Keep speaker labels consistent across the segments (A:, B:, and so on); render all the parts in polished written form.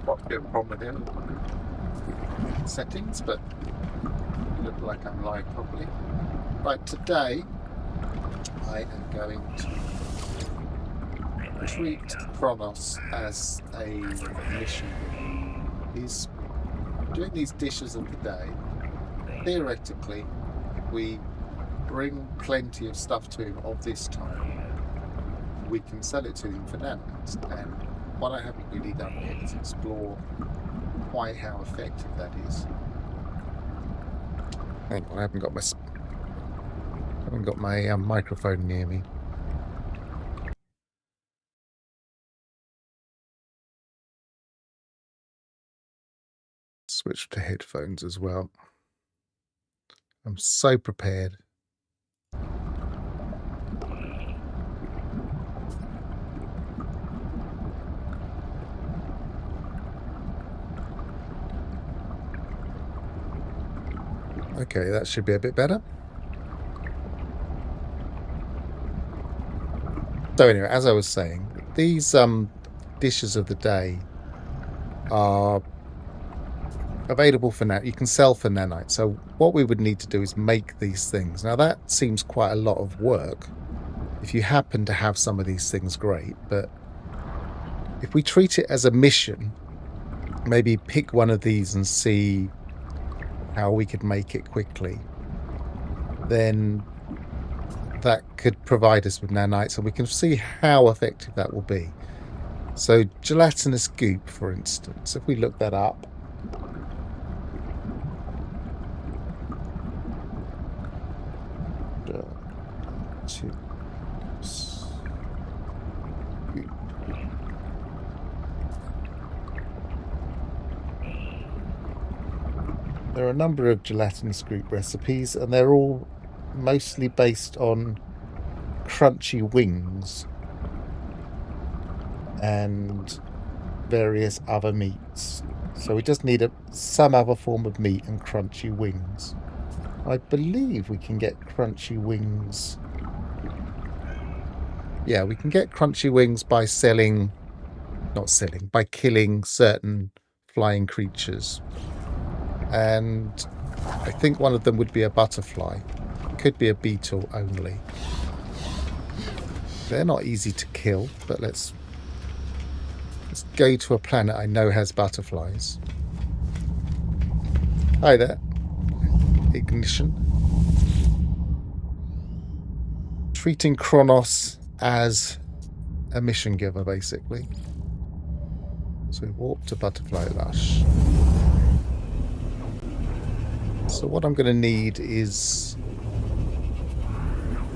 A: Got a bit of a problem with it. Settings, but it look like I'm live properly. Right, today I am going to treat Cronus as a mission. He's doing these dishes of the day. Theoretically, we bring plenty of stuff to him of this time. We can sell it to him for nanobots, and what I haven't really done yet is explore quite how effective that is. Hang on, I haven't got my microphone near me. Switch to headphones as well. I'm so prepared. Okay, that should be a bit better. So anyway, as I was saying, these dishes of the day are available for now. You can sell for nanites. So what we would need to do is make these things. Now that seems quite a lot of work. If you happen to have some of these things, great. But if we treat it as a mission, maybe pick one of these and see how we could make it quickly, then that could provide us with nanites, and we can see how effective that will be. So gelatinous goop, for instance, if we look that up, there are a number of gelatinous goop recipes, and they're all mostly based on crunchy wings and various other meats. So we just need some other form of meat and crunchy wings. I believe we can get crunchy wings. Yeah, we can get crunchy wings by by killing certain flying creatures. And I think one of them would be a butterfly. It could be a beetle only. They're not easy to kill, but let's go to a planet I know has butterflies. Hi there. Ignition. Treating Cronus as a mission giver, basically. So warp to Butterfly Lush. So what I'm going to need is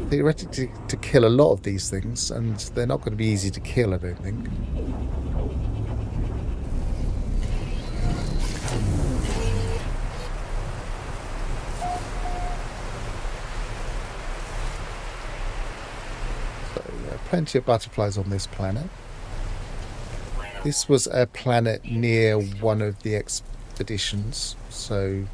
A: theoretically to kill a lot of these things, and they're not going to be easy to kill, I don't think. So plenty of butterflies on this planet. This was a planet near one of the expeditions, so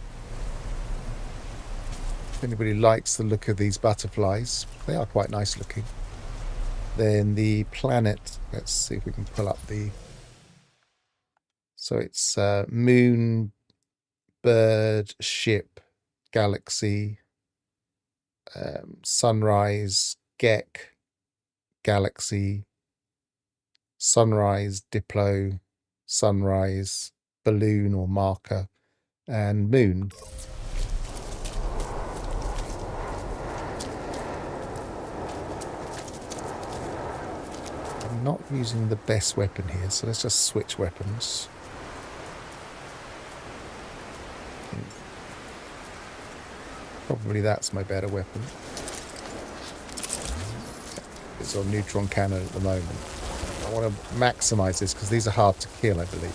A: if anybody likes the look of these butterflies, they are quite nice looking. Then the planet, let's see if we can pull up the... So it's moon, bird, ship, galaxy, sunrise, Gek, galaxy, sunrise, diplo, sunrise, balloon or marker, and moon. I'm not using the best weapon here, so let's just switch weapons. Probably that's my better weapon. It's on neutron cannon at the moment. I want to maximize this because these are hard to kill, I believe.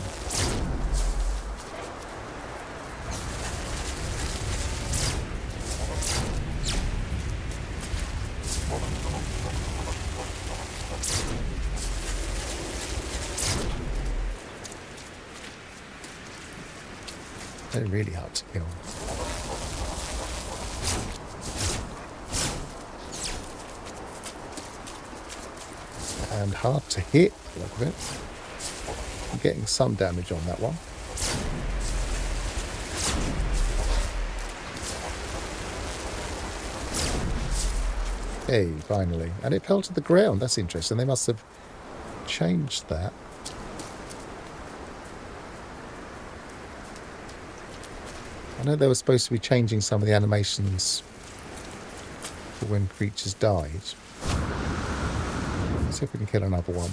A: They're really hard to kill. And hard to hit a little bit. I'm getting some damage on that one. Hey, finally. And it fell to the ground. That's interesting. They must have changed that. I know they were supposed to be changing some of the animations for when creatures died. Let's see if we can kill another one.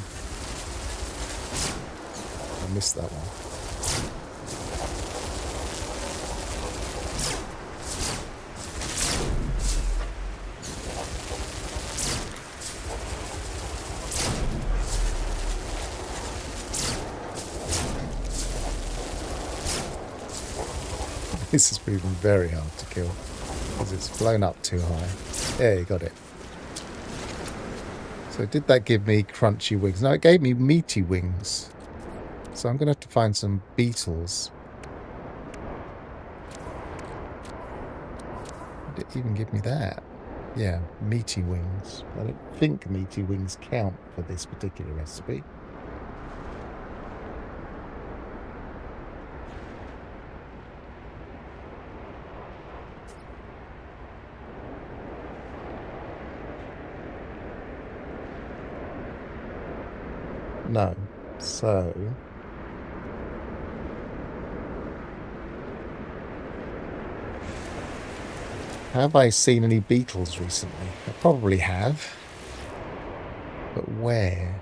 A: I missed that one. This is proving very hard to kill because it's blown up too high. There, you got it. So did that give me crunchy wings? No, it gave me meaty wings. So I'm going to have to find some beetles. Did it even give me that? Yeah, meaty wings. I don't think meaty wings count for this particular recipe. No. So... have I seen any beetles recently? I probably have. But where?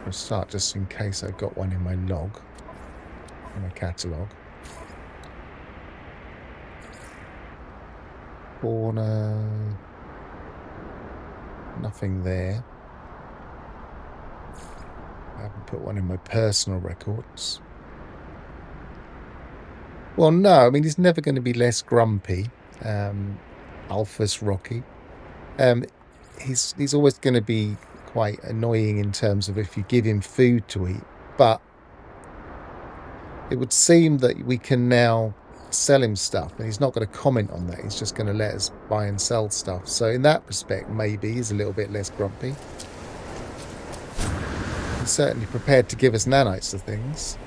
A: I'll start just in case I've got one in my log. In my catalogue. Corner. Nothing there. I haven't put one in my personal records. Well, no, I mean, he's never going to be less grumpy. Alphas Rocky. He's always going to be quite annoying in terms of if you give him food to eat, but it would seem that we can now sell him stuff, and he's not going to comment on that. He's just going to let us buy and sell stuff. So in that respect, maybe he's a little bit less grumpy. He's certainly prepared to give us nanites of things.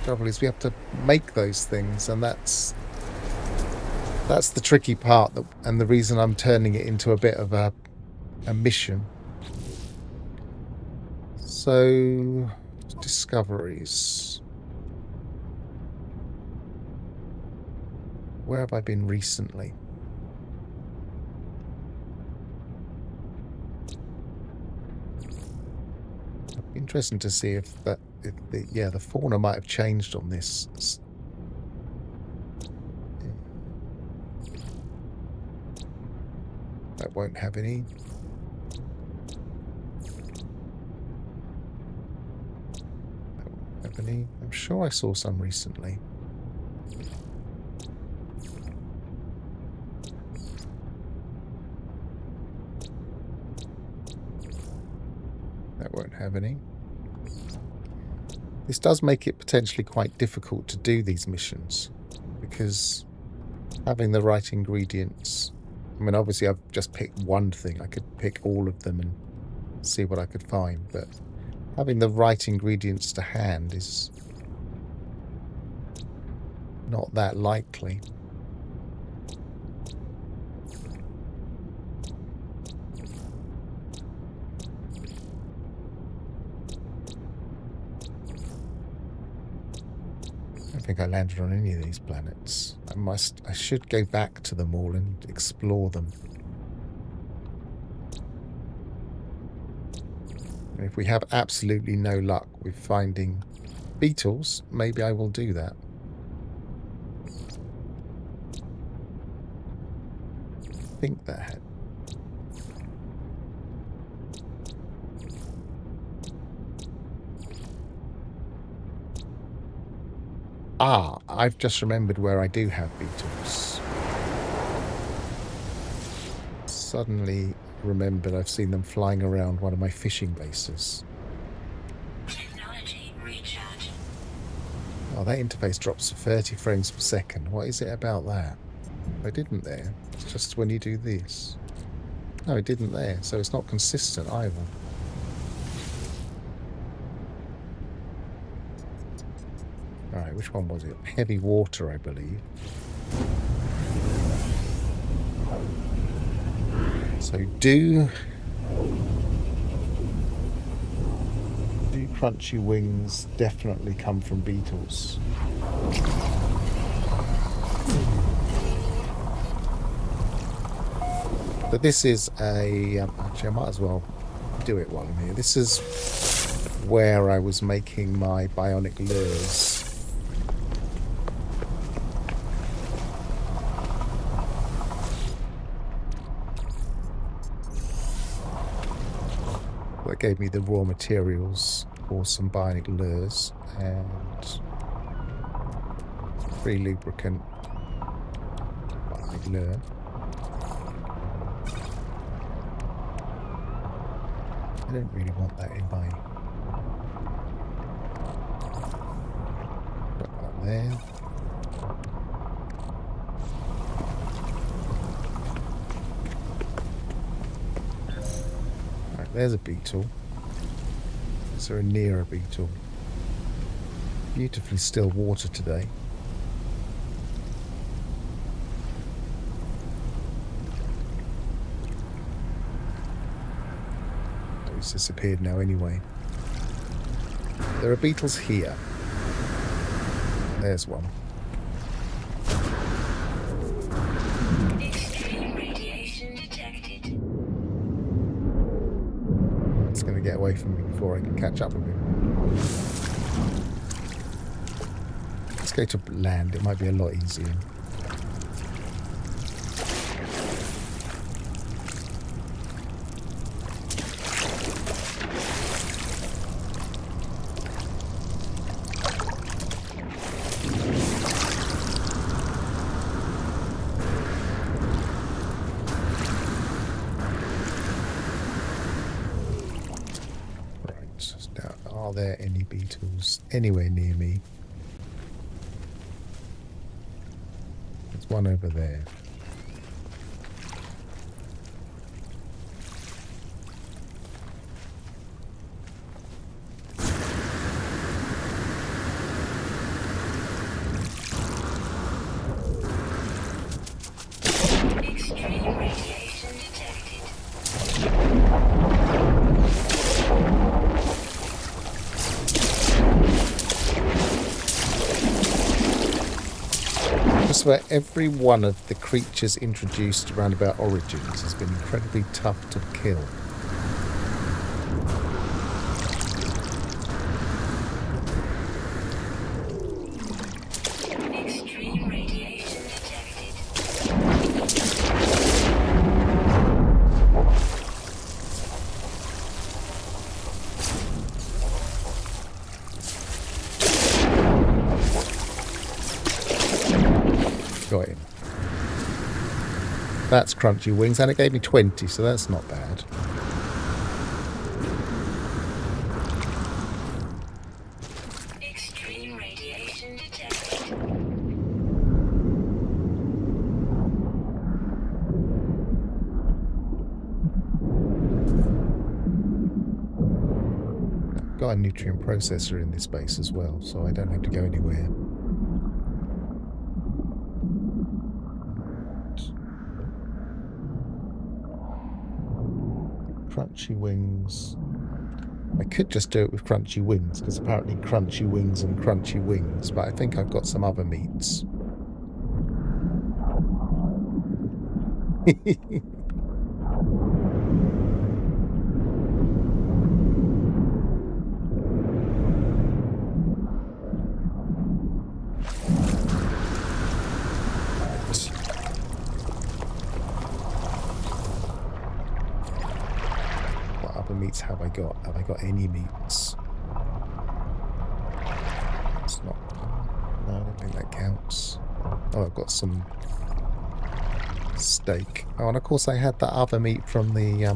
A: The trouble is we have to make those things, and that's the tricky part, and the reason I'm turning it into a bit of a mission. So, discoveries. Where have I been recently? Interesting to see if the fauna might have changed on this. That won't have any. That won't have any. I'm sure I saw some recently. That won't have any. This does make it potentially quite difficult to do these missions, because having the right ingredients... I mean, obviously I've just picked one thing. I could pick all of them and see what I could find, but having the right ingredients to hand is not that likely. I don't think I landed on any of these planets. I should go back to them all and explore them. And if we have absolutely no luck with finding beetles, maybe I will do that. I think that had... Ah, I've just remembered where I do have beetles. Suddenly remembered I've seen them flying around one of my fishing bases.
B: Technology recharge.
A: Oh, that interface drops to 30 frames per second. What is it about that? I didn't there. It's just when you do this. No, it didn't there. So it's not consistent either. Alright, which one was it? Heavy water, I believe. So do crunchy wings definitely come from beetles? But this is a... actually, I might as well do it while I'm here. This is where I was making my bionic lures. That gave me the raw materials for some bionic lures and free lubricant bionic lure. I don't really want that in my... Put that there. Right, there's a beetle. Is there a nearer beetle? Beautifully still water today. It's disappeared now anyway. There are beetles here. There's one.
B: Extreme radiation detected.
A: It's going to get away from me before I can catch up with him. Let's go to land. It might be a lot easier. Are there any beetles anywhere near me? There's one over there.
B: Extreme radiation detected.
A: Just about every one of the creatures introduced around about Origins has been incredibly tough to kill.
B: Extreme radiation detected.
A: Got him. That's crunchy wings, and it gave me 20, so that's not bad.
B: Extreme radiation detected.
A: Got a nutrient processor in this base as well, so I don't have to go anywhere. Crunchy wings. I could just do it with crunchy wings, because apparently crunchy wings and crunchy wings, but I think I've got some other meats. What other meats have I got? Have I got any meats? It's not... No, I don't think that counts. Oh, I've got some steak. Oh, and of course I had that other meat from the... I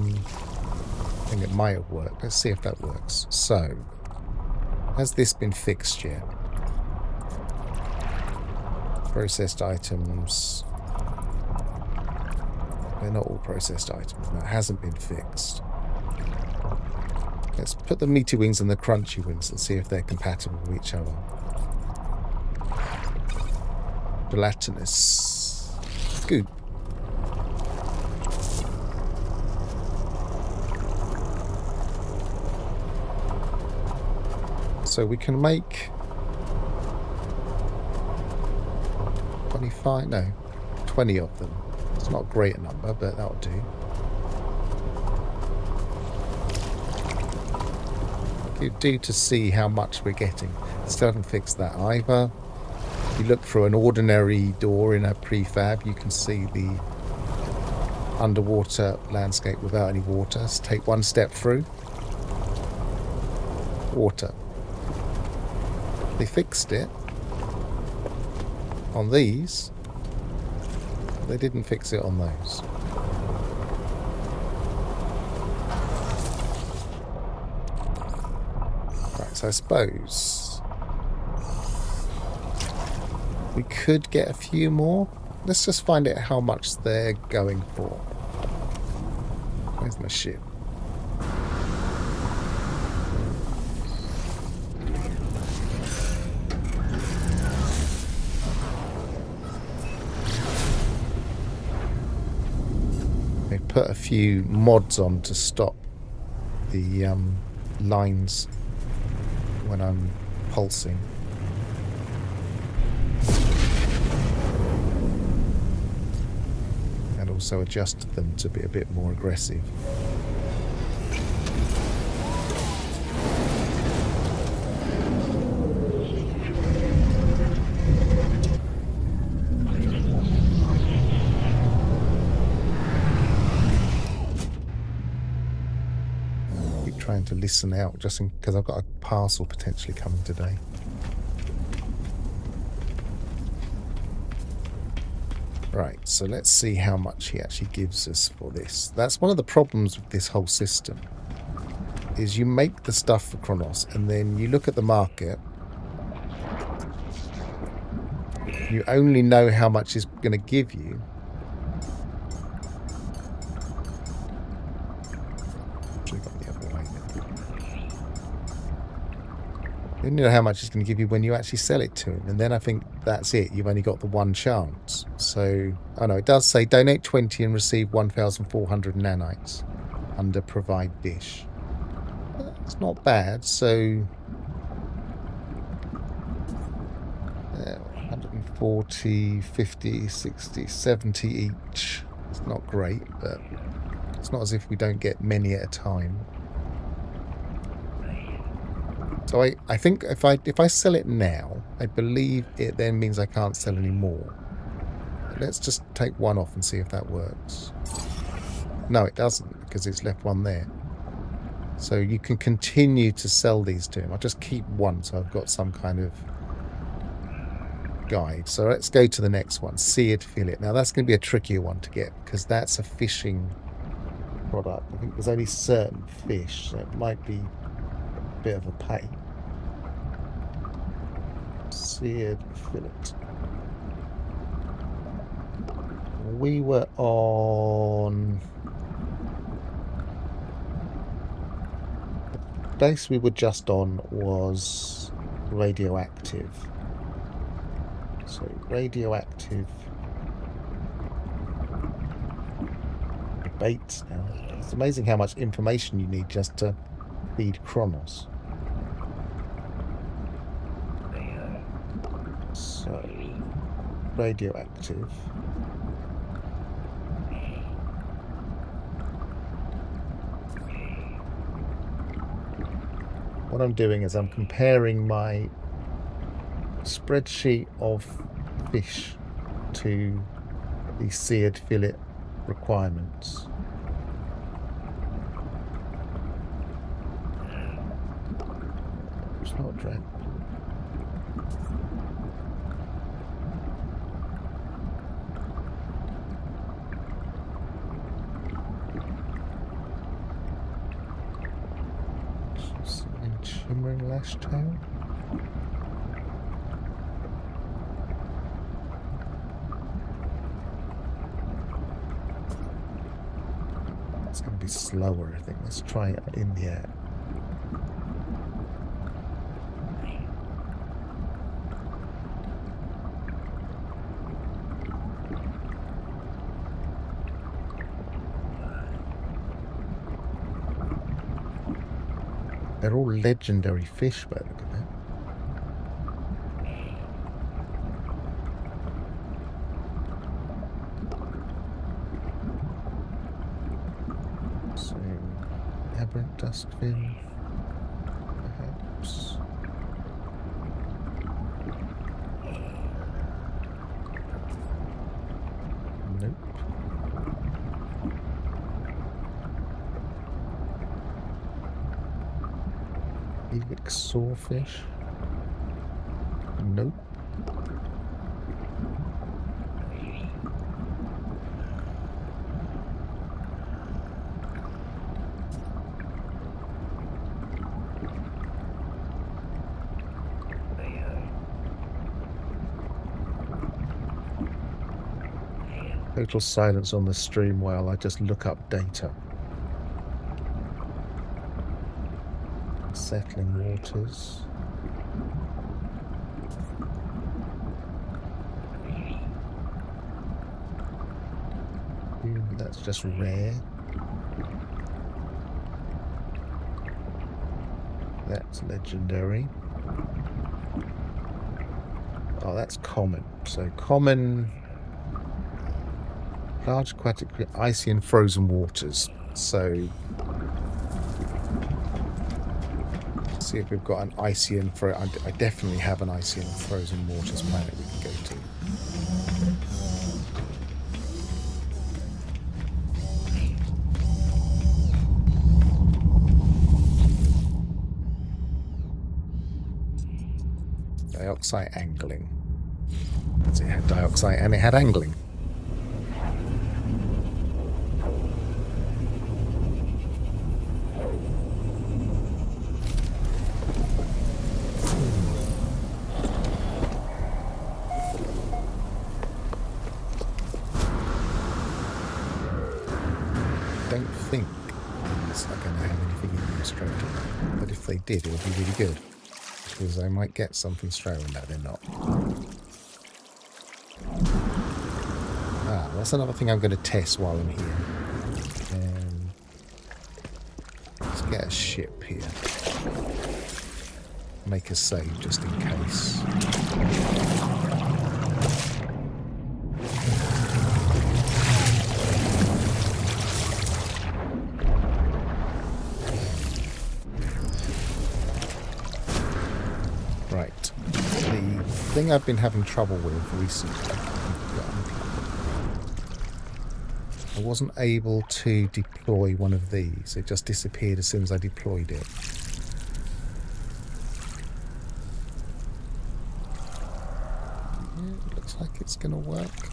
A: think it might have worked. Let's see if that works. So, has this been fixed yet? Processed items. They're not all processed items. That hasn't been fixed. Let's put the meaty wings and the crunchy wings and see if they're compatible with each other. Gelatinous. Good. So we can make 25, no, 20 of them. It's not a great number, but that'll do. You do to see how much we're getting. Still haven't fixed that either. If you look through an ordinary door in a prefab, you can see the underwater landscape without any water. Let's take one step through. Water. They fixed it on these. They didn't fix it on those. Right, so I suppose we could get a few more. Let's just find out how much they're going for. Where's my ship? Put a few mods on to stop the lines when I'm pulsing. And also adjusted them to be a bit more aggressive. Trying to listen out just because I've got a parcel potentially coming today. Right, so let's see how much he actually gives us for this. That's one of the problems with this whole system, is you make the stuff for Cronus and then you look at the market. You only know how much it's going to give you. You know how much it's going to give you when you actually sell it to him, and then I think that's it. You've only got the one chance. So, oh no, it does say donate 20 and receive 1,400 nanites under provide dish. It's not bad. So, 140, 50, 60, 70 each. It's not great, but it's not as if we don't get many at a time. So I think if I sell it now, I believe it then means I can't sell any more. Let's just take one off and see if that works. No, it doesn't, because it's left one there. So you can continue to sell these to him. I'll just keep one so I've got some kind of guide. So let's go to the next one, seared fillet. Now that's going to be a trickier one to get because that's a fishing product. I think there's only certain fish, so it might be bit of a pain. Seared fillet. We were on the base we were just on was radioactive. So radioactive baits now. It's amazing how much information you need just to feed Cronus. So, radioactive. What I'm doing is I'm comparing my spreadsheet of fish to the seared fillet requirements. It's not a drag. Shimmering lash tail. It's going to be slower, I think. Let's try it in the air. They're all legendary fish, but look at that. So, aberrant duskfin, perhaps. Nope. Helix sawfish. Nope. Total silence on the stream while I just look up data. Settling waters. That's just rare. That's legendary. Oh, that's common. So common, large aquatic, icy and frozen waters. So see if we've got an icy and frozen. I definitely have an icy and frozen waters planet we can go to. Dioxide angling. So it had dioxide and it had angling. I don't think it's not going to have anything in them straight away. But if they did, it would be really good. Because I might get something straight away. No, they're not. Ah, that's another thing I'm going to test while I'm here. Let's get a ship here. Make a save just in case. Right. The thing I've been having trouble with recently, I wasn't able to deploy one of these. It just disappeared as soon as I deployed it. Yeah, looks like it's going to work.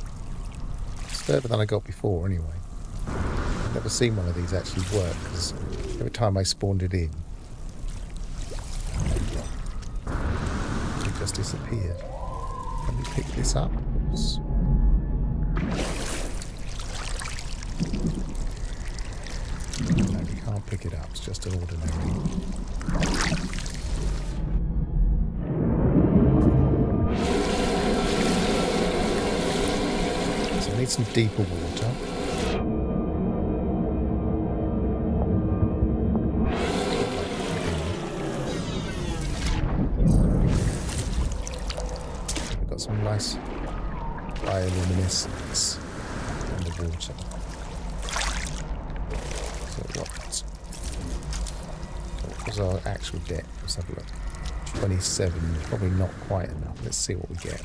A: It's further than I got before anyway. I've never seen one of these actually work because every time I spawned it in, it just disappeared. Can we pick this up? Oops. No, we can't pick it up. It's just an ordinary. So I need some deeper water. We've got some nice bioluminescence in the water. What was our actual depth? Let's have a look. 27, probably not quite enough. Let's see what we get.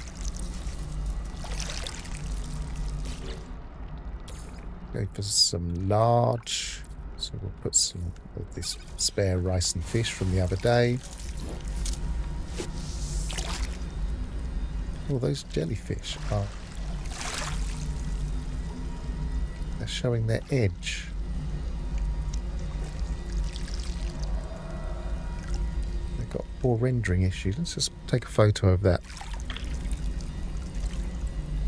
A: Go for some large. So we'll put some of this spare rice and fish from the other day. Oh, those jellyfish are... They're showing their edge. Got poor rendering issues. Let's just take a photo of that.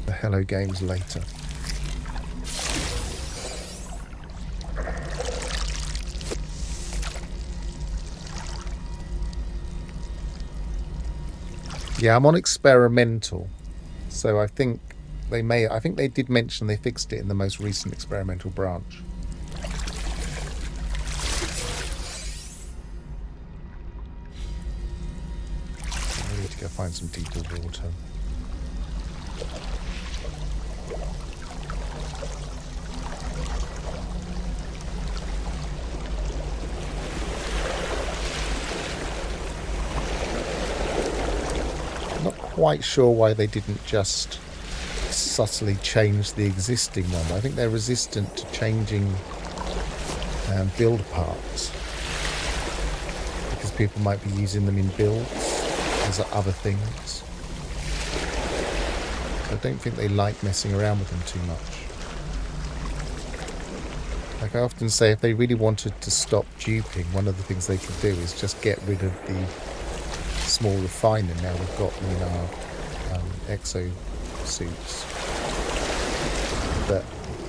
A: The hello games later. Yeah, I'm on experimental. So I think they did mention they fixed it in the most recent experimental branch. I need to go find some deeper water. I'm not quite sure why they didn't just subtly change the existing one. I think they're resistant to changing build parts because people might be using them in builds as other things. So I don't think they like messing around with them too much. Like I often say, if they really wanted to stop duping, one of the things they could do is just get rid of the small refiner now we've got them in our exo suits. But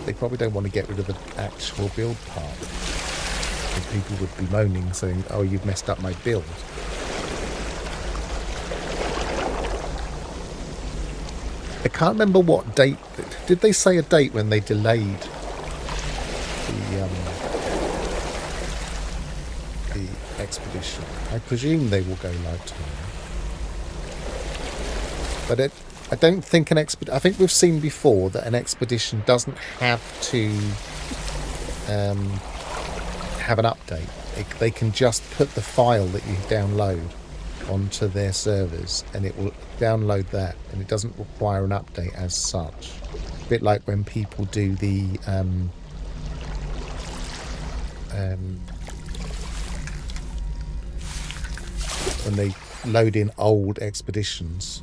A: they probably don't want to get rid of the actual build part. And people would be moaning, saying, "Oh, you've messed up my build." I can't remember what date. Did they say a date when they delayed the expedition? I presume they will go live tomorrow. But I don't think I think we've seen before that an expedition doesn't have to have an update. They can just put the file that you download onto their servers and it will download that, and it doesn't require an update as such. A bit like when people do the when they load in old expeditions.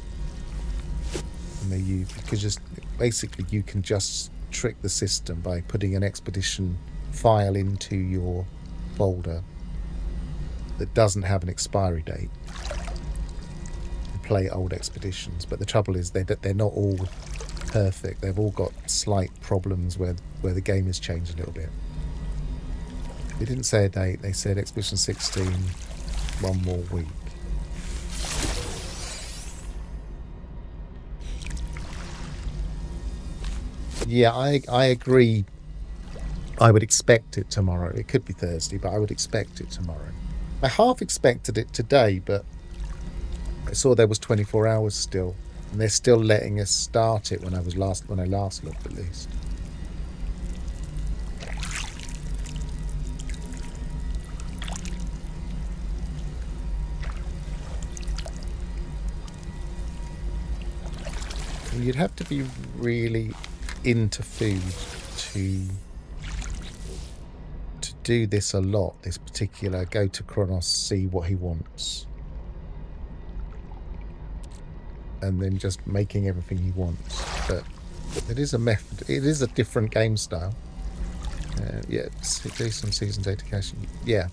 A: Because just basically you can just trick the system by putting an expedition file into your folder that doesn't have an expiry date and play old expeditions. But the trouble is they're not all perfect. They've all got slight problems where the game has changed a little bit. They didn't say a date. They said Expedition 16, 1 more week. Yeah, I agree. I would expect it tomorrow. It could be Thursday, but I would expect it tomorrow. I half expected it today, but I saw there was 24 hours still, and they're still letting us start it when I last looked, at least. And you'd have to be really into food to do this a lot. This particular go to Cronus, see what he wants, and then just making everything he wants. But it is a method. It is a different game style. Yeah, do some season data caching. Yeah,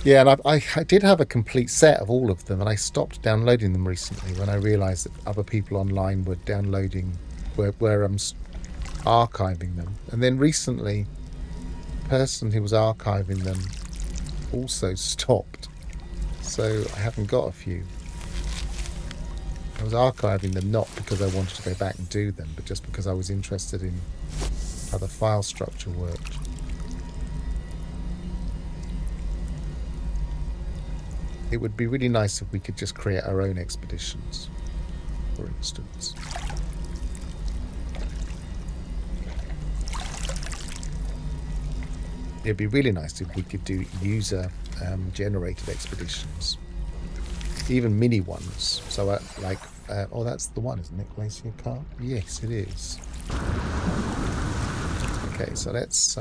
A: yeah, and I did have a complete set of all of them, and I stopped downloading them recently when I realised that other people online were downloading, were archiving them. And then recently, the person who was archiving them also stopped, so I haven't got a few. I was archiving them not because I wanted to go back and do them, but just because I was interested in how the file structure worked. It would be really nice if we could just create our own expeditions, for instance. It'd be really nice if we could do user-generated expeditions, even mini ones. So, oh, that's the one, isn't it? Glacier Carp? Yes, it is. Okay, so let's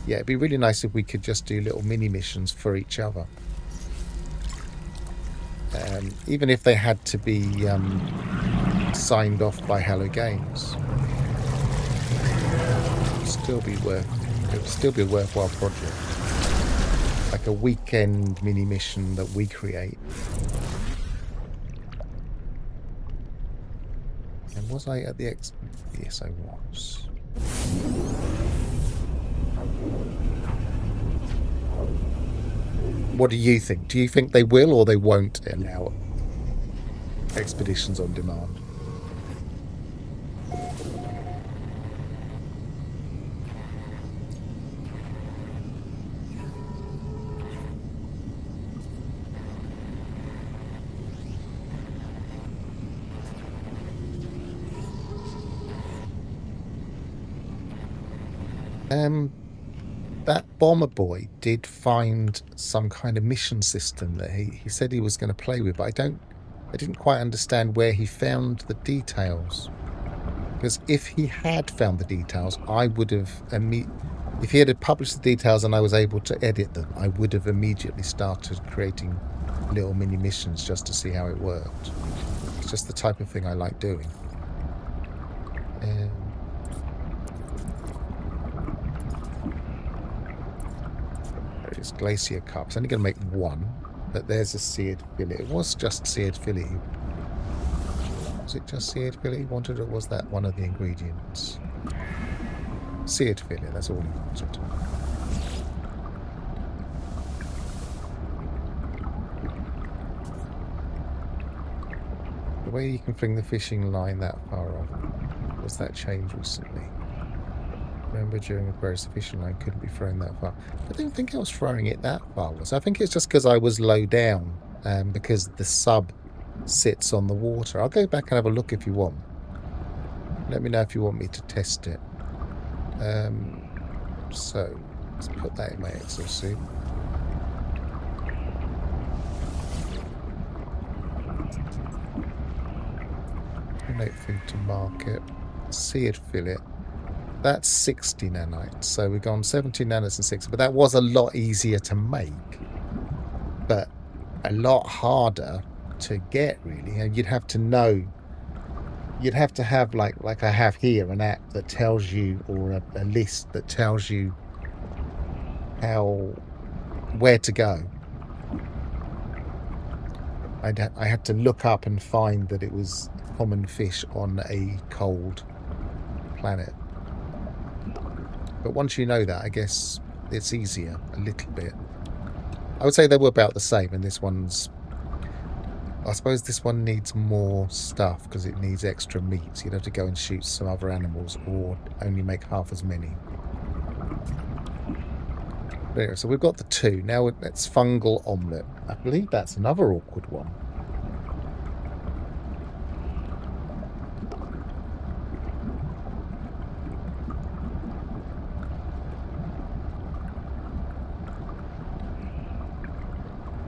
A: yeah, it'd be really nice if we could just do little mini missions for each other. Even if they had to be signed off by Hello Games. It would still be a worthwhile project. Like a weekend mini mission that we create. And was I at the Yes, I was. What do you think? Do you think they will or they won't allow expeditions on demand? That bomber boy did find some kind of mission system that he said he was going to play with, but I didn't quite understand where he found the details. Because if he had found the details, I would have if he had published the details and I was able to edit them, I would have immediately started creating little mini missions just to see how it worked. It's just the type of thing I like doing. There is Glacier Cup. It's only going to make one, but there's a seared fillet. It was just seared fillet. Was it just seared fillet he wanted, or was that one of the ingredients? Seared fillet, that's all he wanted. The way you can fling the fishing line that far off, was that changed recently? Remember during Aquarius, the fishing line couldn't be thrown that far. I don't think I was throwing it that far. I think it's just because I was low down, because the sub sits on the water. I'll go back and have a look if you want. Let me know if you want me to test it. So let's put that in my exosuit. Donate food to market. Seared fillet. That's 60 nanites. So we've gone 70 nanites and 60. But that was a lot easier to make. But a lot harder to get, really. And you'd have to know. You'd have to have, like I have here, an app that tells you, or a list that tells you where to go. I had to look up and find that it was common fish on a cold planet. But once you know that, I guess it's easier a little bit. I would say they were about the same, and this one's... I suppose this one needs more stuff because it needs extra meat. So you'd have to go and shoot some other animals or only make half as many. There, so we've got the two. Now it's fungal omelette. I believe that's another awkward one.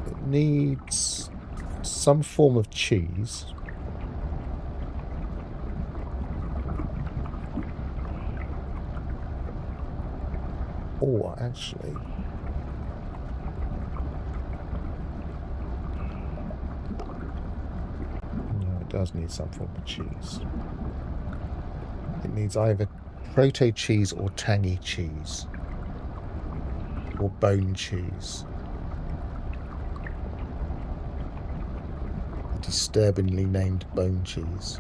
A: It needs some form of cheese. Or actually, no, it does need some form of cheese. It needs either proto cheese or tangy cheese, or bone cheese. Disturbingly named bone cheese.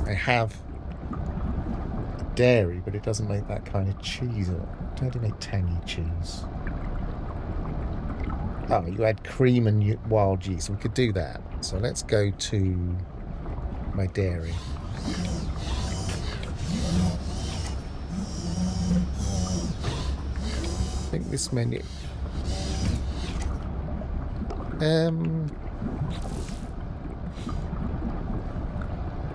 A: I have a dairy, but it doesn't make that kind of cheese. It only make tangy cheese. Oh, you add cream and wild yeast. We could do that. So let's go to my dairy. I think this menu...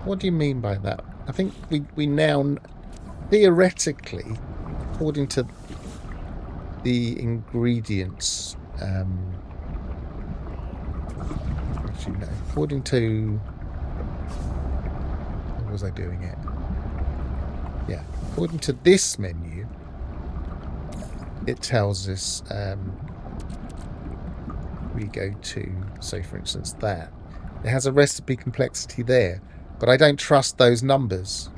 A: What do you mean by that? I think we now, theoretically, according to the ingredients, actually no, according to, how was I doing it? Yeah, according to this menu, it tells us, we go to, say for instance that, it has a recipe complexity there. But I don't trust those numbers.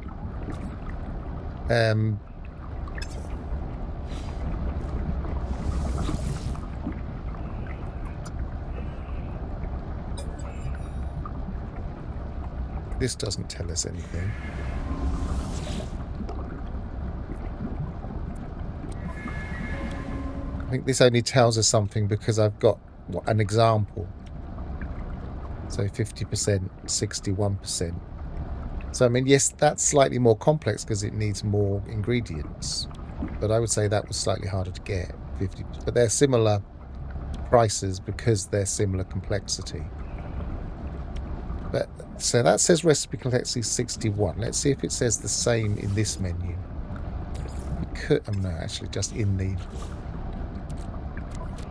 A: This doesn't tell us anything. I think this only tells us something because I've got an example. So 50%, 61%. So, I mean, yes, that's slightly more complex because it needs more ingredients. But I would say that was slightly harder to get, 50. But they're similar prices because they're similar complexity. But so that says recipe complexity 61. Let's see if it says the same in this menu. It could, no, actually, just in the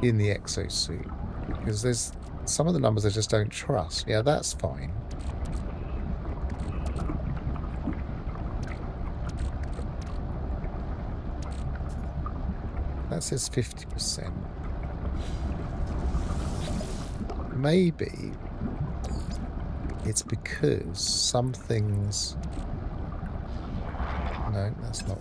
A: exosuit, because there's some of the numbers I just don't trust. Yeah, that's fine. That says 50%. Maybe it's because some things... No, that's not...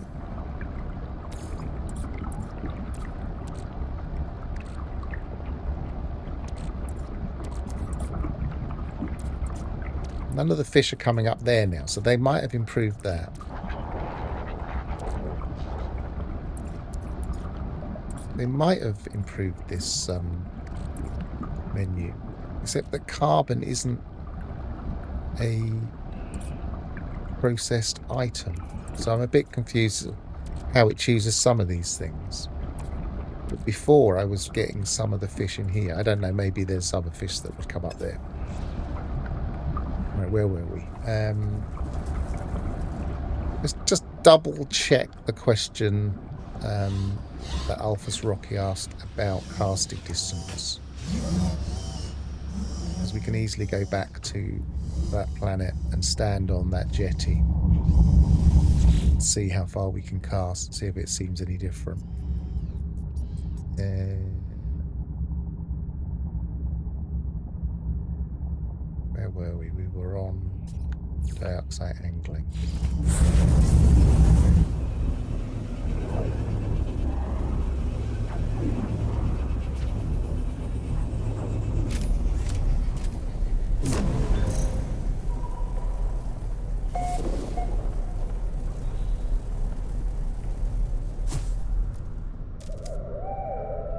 A: None of the fish are coming up there now, so they might have improved that. They might have improved this menu, except that carbon isn't a processed item. So I'm a bit confused how it chooses some of these things. But before I was getting some of the fish in here. I don't know, maybe there's other fish that would come up there. Right, where were we? Let's just double check the question that Alphas Rocky asked about casting distance. Because we can easily go back to that planet and stand on that jetty and see how far we can cast, see if it seems any different. Where were we? We were on dioxide angling.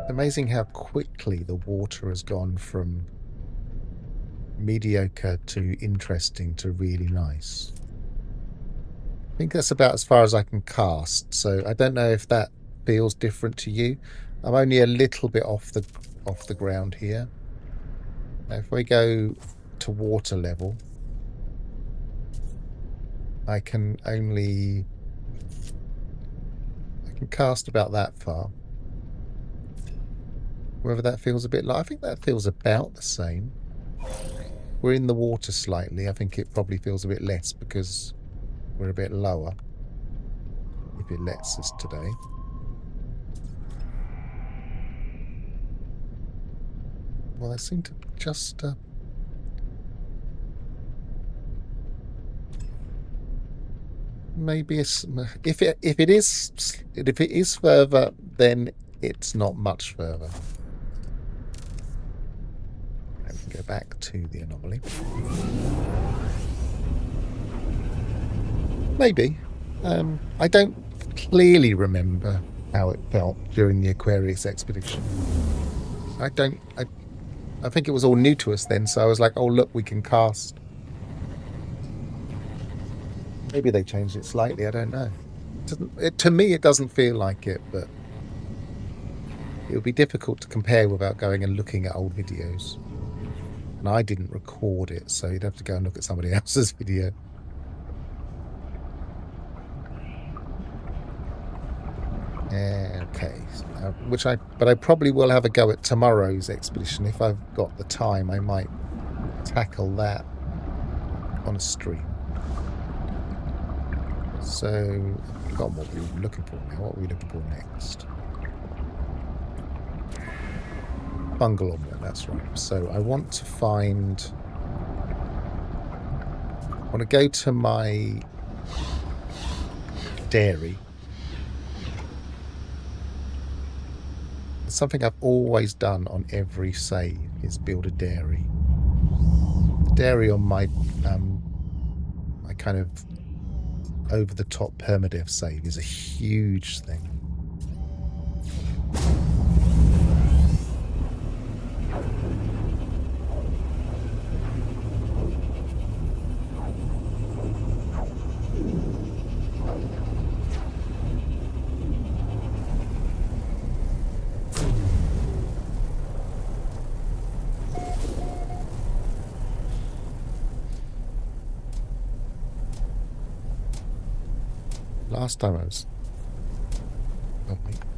A: Amazing how quickly the water has gone from mediocre to interesting to really nice. I think that's about as far as I can cast, so I don't know if that feels different to you. I'm only a little bit off the ground here. Now if we go to water level, I can cast about that far. Whether that feels a bit like, I think that feels about the same. We're in the water slightly. I think it probably feels a bit less because we're a bit lower. If it lets us today. Well, I seem to just... maybe if it is further, then it's not much further. And we can go back to the anomaly. Maybe. I don't clearly remember how it felt during the Aquarius expedition. I think it was all new to us then, so I was like, oh look, we can cast. Maybe they changed it slightly, I don't know. To me, it doesn't feel like it, but it would be difficult to compare without going and looking at old videos. And I didn't record it, so you'd have to go and look at somebody else's video. Okay, but I probably will have a go at tomorrow's expedition. If I've got the time, I might tackle that on a stream. So, I've forgotten what we were looking for now. What are we looking for next? Fungal omelette, that's right. So, I want to go to my dairy. It's something I've always done on every save is build a dairy. The dairy on my kind of over-the-top permadeath save is a huge thing.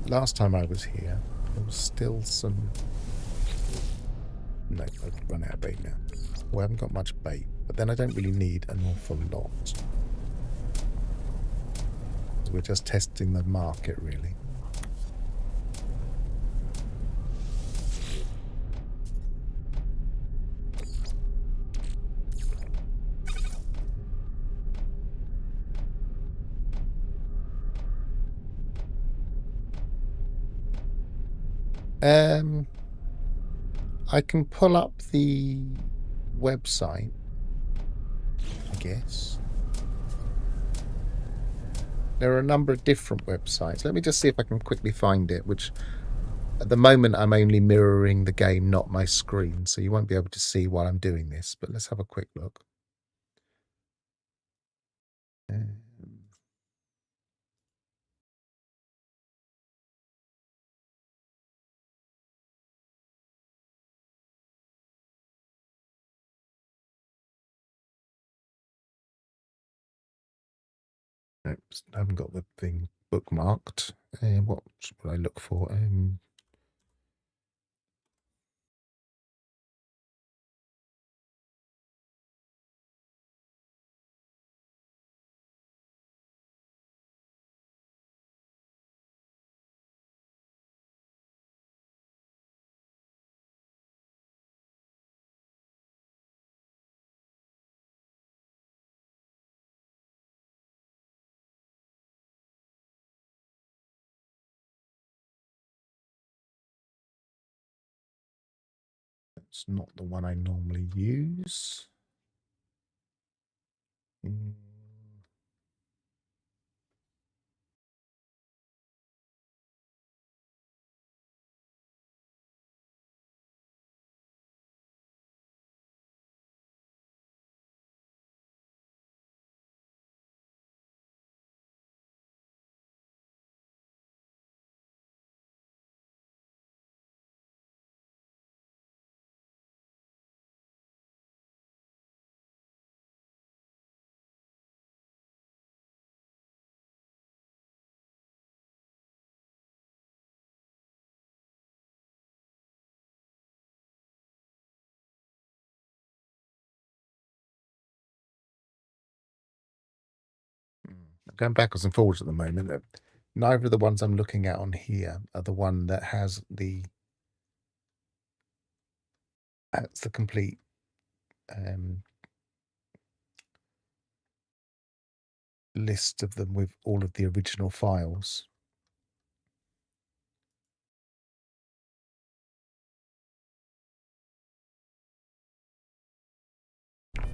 A: Last time I was here, there was still some... No, I've run out of bait now. Well, I haven't got much bait, but then I don't really need an awful lot. We're just testing the market, really. I can pull up the website, I guess. There are a number of different websites. Let me just see if I can quickly find it, which at the moment I'm only mirroring the game, not my screen, so you won't be able to see while I'm doing this, but let's have a quick look. Oops, I haven't got the thing bookmarked. What should I look for? It's not the one I normally use. I'm going backwards and forwards at the moment. Neither of the ones I'm looking at on here are the one that has the... That's the complete list of them with all of the original files.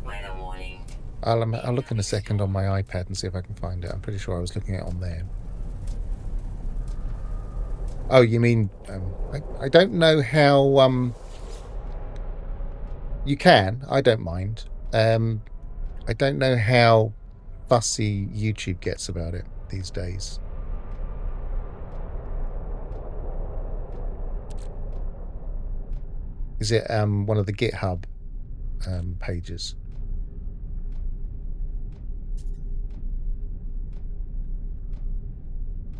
B: Weather warning.
A: I'll look in a second on my iPad and see if I can find it. I'm pretty sure I was looking at it on there. Oh, you mean... I don't know how... You can. I don't mind. I don't know how fussy YouTube gets about it these days. Is it one of the GitHub pages?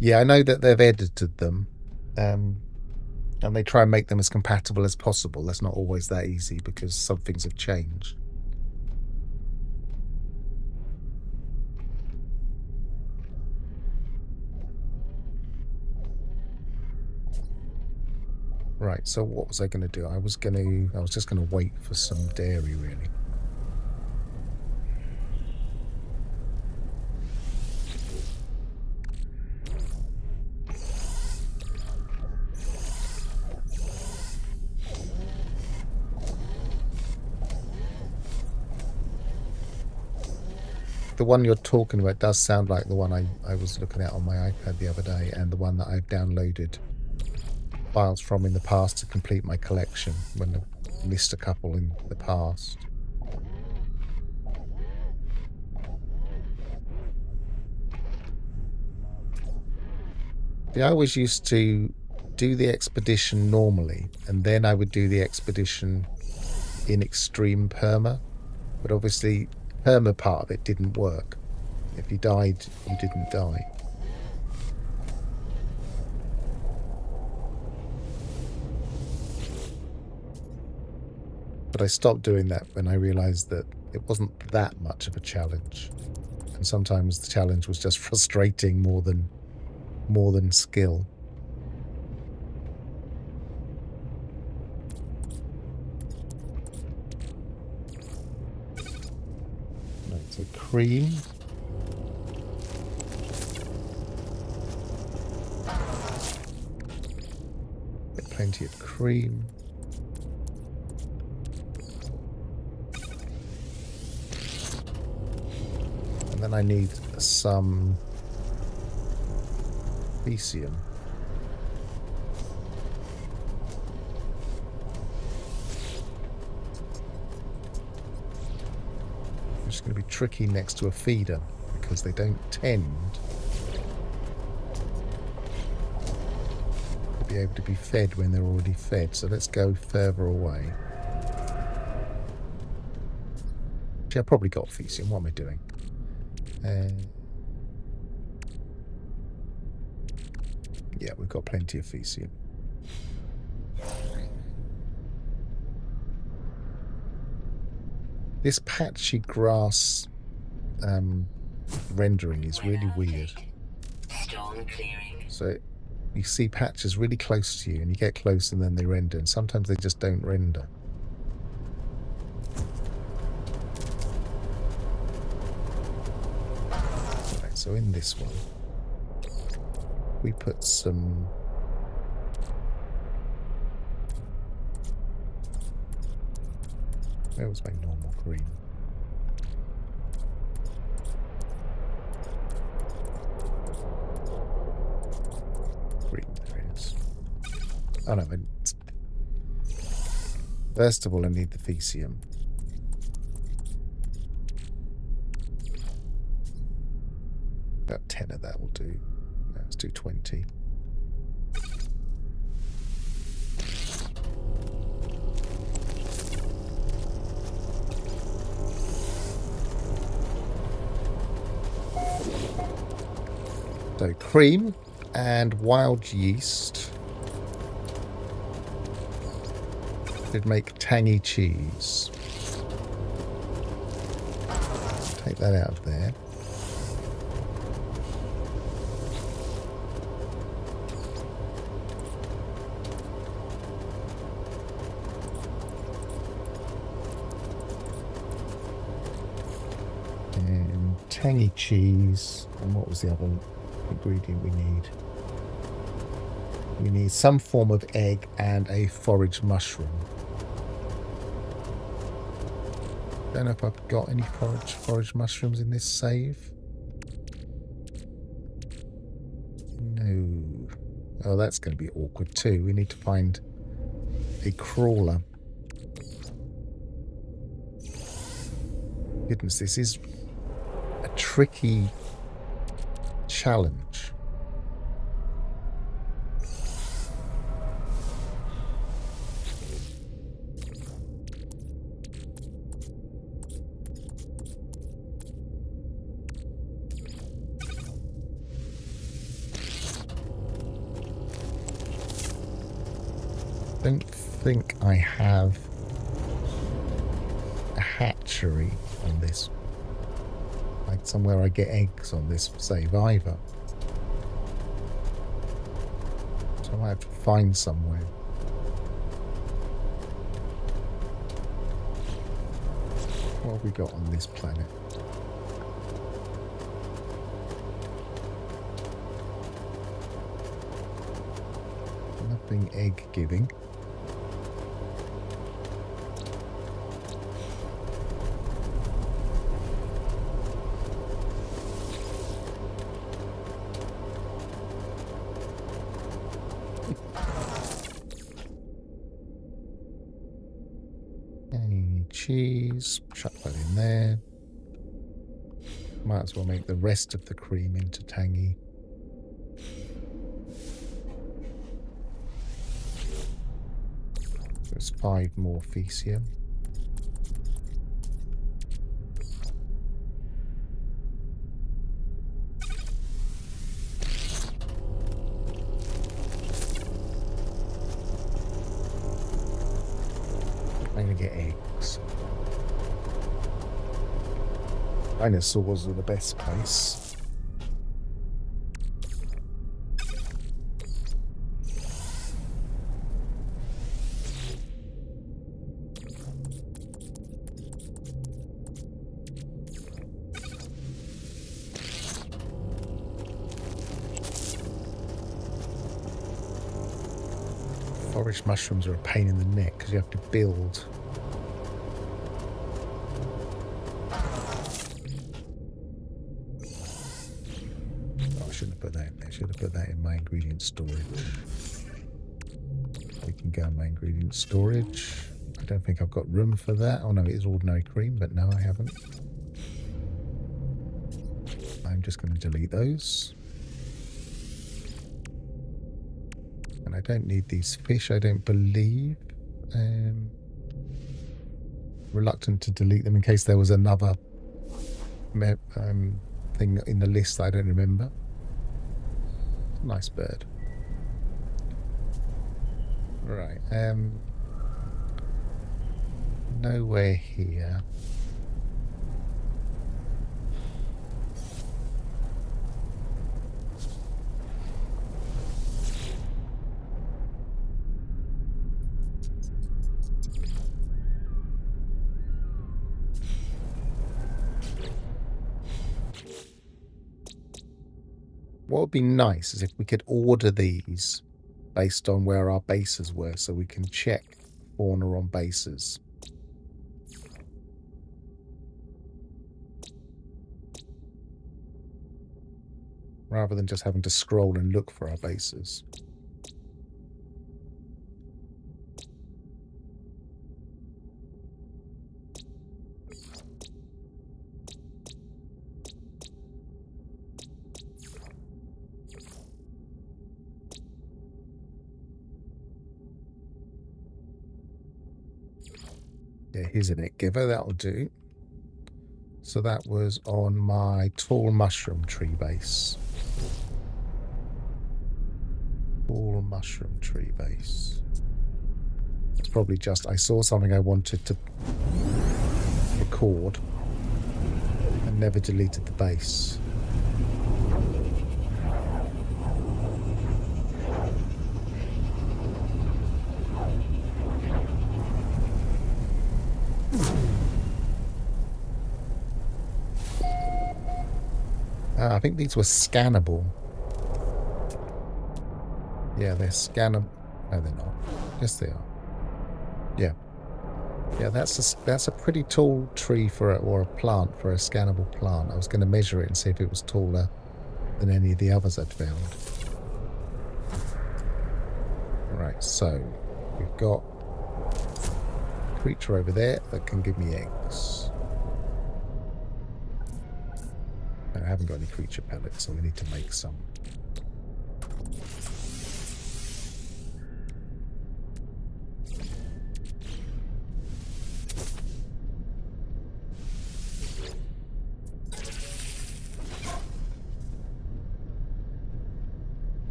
A: Yeah, I know that they've edited them, and they try and make them as compatible as possible. That's not always that easy because some things have changed. Right, so what was I going to do? I was just going to wait for some dairy, really. the one you're talking about does sound like the one I was looking at on my iPad the other day, and the one that I've downloaded files from in the past to complete my collection when I missed a couple in the past. I always used to do the expedition normally, and then I would do the expedition in extreme perma, but obviously perma part of it didn't work. If you died, you didn't die. But I stopped doing that when I realized that it wasn't that much of a challenge, and sometimes the challenge was just frustrating more than skill. Right, so cream. Get plenty of cream. And then I need some Elysium. It's going to be tricky next to a feeder because they don't tend to be able to be fed when they're already fed. So let's go further away. Actually, I've probably got Elysium. What am I doing? Yeah, we've got plenty of Elysium. This patchy grass rendering is really weird.
B: Storm clearing.
A: So you see patches really close to you, and you get close and then they render, and sometimes they just don't render. Right, so in this one, we put some where was my normal green? Green, there it is. Oh no, first of all I need the Elysium. About 10 of that will do. Let's do 20. So cream and wild yeast should make tangy cheese. Take that out of there. Tangy cheese, and what was the other ingredient we need? We need some form of egg and a forage mushroom. Don't know if I've got any forage mushrooms in this save. No. Oh, that's going to be awkward too. We need to find a crawler. Goodness, this is a tricky challenge. Don't think I have a hatchery on this. Like somewhere I get eggs on this save either. So I have to find somewhere. What have we got on this planet? Nothing egg giving. cheese. Chuck that in there. Might as well make the rest of the cream into tangy. There's 5 more Fecium. I'm gonna get eggs. Dinosaurs are the best place. Forage mushrooms are a pain in the neck because you have to build. Oh, I shouldn't have put that in there. I should have put that in my ingredient storage. We can go in my ingredient storage. I don't think I've got room for that. Oh no, it is ordinary cream, but no, I haven't. I'm just going to delete those. And I don't need these fish, I don't believe. Reluctant to delete them in case there was another thing in the list I don't remember. Nice bird. Right, nowhere here. What would be nice is if we could order these based on where our bases were, so we can check fauna on bases. Rather than just having to scroll and look for our bases. Yeah, here's an egg giver, that'll do. So that was on my tall mushroom tree base. Tall mushroom tree base. It's probably just I saw something I wanted to record and never deleted the base. I think these were scannable. Yeah, they're scannable. No, they're not. Yes, they are. Yeah. Yeah, that's a pretty tall tree for or a plant for a scannable plant. I was going to measure it and see if it was taller than any of the others I'd found. Right, so we've got a creature over there that can give me eggs. I haven't got any creature pellets, so we need to make some.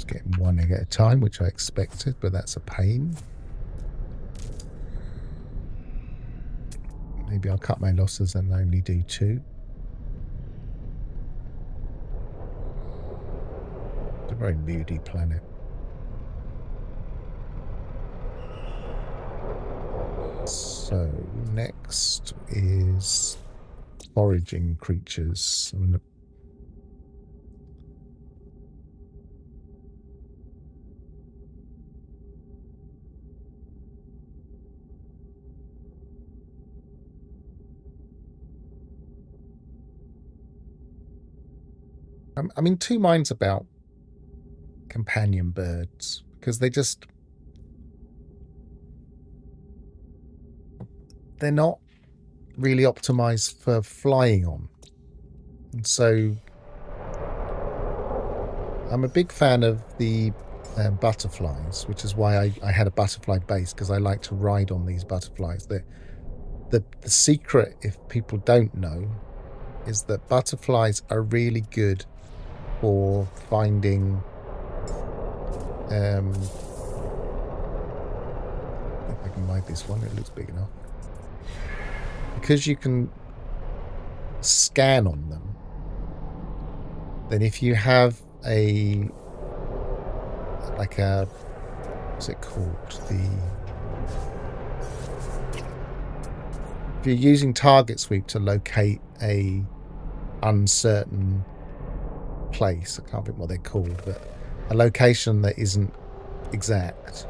A: Getting one egg at a time, which I expected, but that's a pain. Maybe I'll cut my losses and only do 2. It's a very moody planet. So next is foraging creatures. I'm gonna I'm in two minds about companion birds because they're not really optimized for flying on. And so I'm a big fan of the butterflies, which is why I had a butterfly base, because I like to ride on these butterflies. The secret, if people don't know, is that butterflies are really good for finding if I can ride this one, it looks big enough. Because you can scan on them, then if you have what's it called? If you're using target sweep to locate a uncertain place, I can't think what they're called, but a location that isn't exact,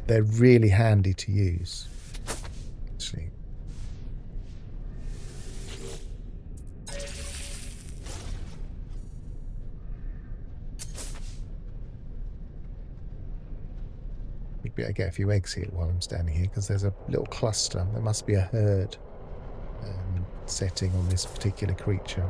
A: they're really handy to use. Actually, maybe I get a few eggs here while I'm standing here, because there's a little cluster. There must be a herd setting on this particular creature.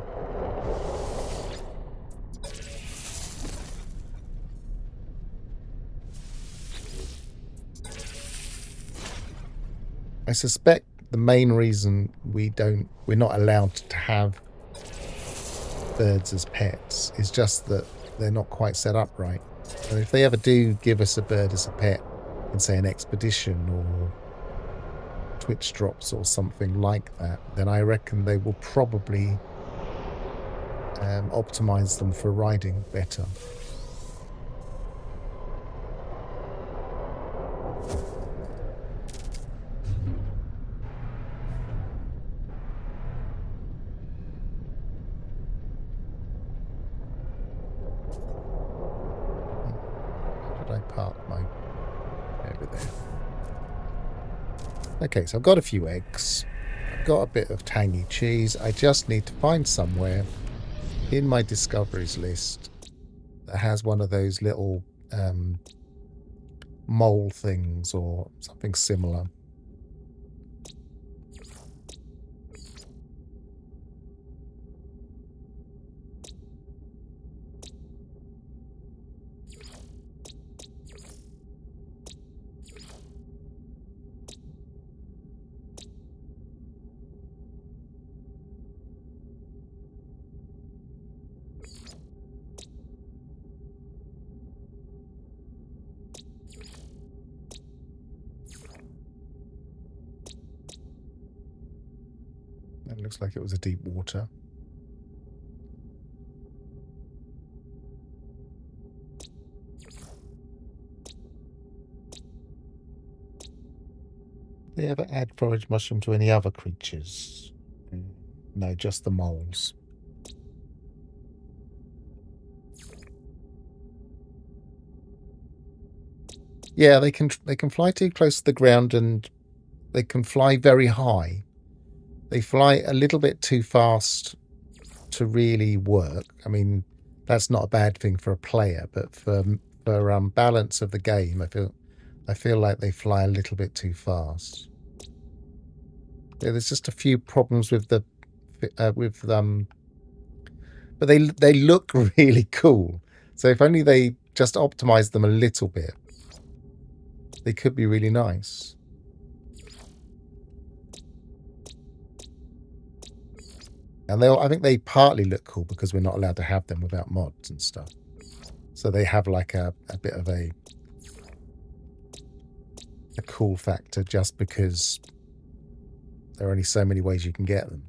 A: I suspect the main reason we're not allowed to have birds as pets is just that they're not quite set up right. And if they ever do give us a bird as a pet in, say, an expedition or Twitch drops or something like that, then I reckon they will probably optimize them for riding better. Did I park my over there? Okay, so I've got a few eggs. I've got a bit of tangy cheese. I just need to find somewhere in my discoveries list that has one of those little mole things or something similar. It looks like it was a deep water. They ever add forage mushroom to any other creatures? No, just the moles. Yeah, they can fly too close to the ground, and they can fly very high. They fly a little bit too fast to really work. I mean, that's not a bad thing for a player, but for balance of the game, I feel like they fly a little bit too fast. Yeah, there's just a few problems with the but they look really cool. So if only they just optimize them a little bit, they could be really nice. And I think they partly look cool because we're not allowed to have them without mods and stuff. So they have like a bit of a cool factor just because there are only so many ways you can get them.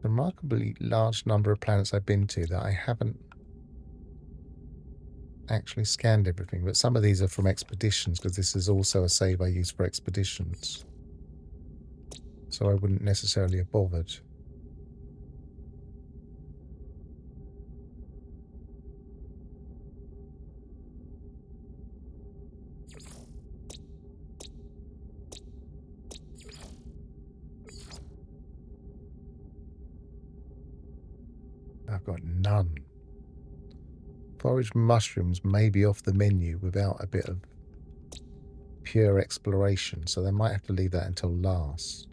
A: Remarkably large number of planets I've been to that I haven't actually scanned everything, but some of these are from expeditions, because this is also a save I use for expeditions. So I wouldn't necessarily have bothered. Got none. Foraged mushrooms may be off the menu without a bit of pure exploration, so they might have to leave that until last.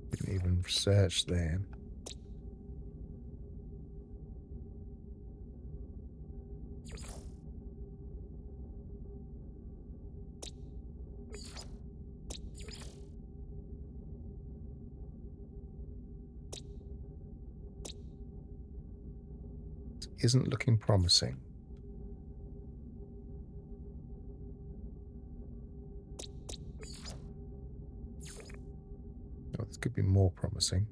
A: Didn't even research there. It isn't looking promising. Oh, this could be more promising.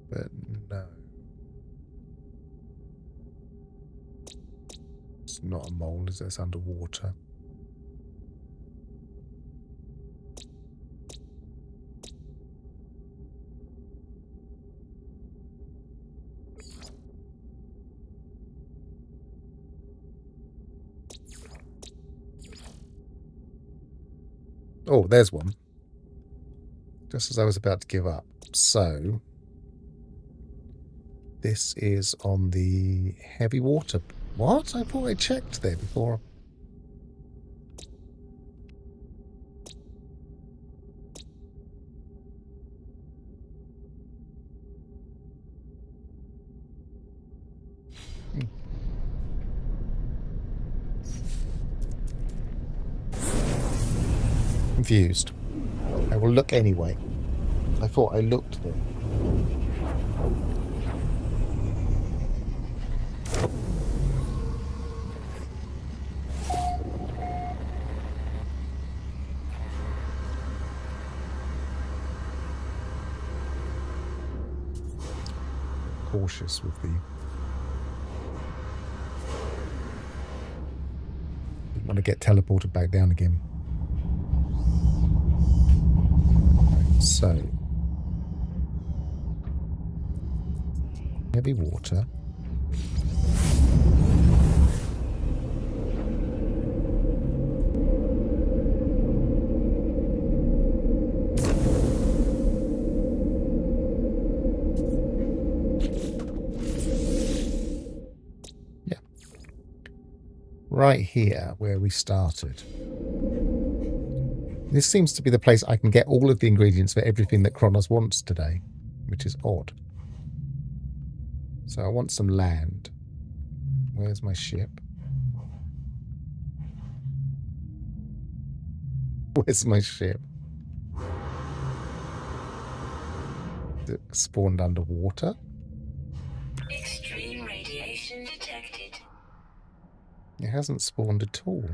A: But no. It's not a mole, is it? It's underwater. Oh, there's one. Just as I was about to give up. So, this is on the heavy water. What? I thought I checked there before. Confused. I will look anyway. I thought I looked there. Cautious with the... Didn't want to get teleported back down again. So, heavy water. Yeah. Right here where we started. This seems to be the place I can get all of the ingredients for everything that Cronus wants today, which is odd. So I want some land. Where's my ship? Where's my ship? Is it spawned underwater?
B: Extreme radiation detected.
A: It hasn't spawned at all.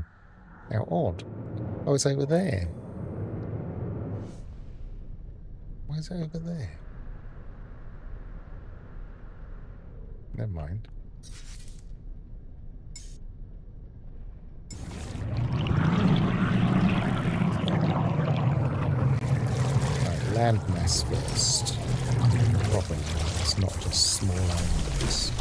A: How odd. Oh, it's over there. Why is it over there? Never mind. Right, land mass first. Proper land, it's not just small islands.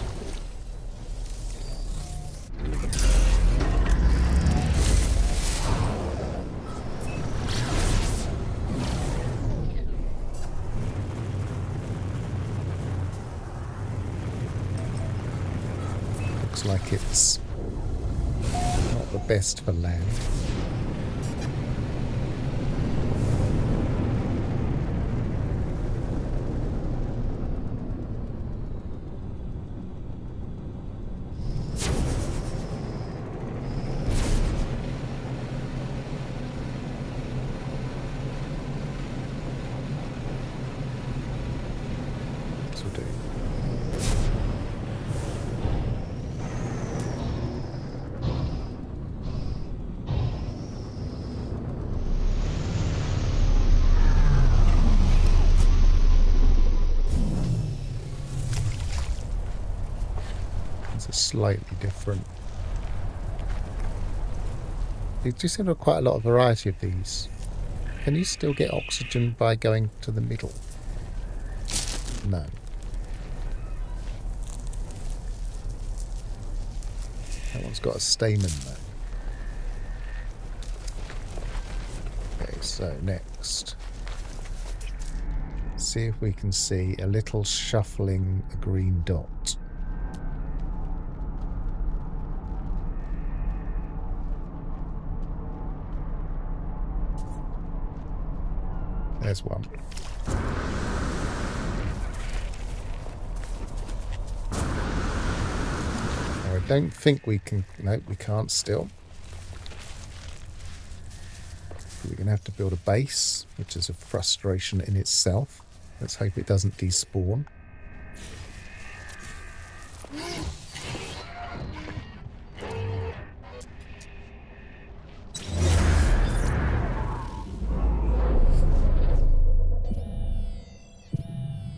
A: Like it's not the best for land. This will do. Slightly different You do seem to have quite a lot of variety of these. Can you still get oxygen by going to the middle? No. That one's got a stamen though. Okay, so next. See if we can see a little shuffling green dot. There's one. I don't think we can... No, we can't still. We're going to have to build a base, which is a frustration in itself. Let's hope it doesn't despawn.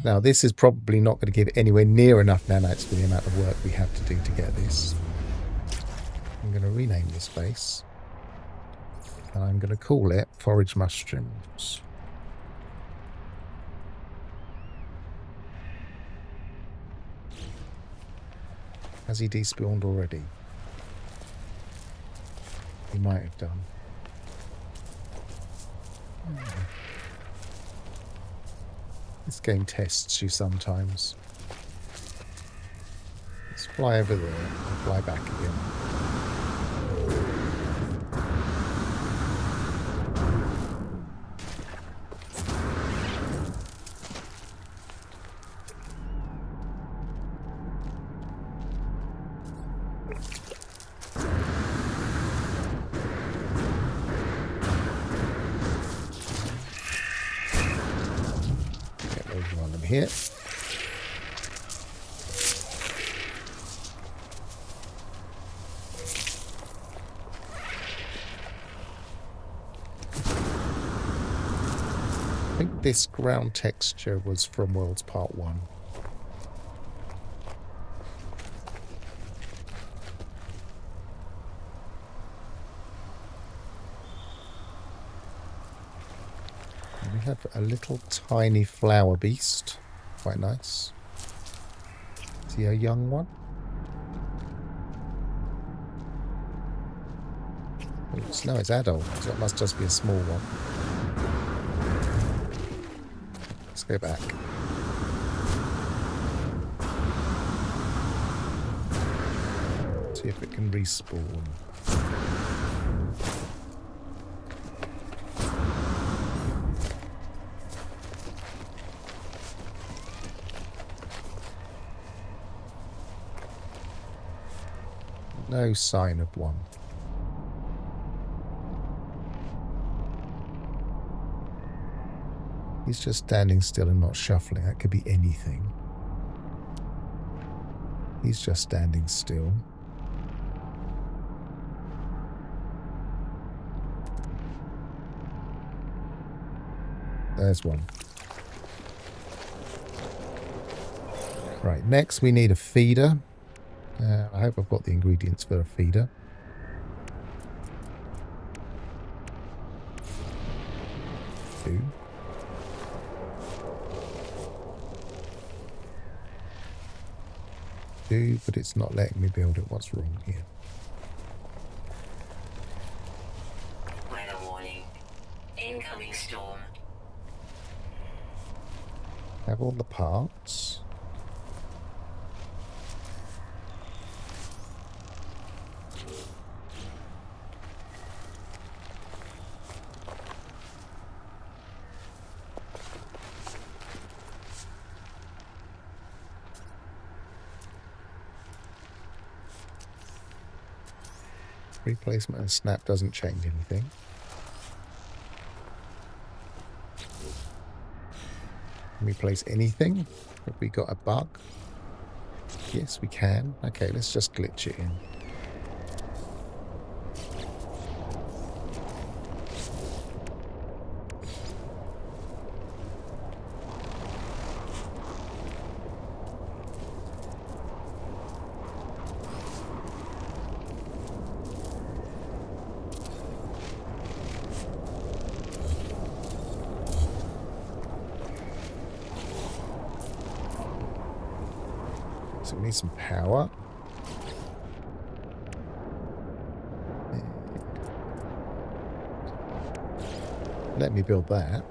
A: Now, this is probably not going to give anywhere near enough nanites for the amount of work we have to do to get this. I'm going to rename this base. And I'm going to call it Forage Mushrooms. Has he despawned already? He might have done. This game tests you sometimes. Let's fly over there and fly back again. Here. I think this ground texture was from Worlds Part 1. We have a little tiny flower beast. Quite nice. Is he a young one? No, it's adult, so it must just be a small one. Let's go back. See if it can respawn. No sign of one. He's just standing still and not shuffling. That could be anything. He's just standing still. There's one. Right, next we need a feeder. I hope I've got the ingredients for a feeder. Two. Two, but it's not letting me build it. What's wrong here?
B: Weather warning. Incoming storm.
A: Have all the parts. Replacement and snap doesn't change anything. Can we place anything? Have we got a bug? Yes, we can. Okay, let's just glitch it in. So we need some power. Let me build that.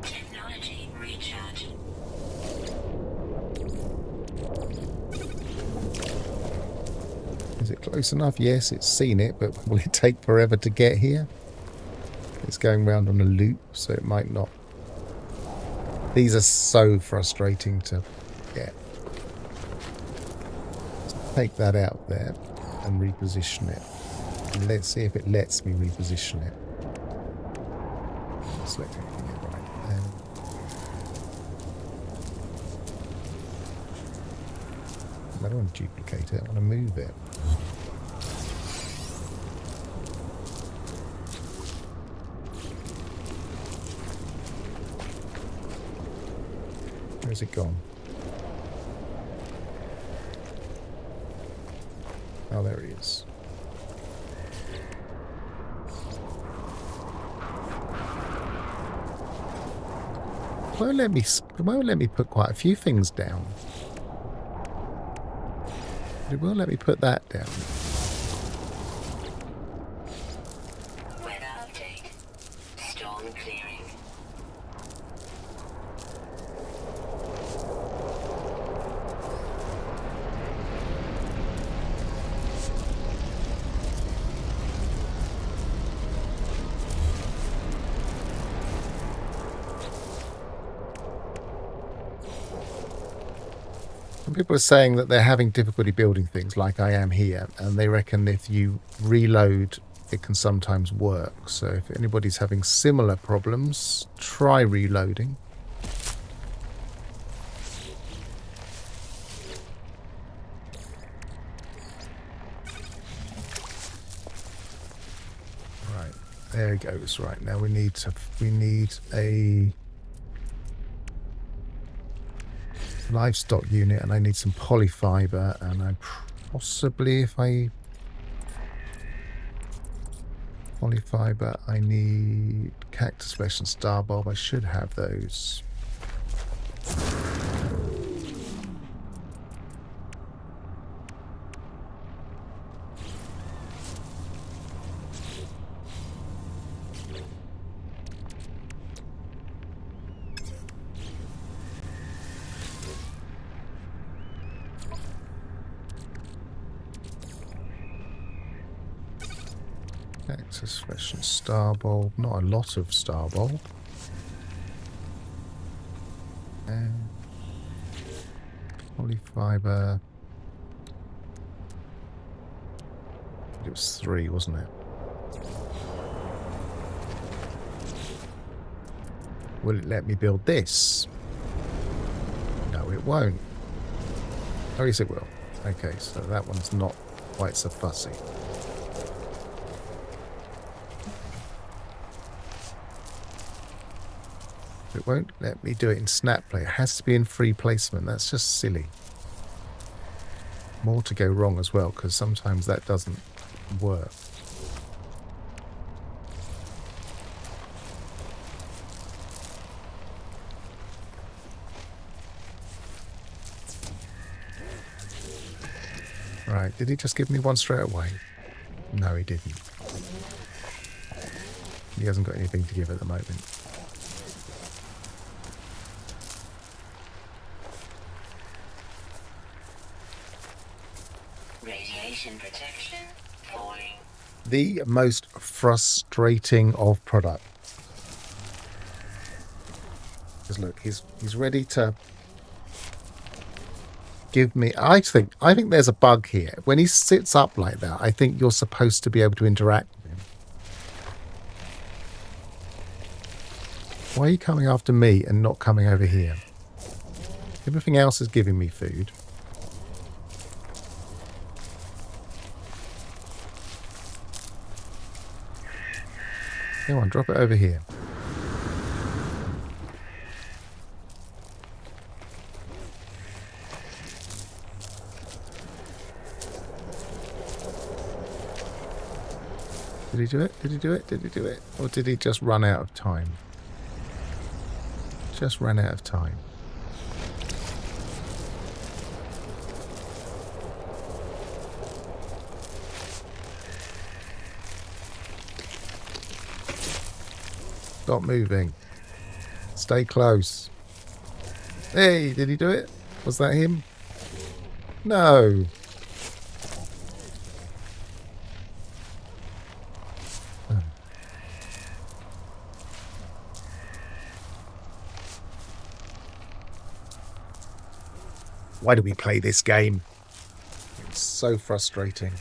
B: Technology recharge.
A: Is it close enough? Yes, it's seen it, but will it take forever to get here? It's going round on a loop, so it might not. These are so frustrating to get. Let's take that out there and reposition it. And let's see if it lets me reposition it. Select everything right. I don't want to duplicate it, I want to move it. Where's it gone? Oh, there he is. It won't let me put quite a few things down. It will let me put that down.
B: Weather update. Storm clearing.
A: Some people are saying that they're having difficulty building things like I am here, and they reckon if you reload, it can sometimes work. So if anybody's having similar problems, try reloading. Right, there it goes. Right, now we need a livestock unit, and I need some polyfiber, and I possibly, if I polyfiber, I need cactus flesh and star bulb. I should have those. Cactus flesh and star bulb. Not a lot of star bulb. And polyfiber. It was 3, wasn't it? Will it let me build this? No, it won't. Oh, yes, it will. Okay, so that one's not quite so fussy. It won't let me do it in snap play. It has to be in free placement. That's just silly. More to go wrong as well, because sometimes that doesn't work. Right, did he just give me one straight away? No, he didn't. He hasn't got anything to give at the moment.
B: Radiation protection falling.
A: The most frustrating of products. Because look, he's ready to give me. I think there's a bug here. When he sits up like that, I think you're supposed to be able to interact with him. Why are you coming after me and not coming over here? Everything else is giving me food. Come on, drop it over here. Did he do it? Did he do it? Did he do it? Or did he just run out of time? Just ran out of time. Stop moving. Stay close. Hey, did he do it? Was that him? No. Why do we play this game? It's so frustrating.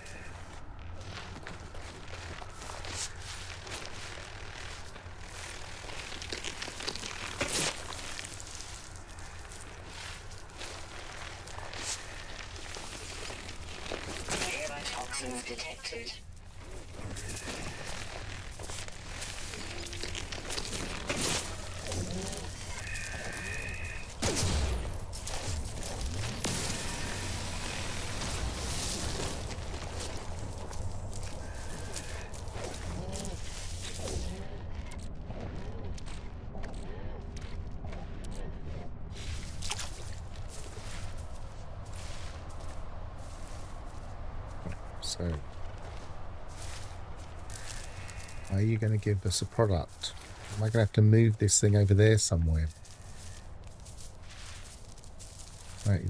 B: Toxins detected.
A: So, are you going to give us a product? Am I going to have to move this thing over there somewhere? Right,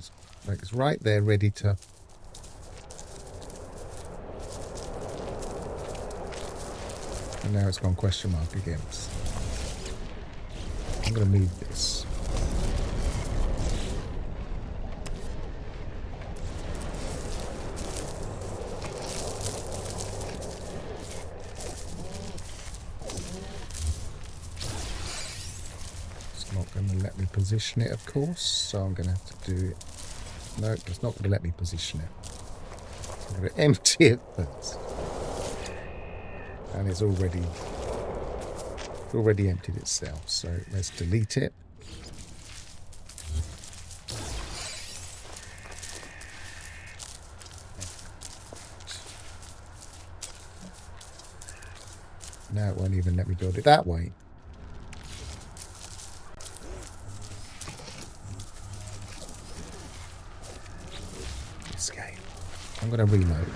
A: it's right there, ready to... And now it's gone question mark again. I'm going to move this. Let me position it, of course, so I'm going to have to do it. No, it's not going to let me position it. I'm going to empty it first. And it's already emptied itself, so let's delete it. Now it won't even let me build it that way. I'm going to reload.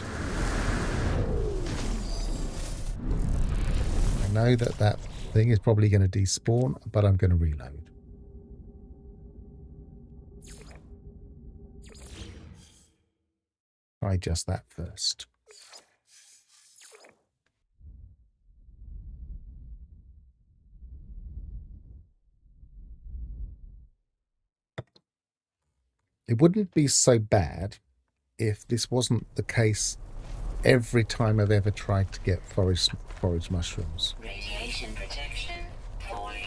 A: I know that thing is probably going to despawn, but I'm going to reload. Try just that first. It wouldn't be so bad if this wasn't the case every time I've ever tried to get forage mushrooms.
B: Radiation protection falling.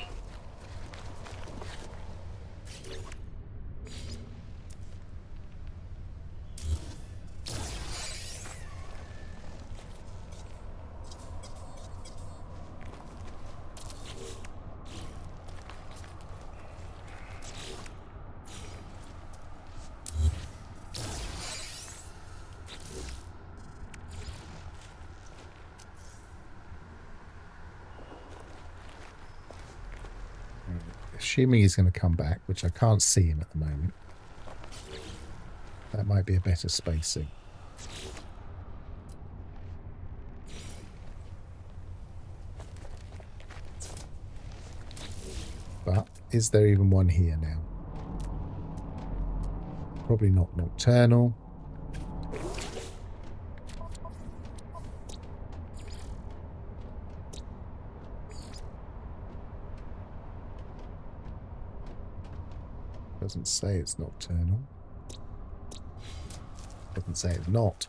A: Assuming he's going to come back, which I can't see him at the moment. That might be a better spacing. But is there even one here now? Probably not nocturnal. Doesn't say it's nocturnal. Doesn't say it's not.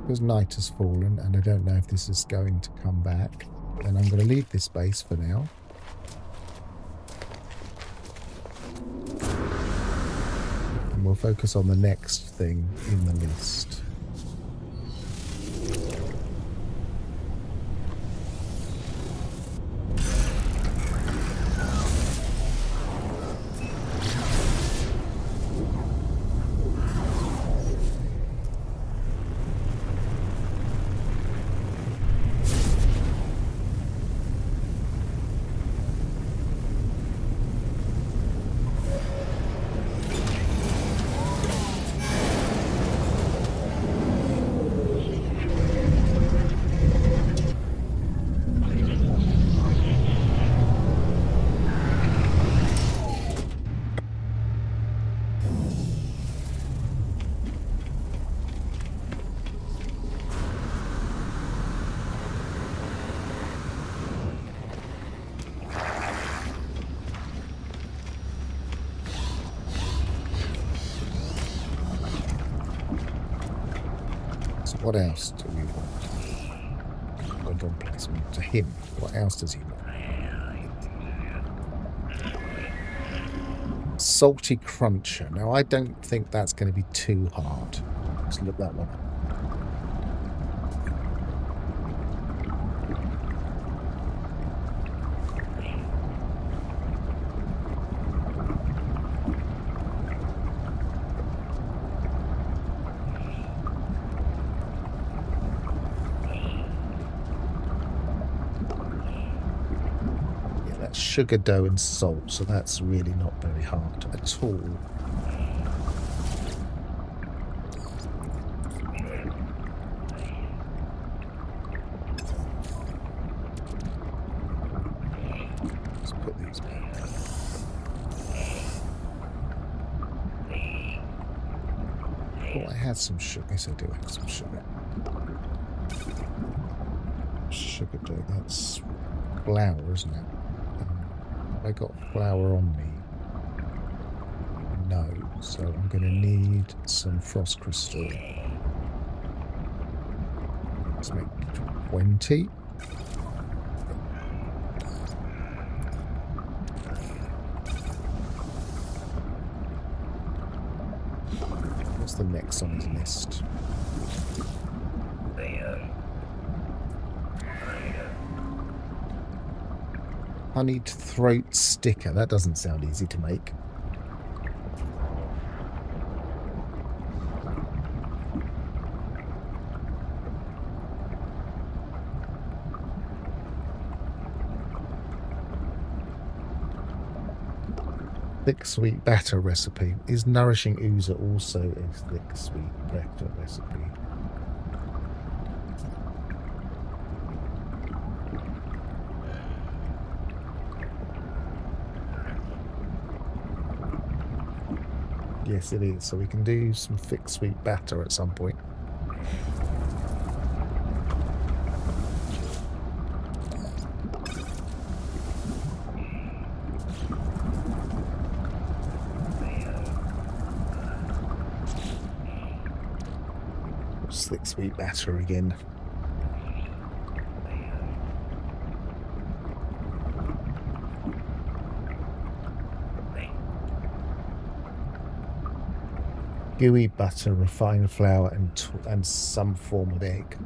A: Because night has fallen and I don't know if this is going to come back, then I'm going to leave this base for now. And we'll focus on the next thing in the list. What else do we want? Going on placement to him. What else does he want? Salty Cruncher. Now, I don't think that's going to be too hard. Let's look that one up. Sugar dough and salt, so that's really not very hard at all. Let's put these back. Oh, I had some sugar. Yes, I do have some sugar. Sugar dough, that's flour, isn't it? I got flour on me? No, so I'm going to need some frost crystal. Let's make 20. What's the next on his list? Honeyed throat sticker. That doesn't sound easy to make. Thick sweet batter recipe. Is nourishing oozer also a thick sweet batter recipe? Yes, it is. So we can do some thick sweet batter at some point. Thick sweet batter again. Gooey butter, refined flour, and some form of egg.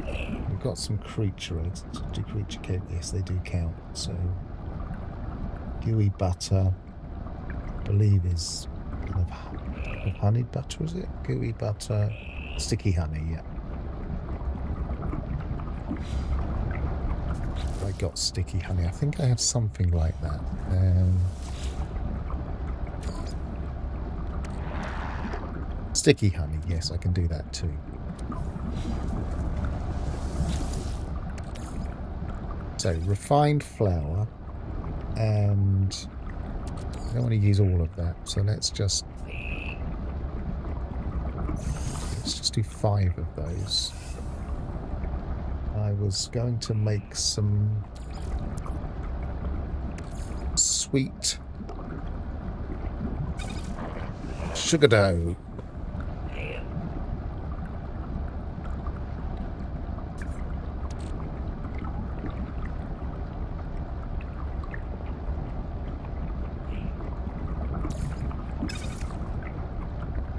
A: We've got some creature eggs. Do creature cake? Yes, they do count. So gooey butter, I believe, is kind of honeyed butter, is it? Gooey butter, sticky honey. Yeah. I got sticky honey. I think I have something like that. Sticky honey, yes, I can do that too. So, refined flour, and I don't want to use all of that, so let's just do 5 of those. I was going to make some sweet sugar dough.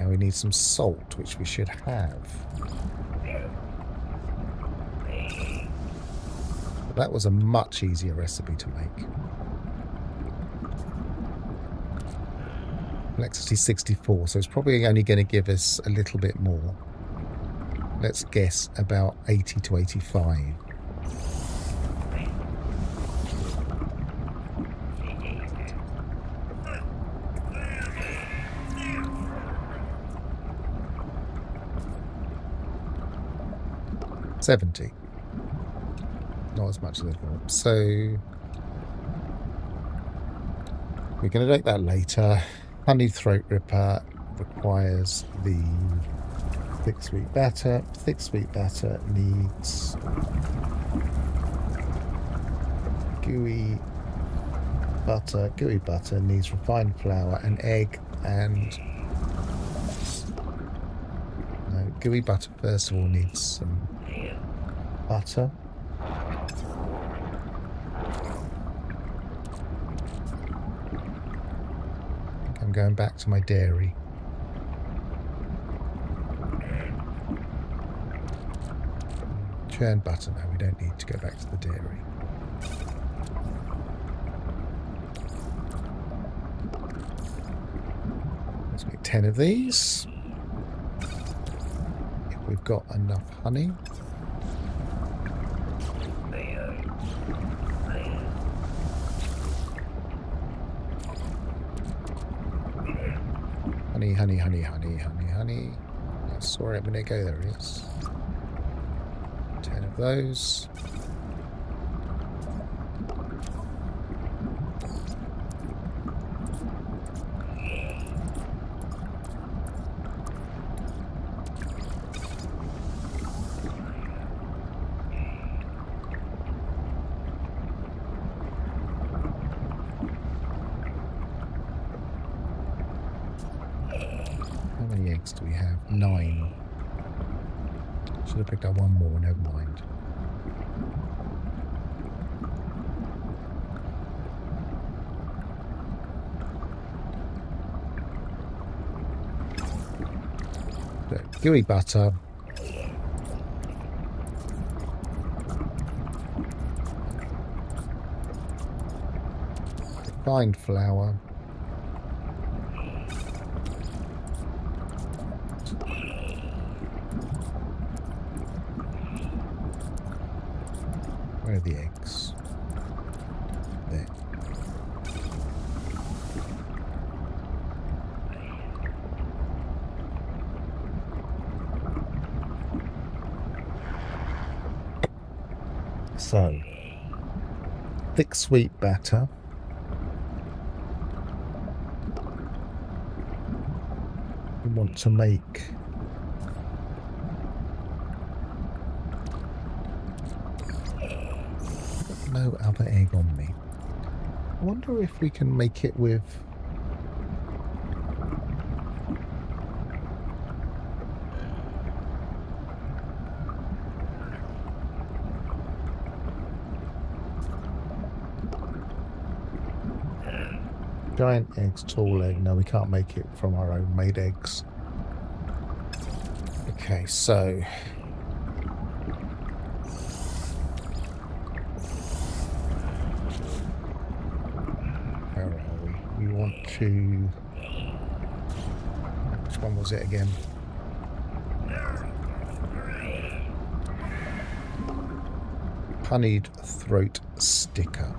A: Now we need some salt, which we should have. But that was a much easier recipe to make. Complexity 64, so it's probably only going to give us a little bit more. Let's guess about 80 to 85. $70. Not as much as I thought. So we're going to take that later. Honey throat ripper requires the thick sweet batter. Thick sweet batter needs gooey butter. Gooey butter needs refined flour, an egg, and no, gooey butter first of all needs some butter. I'm going back to my dairy. Churn butter now, we don't need to go back to the dairy. Let's make 10 of these. If we've got enough honey. Honey, honey, honey, honey, honey, honey. I saw it a minute ago, there it is. 10 of those. How many eggs do we have? 9. Should have picked up one more, never mind. So, gooey butter. Refined flour. Where are the eggs? There. So, thick sweet batter. We want to make no other egg on me. I wonder if we can make it with giant eggs, tall egg. No, we can't make it from our own made eggs. Okay, so where are we? We want to... Which one was it again? Honeyed throat sticker.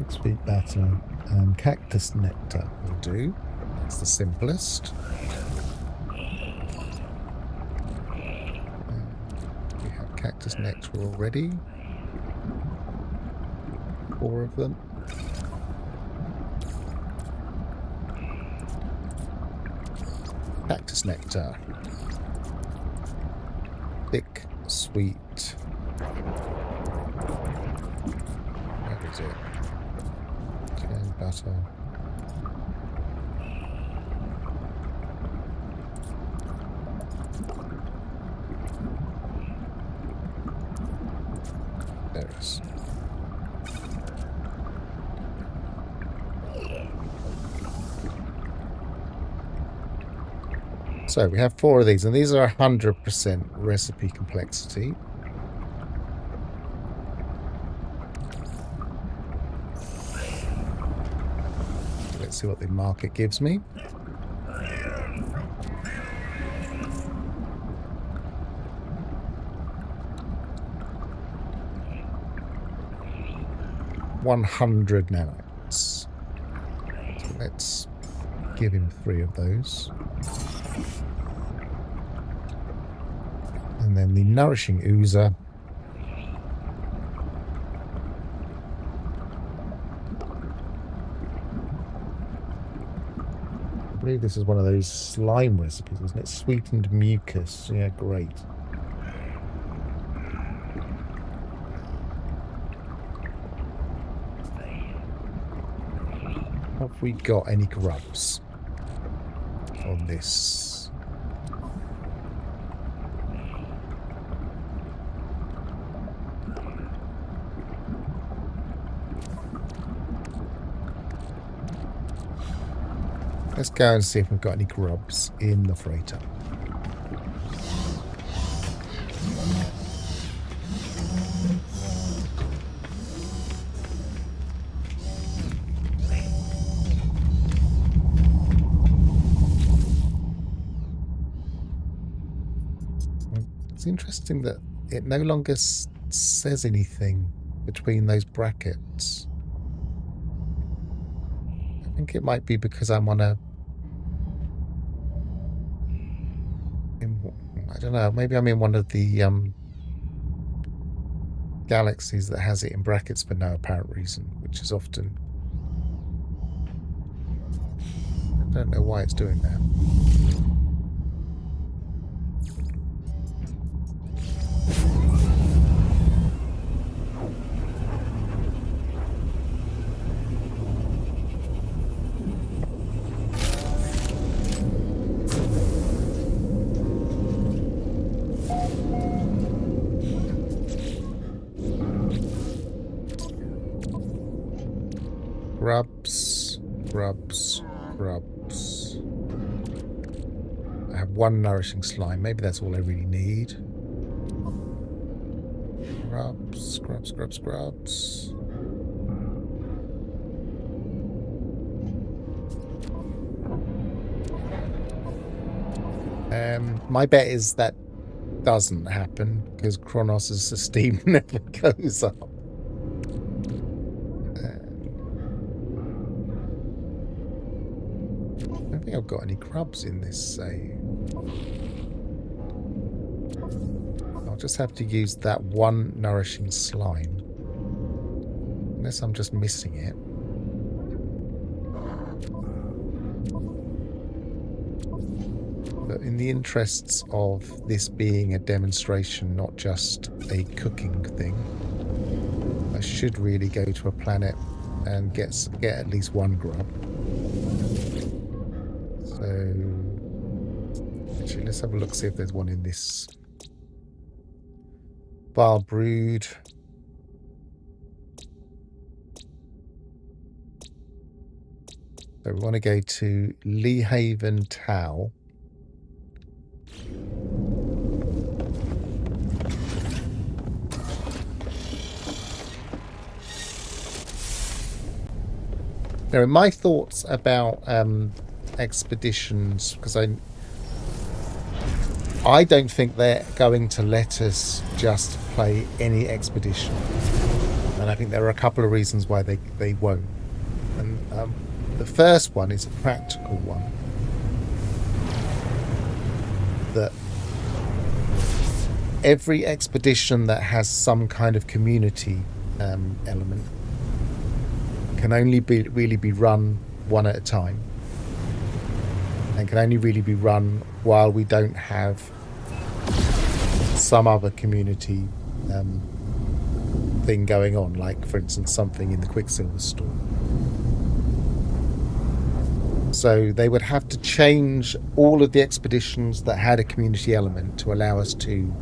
A: Sweet batter and cactus nectar will do. That's the simplest. We have cactus nectar already. 4 of them. Cactus nectar. Thick, sweet. Where is it? Butter. There it is. So we have 4 of these, and these are 100% recipe complexity. Let's see what the market gives me. $100 nanites. So let's give him 3 of those. And then the nourishing oozer. I believe this is one of those slime recipes, isn't it? Sweetened mucus. Yeah, great. Have we got any grubs on this? Let's go and see if we've got any grubs in the freighter. It's interesting that it no longer says anything between those brackets. I think it might be because I'm on a... I don't know, maybe I'm in one of the galaxies that has it in brackets for no apparent reason, which is often... I don't know why it's doing that. Grubs, grubs, grubs. I have 1 nourishing slime. Maybe that's all I really need. Grubs, grubs, grubs, grubs. My bet is that doesn't happen because Cronus' esteem never goes up. I don't think I've got any grubs in this save. I'll just have to use that 1 nourishing slime. Unless I'm just missing it. But in the interests of this being a demonstration, not just a cooking thing, I should really go to a planet and get at least 1 grub. So, actually, let's have a look, see if there's one in this bar brood. So we want to go to Lee Haven Tau. Now, my thoughts about expeditions, because I don't think they're going to let us just play any expedition, and I think there are a couple of reasons why they won't. And the first one is a practical one, that every expedition that has some kind of community element can only really be run one at a time, and can only really be run while we don't have some other community thing going on, like for instance something in the Quicksilver store. So they would have to change all of the expeditions that had a community element to allow us to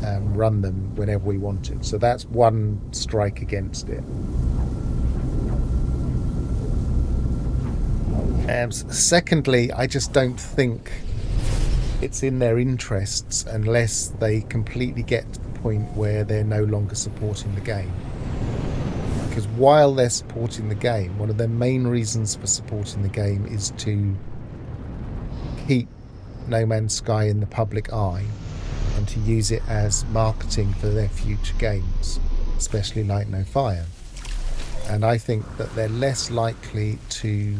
A: run them whenever we wanted. So that's one strike against it. Secondly, I just don't think it's in their interests unless they completely get to the point where they're no longer supporting the game. Because while they're supporting the game, one of their main reasons for supporting the game is to keep No Man's Sky in the public eye and to use it as marketing for their future games, especially Light No Fire. And I think that they're less likely to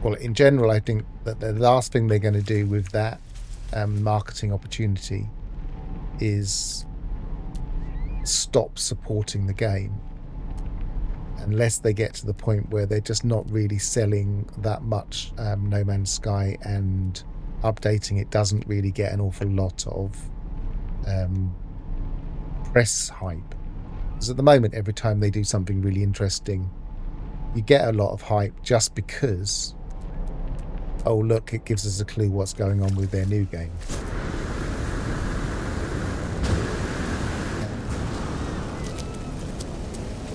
A: well, in general, I think that the last thing they're going to do with that marketing opportunity is stop supporting the game unless they get to the point where they're just not really selling that much No Man's Sky, and updating it doesn't really get an awful lot of press hype. Because at the moment, every time they do something really interesting, you get a lot of hype just because, oh look, it gives us a clue what's going on with their new game.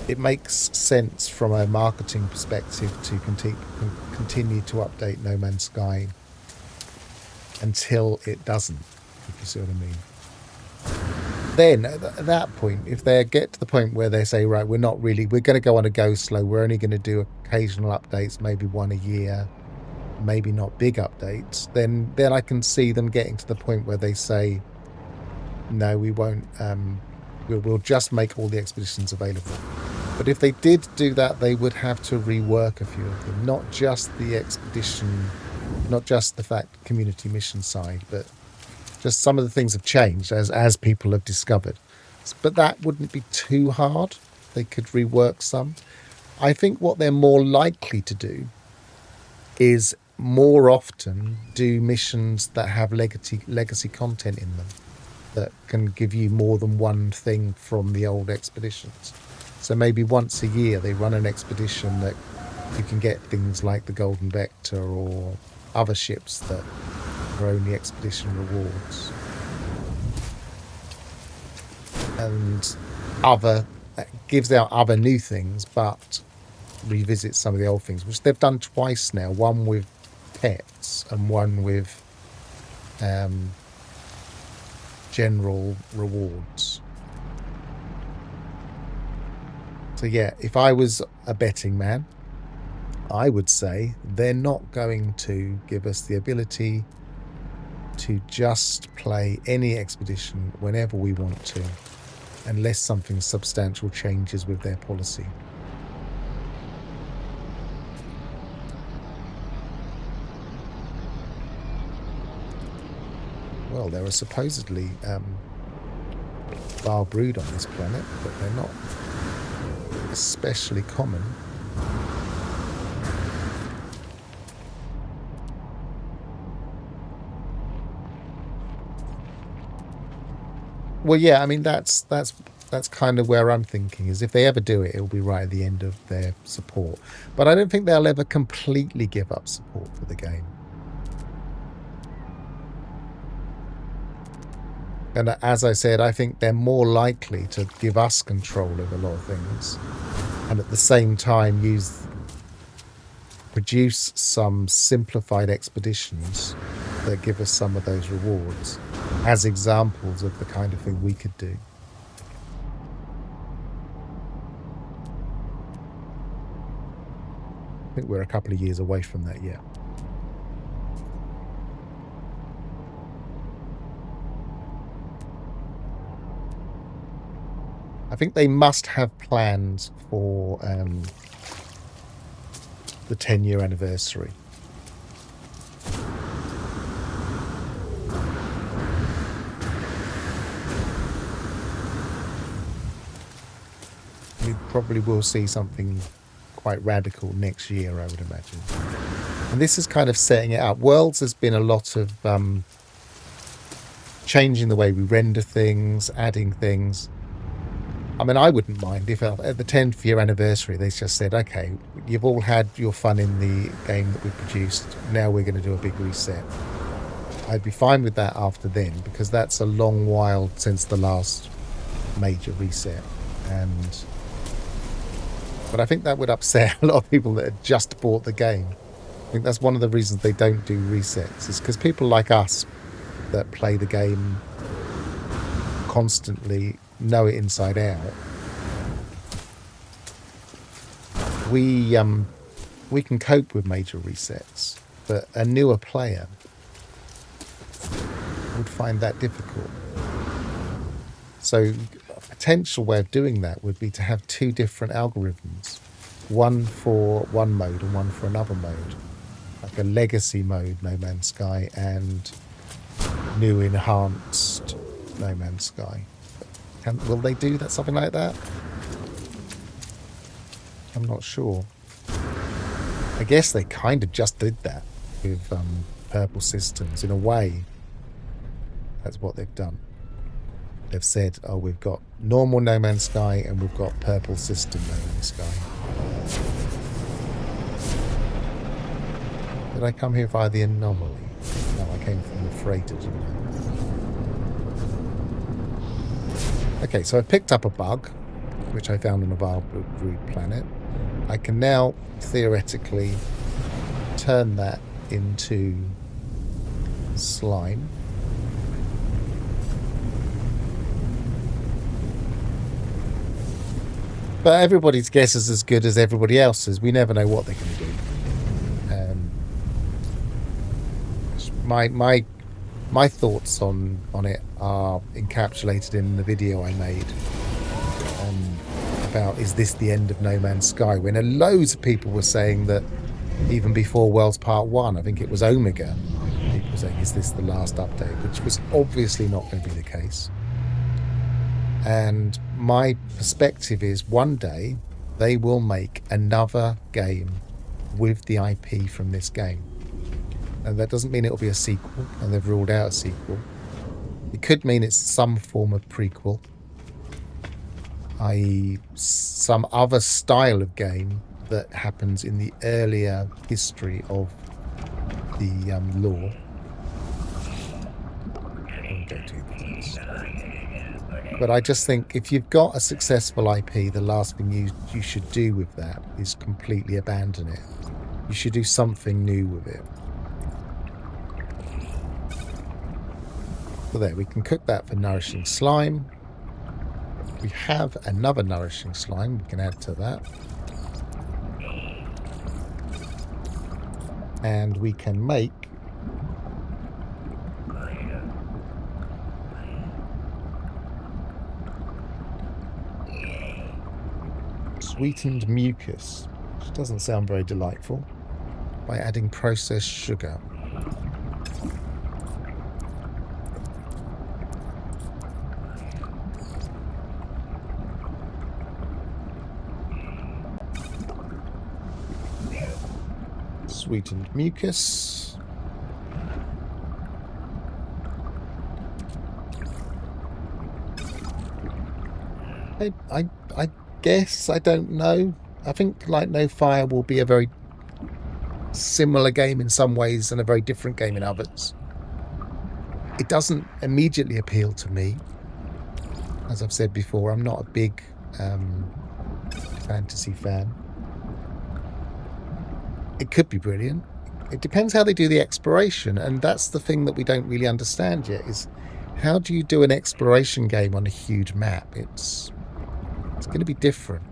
A: It makes sense from a marketing perspective to continue to update No Man's Sky until it doesn't, if you see what I mean. Then at that point, if they get to the point where they say, right, we're going to go on a go slow, we're only going to do occasional updates, maybe one a year, maybe not big updates, then I can see them getting to the point where they say, no, we won't, we'll just make all the expeditions available. But if they did do that, they would have to rework a few of them, not just the expedition, not just the community mission side, but just some of the things have changed as people have discovered. But that wouldn't be too hard. They could rework some. I think what they're more likely to do is more often do missions that have legacy content in them that can give you more than one thing from the old expeditions. So maybe once a year they run an expedition that you can get things like the Golden Vector or other ships that are only expedition rewards, and gives out other new things, but revisits some of the old things, which they've done twice now. One with pets and one with general rewards. So yeah, if I was a betting man, I would say they're not going to give us the ability to just play any expedition whenever we want to, unless something substantial changes with their policy. Well, there are supposedly Bar brood on this planet, but they're not especially common. Well, yeah, I mean that's kind of where I'm thinking, is if they ever do it, it'll be right at the end of their support. But I don't think they'll ever completely give up support for the game. And as I said, I think they're more likely to give us control of a lot of things, and at the same time produce some simplified expeditions that give us some of those rewards as examples of the kind of thing we could do. I think we're a couple of years away from that yet. I think they must have plans for the 10-year anniversary. We probably will see something quite radical next year, I would imagine. And this is kind of setting it up. Worlds has been a lot of changing the way we render things, adding things. I mean, I wouldn't mind if at the 10th year anniversary they just said, okay, you've all had your fun in the game that we produced, now we're going to do a big reset. I'd be fine with that after then, because that's a long while since the last major reset. But I think that would upset a lot of people that had just bought the game. I think that's one of the reasons they don't do resets, is because people like us that play the game constantly, know it inside out. We can cope with major resets, but a newer player would find that difficult. So a potential way of doing that would be to have two different algorithms, one for one mode and one for another mode, like a legacy mode No Man's Sky and new enhanced No Man's Sky. Will they do that, something like that? I'm not sure. I guess they kind of just did that with Purple Systems. In a way, that's what they've done. They've said, oh, we've got normal No Man's Sky and we've got Purple System No Man's Sky. Did I come here via the anomaly? No, I came from the freighter, didn't I? Okay, so I picked up a bug, which I found on a Valbrud planet. I can now, theoretically, turn that into slime. But everybody's guess is as good as everybody else's. We never know what they can do. My thoughts on it are encapsulated in the video I made about, is this the end of No Man's Sky? When loads of people were saying that even before Worlds Part 1, I think it was Omega, people were saying, is this the last update? Which was obviously not going to be the case. And my perspective is one day they will make another game with the IP from this game. And that doesn't mean it'll be a sequel, and they've ruled out a sequel. It could mean it's some form of prequel, i.e. some other style of game that happens in the earlier history of the lore. But I just think if you've got a successful IP, the last thing you should do with that is completely abandon it. You should do something new with it. So there, we can cook that for nourishing slime. We have another nourishing slime we can add to that. And we can make sweetened mucus, which doesn't sound very delightful, by adding processed sugar. Sweetened mucus. I guess, I don't know. I think Light No Fire will be a very similar game in some ways and a very different game in others. It doesn't immediately appeal to me. As I've said before, I'm not a big fantasy fan. It could be brilliant. It depends how they do the exploration, and that's the thing that we don't really understand yet, is how do you do an exploration game on a huge map? It's going to be different.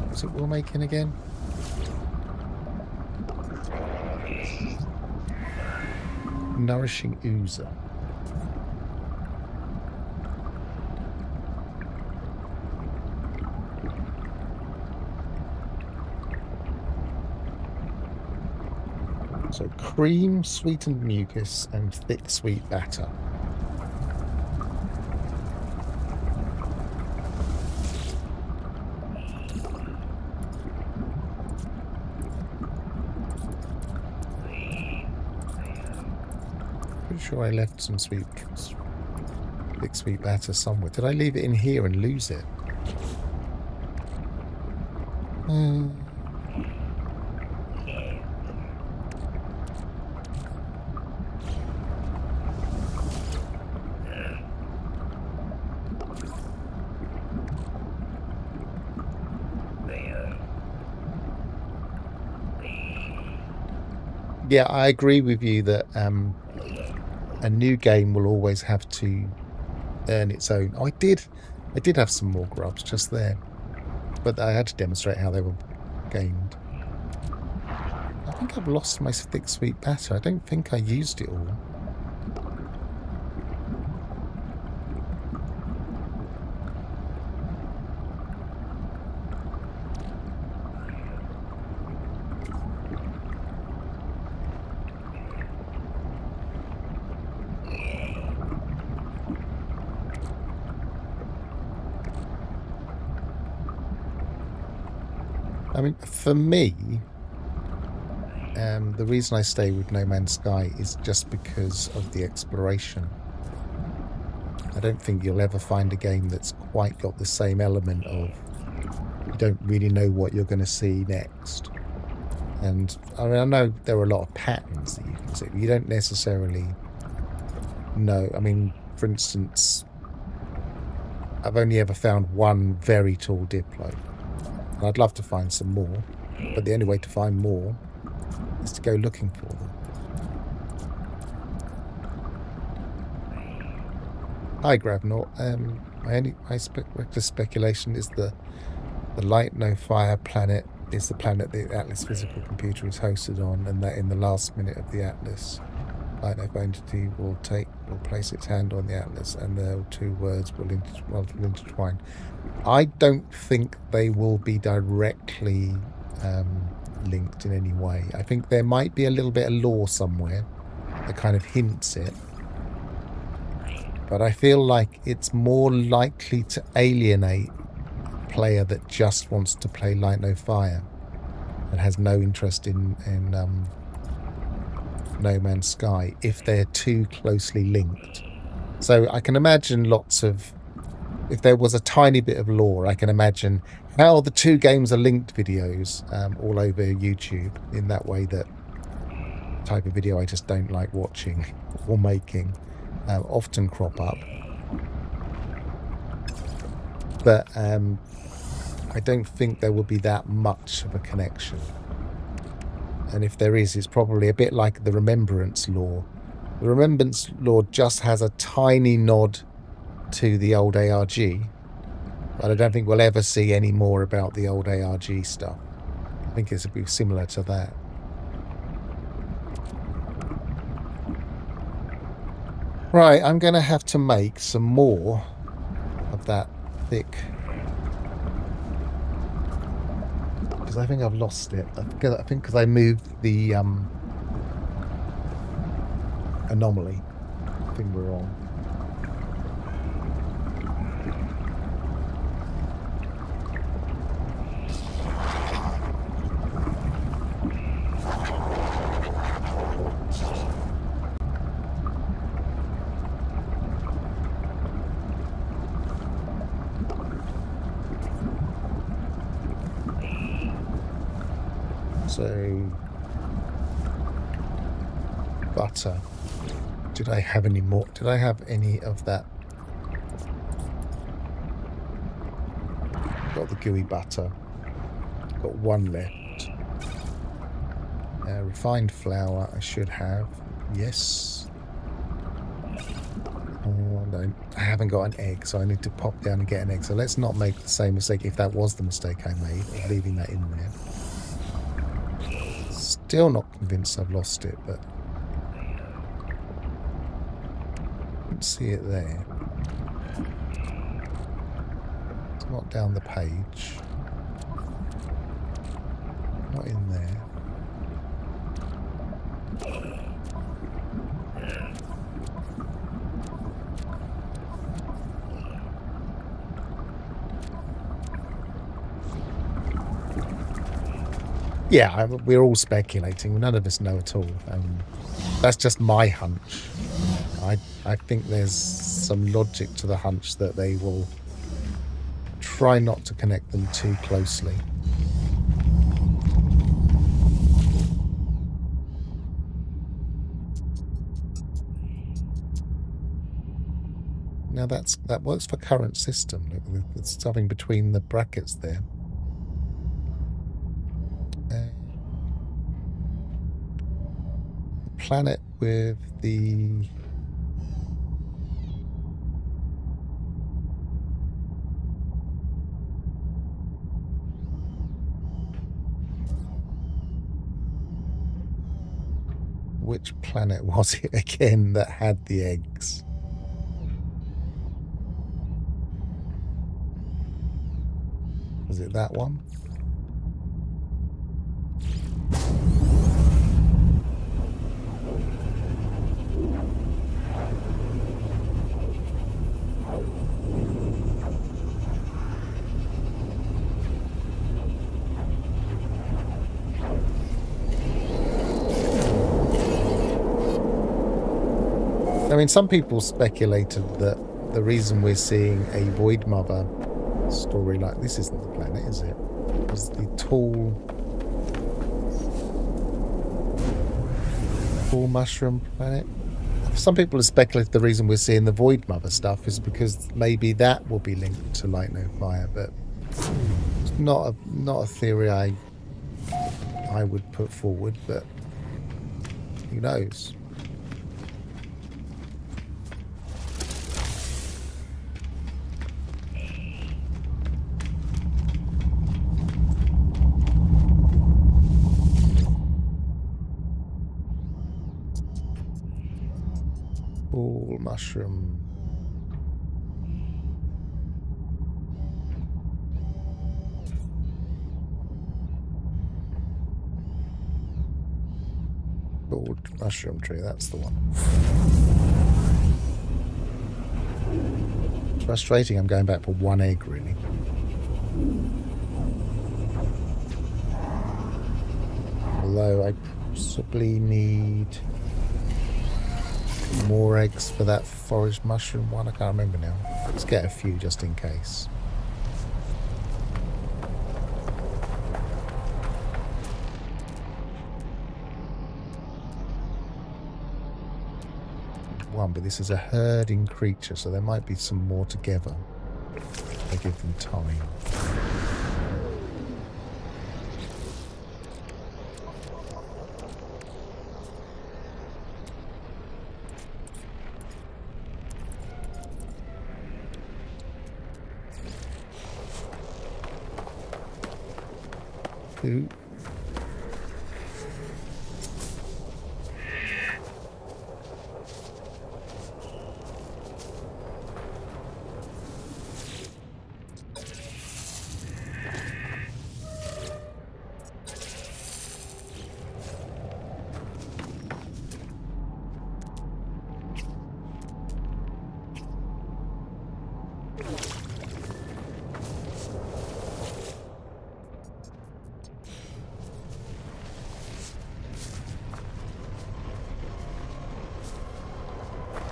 A: What's it we're making again? Nourishing oozer. So cream, sweetened mucus, and thick sweet batter. Pretty sure I left some thick sweet batter somewhere. Did I leave it in here and lose it? Yeah, I agree with you that a new game will always have to earn its own. I did have some more grubs just there, but I had to demonstrate how they were gained. I think I've lost my thick sweet batter. I don't think I used it all. I mean, for me, the reason I stay with No Man's Sky is just because of the exploration. I don't think you'll ever find a game that's quite got the same element of you don't really know what you're going to see next. And I mean, I know there are a lot of patterns that you can see, but you don't necessarily know. I mean, for instance, I've only ever found one very tall diplo. And I'd love to find some more, but the only way to find more is to go looking for them. Hi, Gravnaut. My speculation is the Light No Fire planet is the planet the Atlas physical computer is hosted on, and that in the last minute of the Atlas, Light No Fire entity will place its hand on the Atlas, and the two words will intertwine. I don't think they will be directly linked in any way. I think there might be a little bit of lore somewhere that kind of hints it. But I feel like it's more likely to alienate a player that just wants to play Light No Fire and has no interest in No Man's Sky if they're too closely linked. So I can imagine if there was a tiny bit of lore, I can imagine how the two games are linked videos all over YouTube in that way, that type of video I just don't like watching or making. Often crop up, but I don't think there will be that much of a connection, and if there is, it's probably a bit like the Remembrance lore. The Remembrance lore just has a tiny nod to the old ARG, but I don't think we'll ever see any more about the old ARG stuff. I think it's a bit similar to that. Right, I'm going to have to make some more of that thick, because I think I've lost it. I think because I moved the anomaly thing we're on. So, butter. Did I have any more? Did I have any of that? Got the gooey butter. Got one left. Refined flour I should have. Yes. Oh, no, I haven't got an egg, so I need to pop down and get an egg. So let's not make the same mistake, if that was the mistake I made, of leaving that in there. Still not convinced I've lost it, but I don't see it there. It's not down the page. Not in there. Yeah, we're all speculating. None of us know at all. That's just my hunch. I think there's some logic to the hunch that they will try not to connect them too closely. Now that works for current system. Look, there's something between the brackets there. planet with the... Which planet was it again that had the eggs? Was it that one? I mean, some people speculated that the reason we're seeing a Void Mother story like this isn't the planet, is it? Was the tall mushroom planet? Some people have speculated the reason we're seeing the Void Mother stuff is because maybe that will be linked to Light No Fire, but it's not a theory I would put forward, but who knows? Tall mushroom. Gold mushroom tree, that's the one. It's frustrating, I'm going back for one egg, really. Although I possibly need more eggs for that forest mushroom one. I can't remember now. Let's get a few just in case. One, but this is a herding creature, so there might be some more together. I give them time. Two.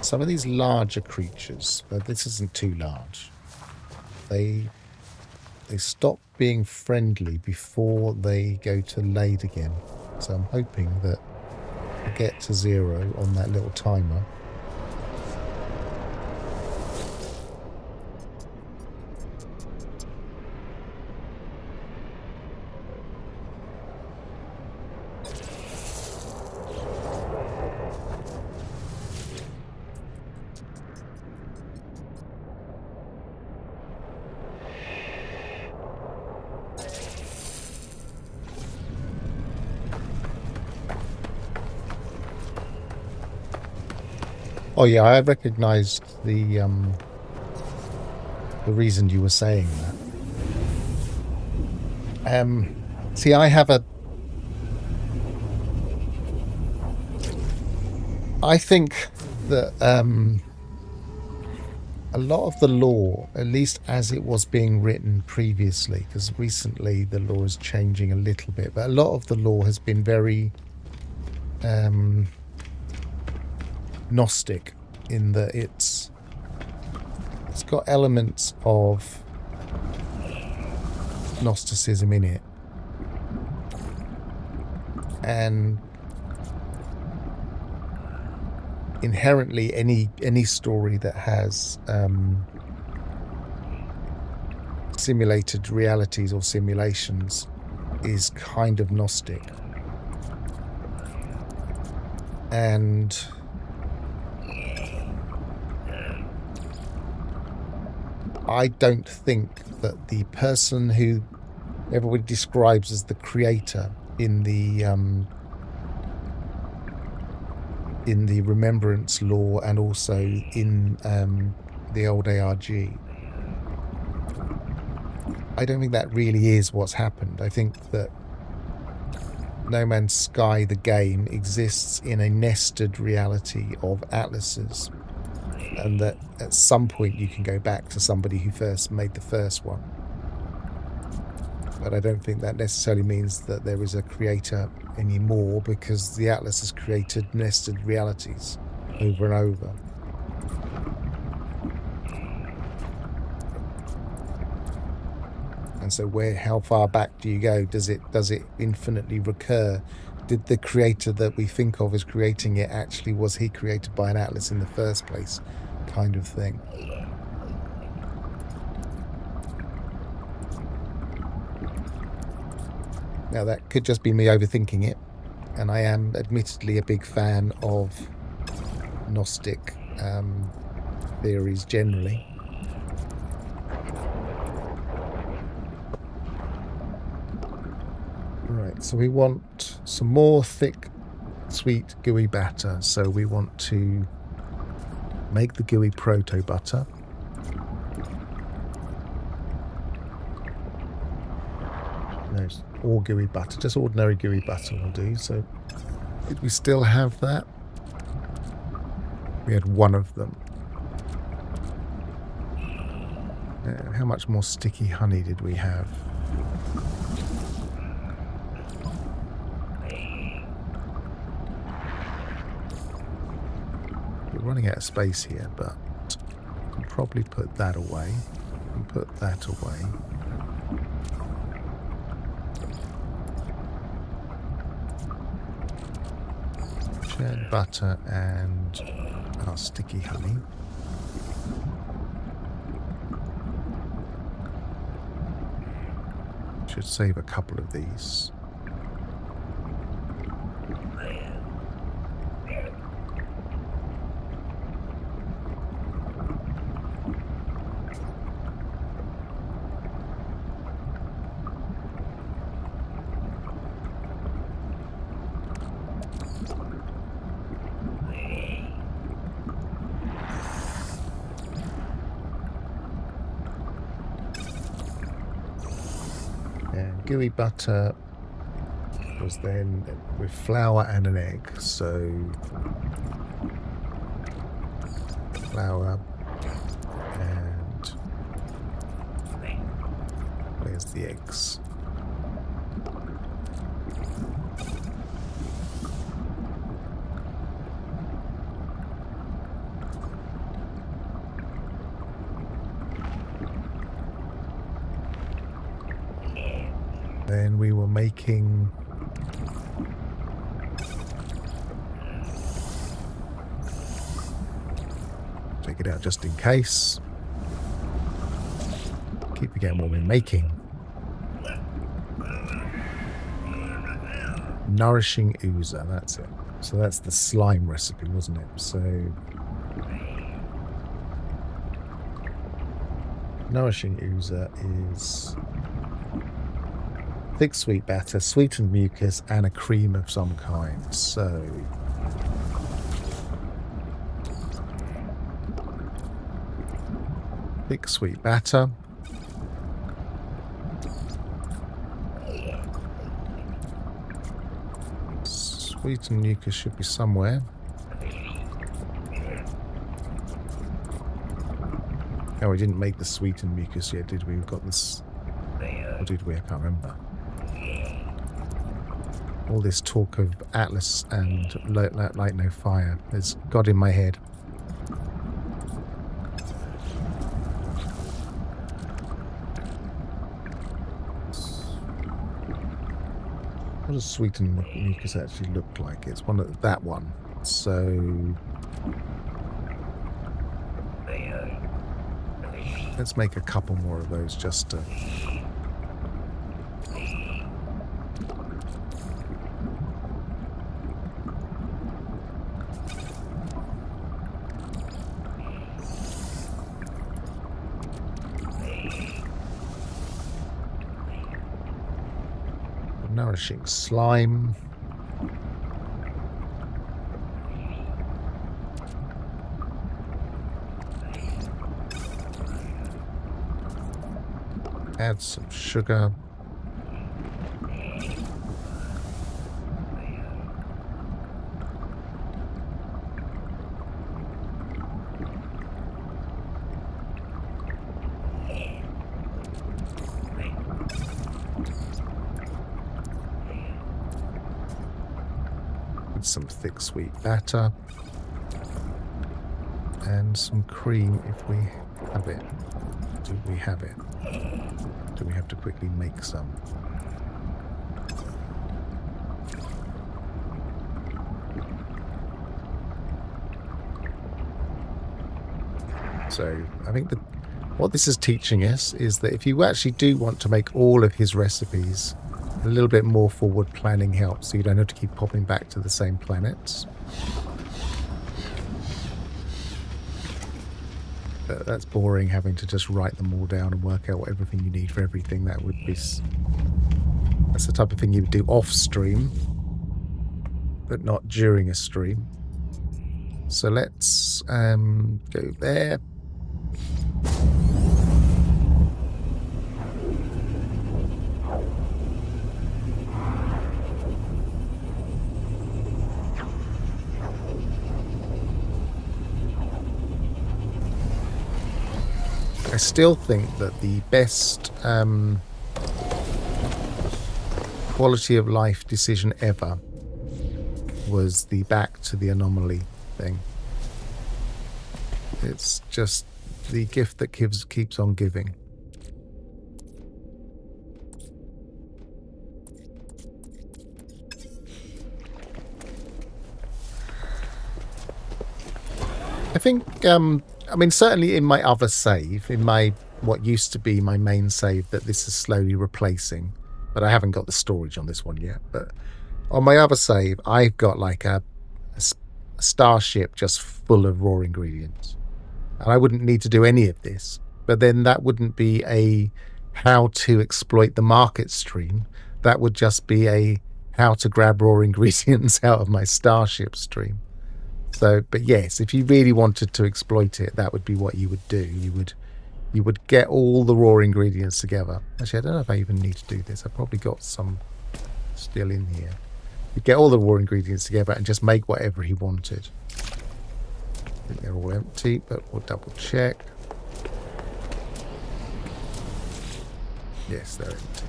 A: Some of these larger creatures, but this isn't too large, they stop being friendly before they go to laid again. So I'm hoping that we'll get to 0 on that little timer. Oh yeah, I recognised the reason you were saying that. See, I think that a lot of the lore, at least as it was being written previously, because recently the lore is changing a little bit, but a lot of the lore has been very Gnostic in that it's got elements of Gnosticism in it, and inherently any story that has simulated realities or simulations is kind of Gnostic. And I don't think that the person who everybody describes as the creator in the remembrance lore and also in the old ARG, I don't think that really is what's happened. I think that No Man's Sky, the game, exists in a nested reality of atlases, and that at some point you can go back to somebody who first made the first one. But I don't think that necessarily means that there is a creator anymore, because the atlas has created nested realities over and over. And so how far back do you go? Does it infinitely recur? Did the creator that we think of as creating it actually, was he created by an atlas in the first place, kind of thing? Now that could just be me overthinking it, and I am admittedly a big fan of Gnostic theories generally. Right, so we want some more thick, sweet, gooey batter. So we want to make the gooey proto butter. No, all gooey butter, just ordinary gooey butter will do. So did we still have that? We had one of them. How much more sticky honey did we have? We're running out of space here, but I can probably put that away and put that away. Shared butter and our sticky honey. Should save a couple of these. Gooey butter was then with flour and an egg. So flour and where's the eggs? Then we were making take it out just in case. Keep forgetting what we're making. Nourishing oozer, that's it. So that's the slime recipe, wasn't it? So nourishing oozer is thick sweet batter, sweetened mucus, and a cream of some kind. So thick sweet batter. Sweetened mucus should be somewhere. Oh, we didn't make the sweetened mucus yet, did we? We've got this. Or did we? I can't remember. All this talk of Atlas and Light No Fire has got in my head. What does sweetened mucus actually look like? It's one of that one. So let's make a couple more of those just to. Nourishing slime. Add some sugar. Some thick sweet batter and some cream if we have it. Do we have it? Do we have to quickly make some? So I think that what this is teaching us is that if you actually do want to make all of his recipes, a little bit more forward planning helps, so you don't have to keep popping back to the same planets. But that's boring, having to just write them all down and work out everything you need for everything. That would be... That's the type of thing you would do off stream, but not during a stream. So let's go there. I still think that the best quality of life decision ever was the back to the anomaly thing. It's just the gift that keeps on giving. I think I mean, certainly in my other save, in my what used to be my main save that this is slowly replacing, but I haven't got the storage on this one yet. But on my other save, I've got like a starship just full of raw ingredients. And I wouldn't need to do any of this. But then that wouldn't be a how to exploit the market stream. That would just be a how to grab raw ingredients out of my starship stream. So, but yes, if you really wanted to exploit it, that would be what you would do. You would get all the raw ingredients together. Actually, I don't know if I even need to do this. I've probably got some still in here. You get all the raw ingredients together and just make whatever he wanted. I think they're all empty, but we'll double check. Yes, they're empty.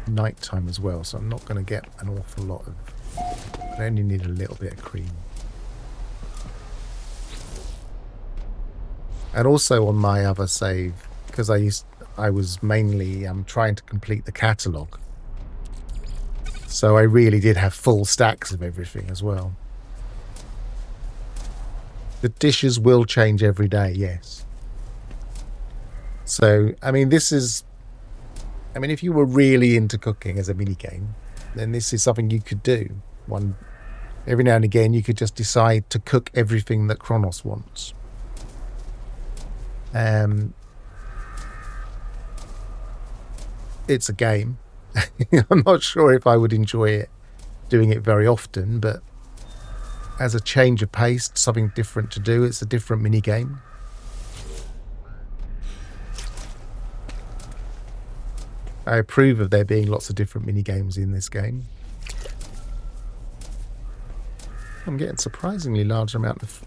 A: Nighttime as well, so I'm not going to get an awful lot of... I only need a little bit of cream. And also on my other save, because I was mainly trying to complete the catalogue, so I really did have full stacks of everything as well. The dishes will change every day, yes. So I mean, if you were really into cooking as a minigame, then this is something you could do. Every now and again, you could just decide to cook everything that Cronus wants. It's a game. I'm not sure if I would enjoy doing it very often, but as a change of pace, something different to do, it's a different minigame. I approve of there being lots of different mini-games in this game. I'm getting a surprisingly large amount of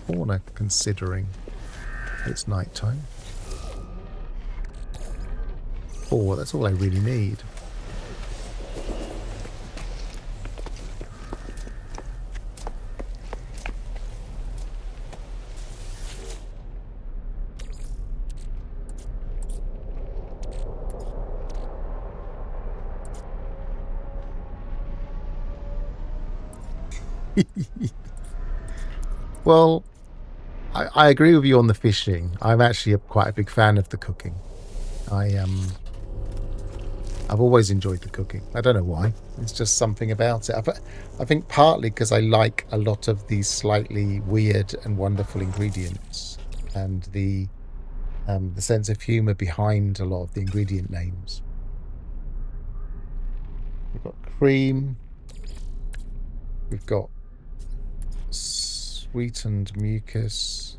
A: fauna, considering it's nighttime. 4, that's all I really need. Well, I agree with you on the fishing. I'm actually quite a big fan of the cooking. I I've always enjoyed the cooking. I don't know why. It's just something about it. I think partly because I like a lot of these slightly weird and wonderful ingredients, and the sense of humor behind a lot of the ingredient names. We've got cream. We've got sweetened mucus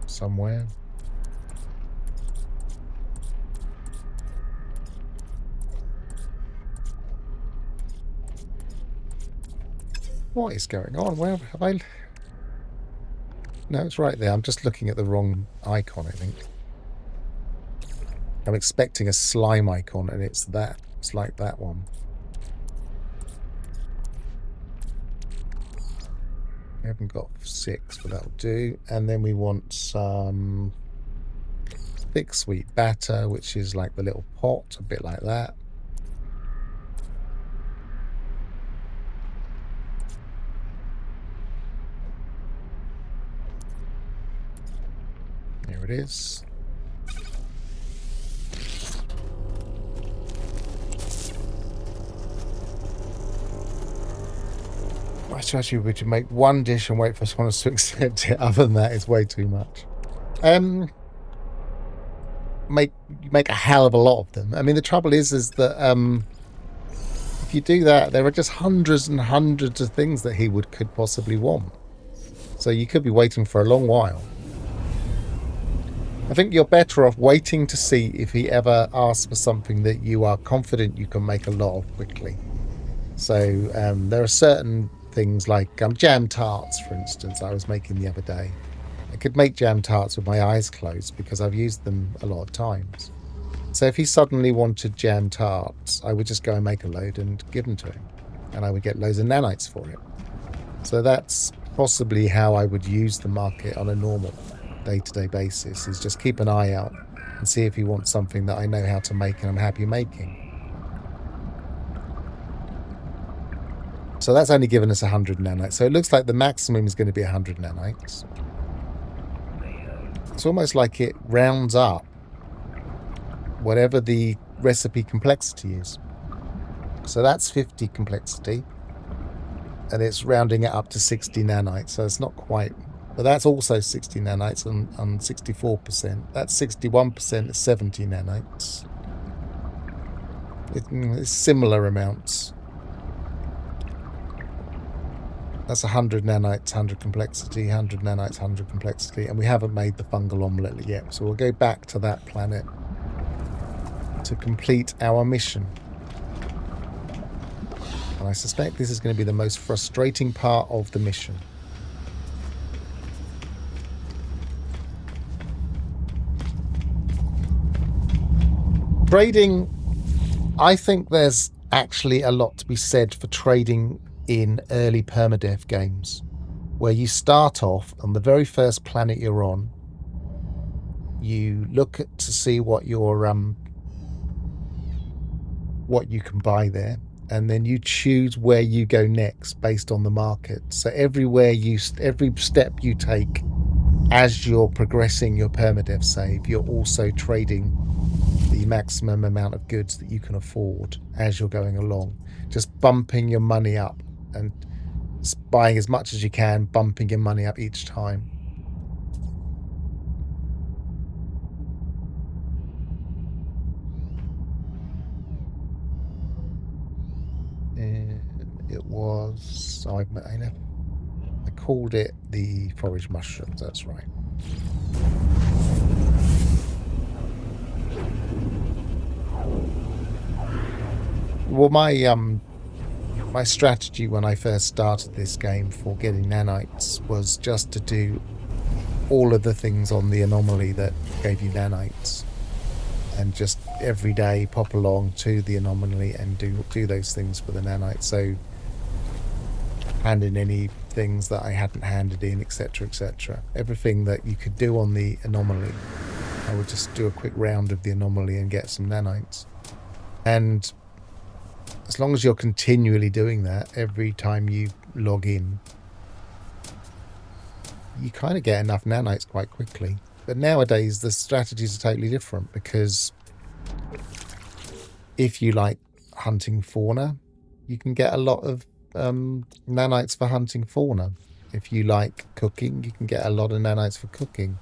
A: somewhere. What is going on? Where have I... No, it's right there. I'm just looking at the wrong icon, I think. I'm expecting a slime icon, and it's that. It's like that one. We haven't got 6, but that'll do. And then we want some thick sweet batter, which is like the little pot, a bit like that. There it is. I strategy would to make one dish and wait for someone else to accept it. Other than that, it's way too much. Make a hell of a lot of them. I mean, the trouble is that if you do that, there are just hundreds and hundreds of things that he could possibly want. So you could be waiting for a long while. I think you're better off waiting to see if he ever asks for something that you are confident you can make a lot of quickly. So there are certain things like jam tarts, for instance, I was making the other day. I could make jam tarts with my eyes closed because I've used them a lot of times. So if he suddenly wanted jam tarts, I would just go and make a load and give them to him. And I would get loads of nanites for it. So that's possibly how I would use the market on a normal day-to-day basis, is just keep an eye out and see if he wants something that I know how to make and I'm happy making. So that's only given us 100 nanites. So it looks like the maximum is going to be 100 nanites. It's almost like it rounds up whatever the recipe complexity is. So that's 50 complexity. And it's rounding it up to 60 nanites. So it's not quite... But that's also 60 nanites on 64%. That's 61% is 70 nanites. It's similar amounts. That's 100 nanites, 100 complexity, 100 nanites, 100 complexity, and we haven't made the fungal omelette yet. So we'll go back to that planet to complete our mission. And I suspect this is going to be the most frustrating part of the mission. Trading, I think there's actually a lot to be said for trading in early permadeath games, where you start off on the very first planet you're on. You look to see what your what you can buy there, and then you choose where you go next based on the market. So every step you take as you're progressing your permadeath save, you're also trading the maximum amount of goods that you can afford as you're going along, just bumping your money up and buying as much as you can, bumping your money up each time. And it was... I called it the forage mushrooms, that's right. Well, my strategy when I first started this game for getting nanites was just to do all of the things on the anomaly that gave you nanites, and just every day pop along to the anomaly and do those things for the nanites. So hand in any things that I hadn't handed in, etc., etc. Everything that you could do on the anomaly, I would just do a quick round of the anomaly and get some nanites. And as long as you're continually doing that every time you log in, you kind of get enough nanites quite quickly. But nowadays, the strategies are totally different because if you like hunting fauna, you can get a lot of nanites for hunting fauna. If you like cooking, you can get a lot of nanites for cooking.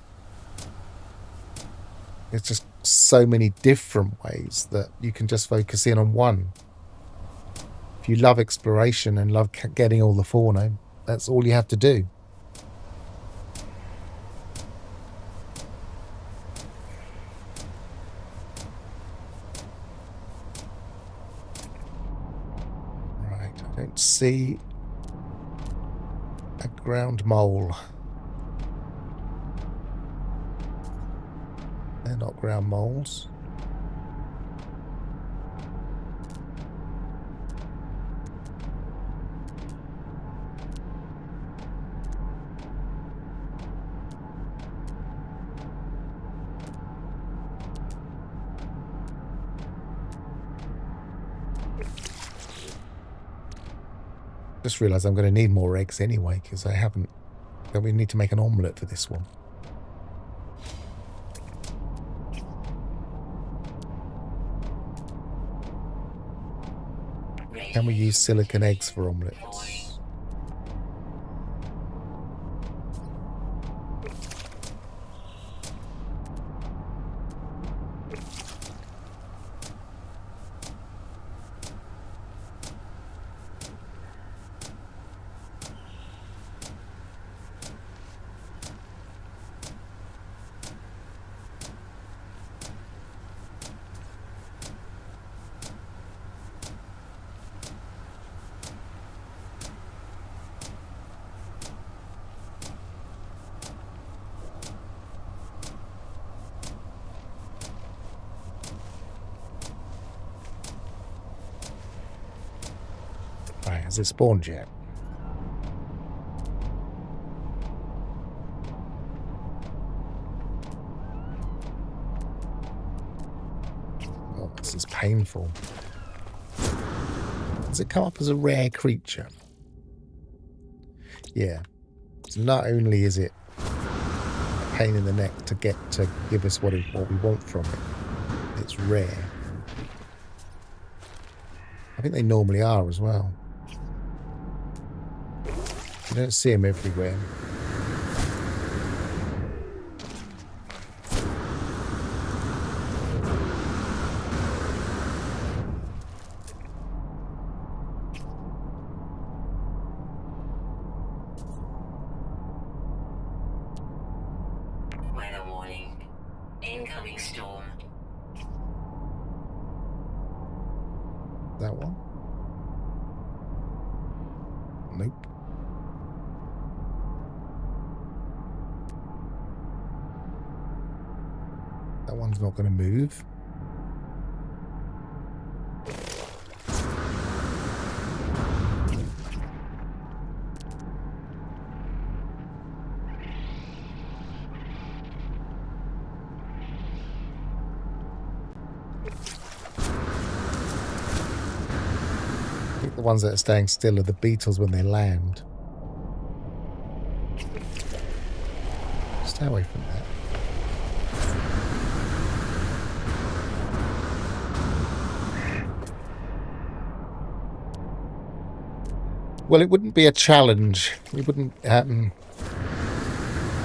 A: It's just so many different ways that you can just focus in on one. If you love exploration and love getting all the fauna, that's all you have to do. Right, I don't see a ground mole. They're not ground moles. Just realised I'm going to need more eggs anyway because I haven't. We need to make an omelette for this one. Can we use silicon eggs for omelettes? Right, has it spawned yet? Oh, this is painful. Does it come up as a rare creature? Yeah. So not only is it a pain in the neck to get to give us what we want from it, it's rare. I think they normally are as well. You don't see them everywhere.
B: Weather warning. Incoming storm.
A: That one? Nope. That one's not going to move. I think the ones that are staying still are the beetles when they land. Stay away from that. Well, it wouldn't be a challenge. We wouldn't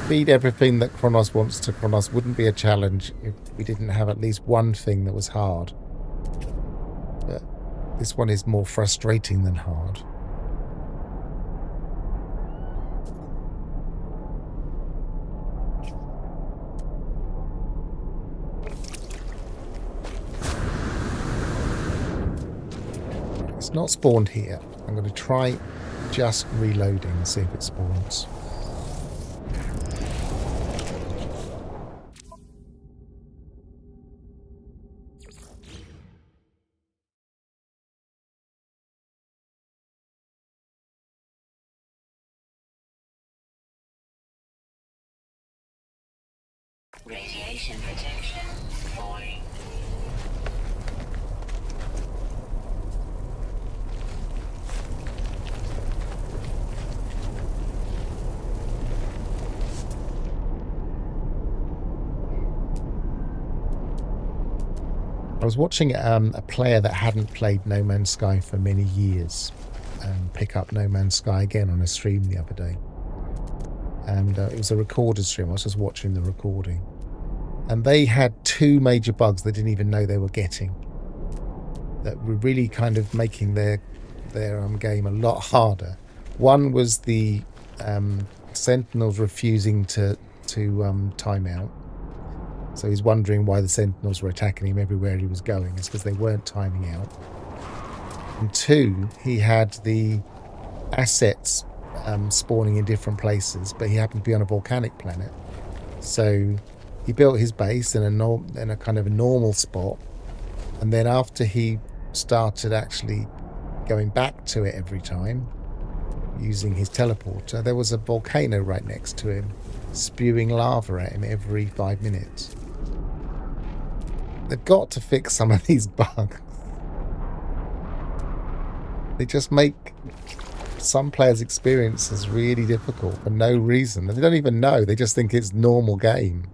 A: feed everything that Cronus wants to Cronus. Wouldn't be a challenge if we didn't have at least one thing that was hard. But this one is more frustrating than hard. It's not spawned here. I'm going to try just reloading and see if it spawns.
B: Radiation protection falling.
A: was watching a player that hadn't played No Man's Sky for many years pick up No Man's Sky again on a stream the other day. And it was a recorded stream. I was just watching the recording. And they had 2 major bugs they didn't even know they were getting, that were really kind of making their game a lot harder. One was the Sentinels refusing to time out. So he's wondering why the Sentinels were attacking him everywhere he was going. It's because they weren't timing out. And 2, he had the assets spawning in different places, but he happened to be on a volcanic planet. So he built his base in a kind of a normal spot. And then after he started actually going back to it every time, using his teleporter, there was a volcano right next to him, spewing lava at him every 5 minutes. They've got to fix some of these bugs. They just make some players' experiences really difficult for no reason. They don't even know. They just think it's normal game.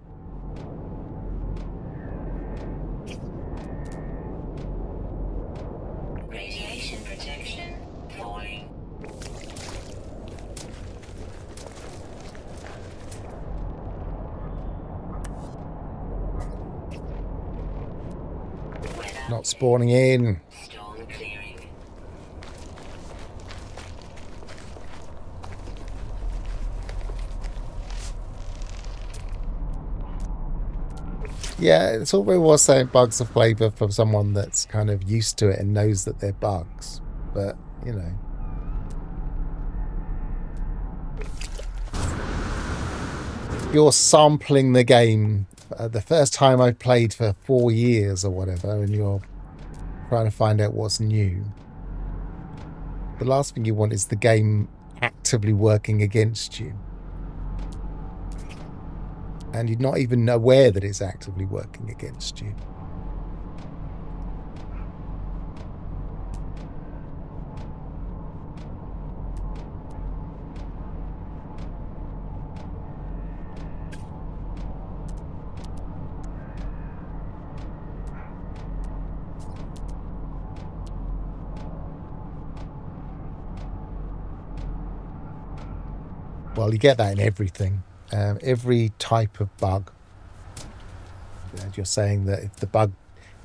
B: Radiation protection falling.
A: Not spawning in.
B: Storm clearing.
A: Yeah, it's all very well saying bugs are flavour from someone that's kind of used to it and knows that they're bugs. But, you know. You're sampling the game the first time I played for 4 years or whatever, and you're trying to find out what's new. The last thing you want is the game actively working against you. And you're not even aware that it's actively working against you. Well, you get that in everything. Every type of bug. And you're saying that if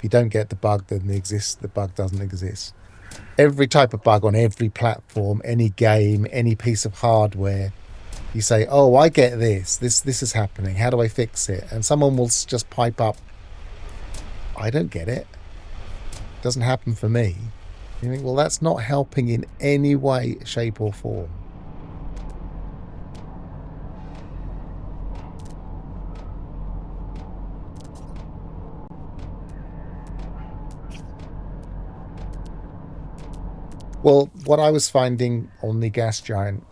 A: you don't get the bug, then the bug doesn't exist. Every type of bug on every platform, any game, any piece of hardware, you say, oh, I get this is happening. How do I fix it? And someone will just pipe up, I don't get it. It doesn't happen for me. You think, well, that's not helping in any way, shape or form. Well, what I was finding on the gas giant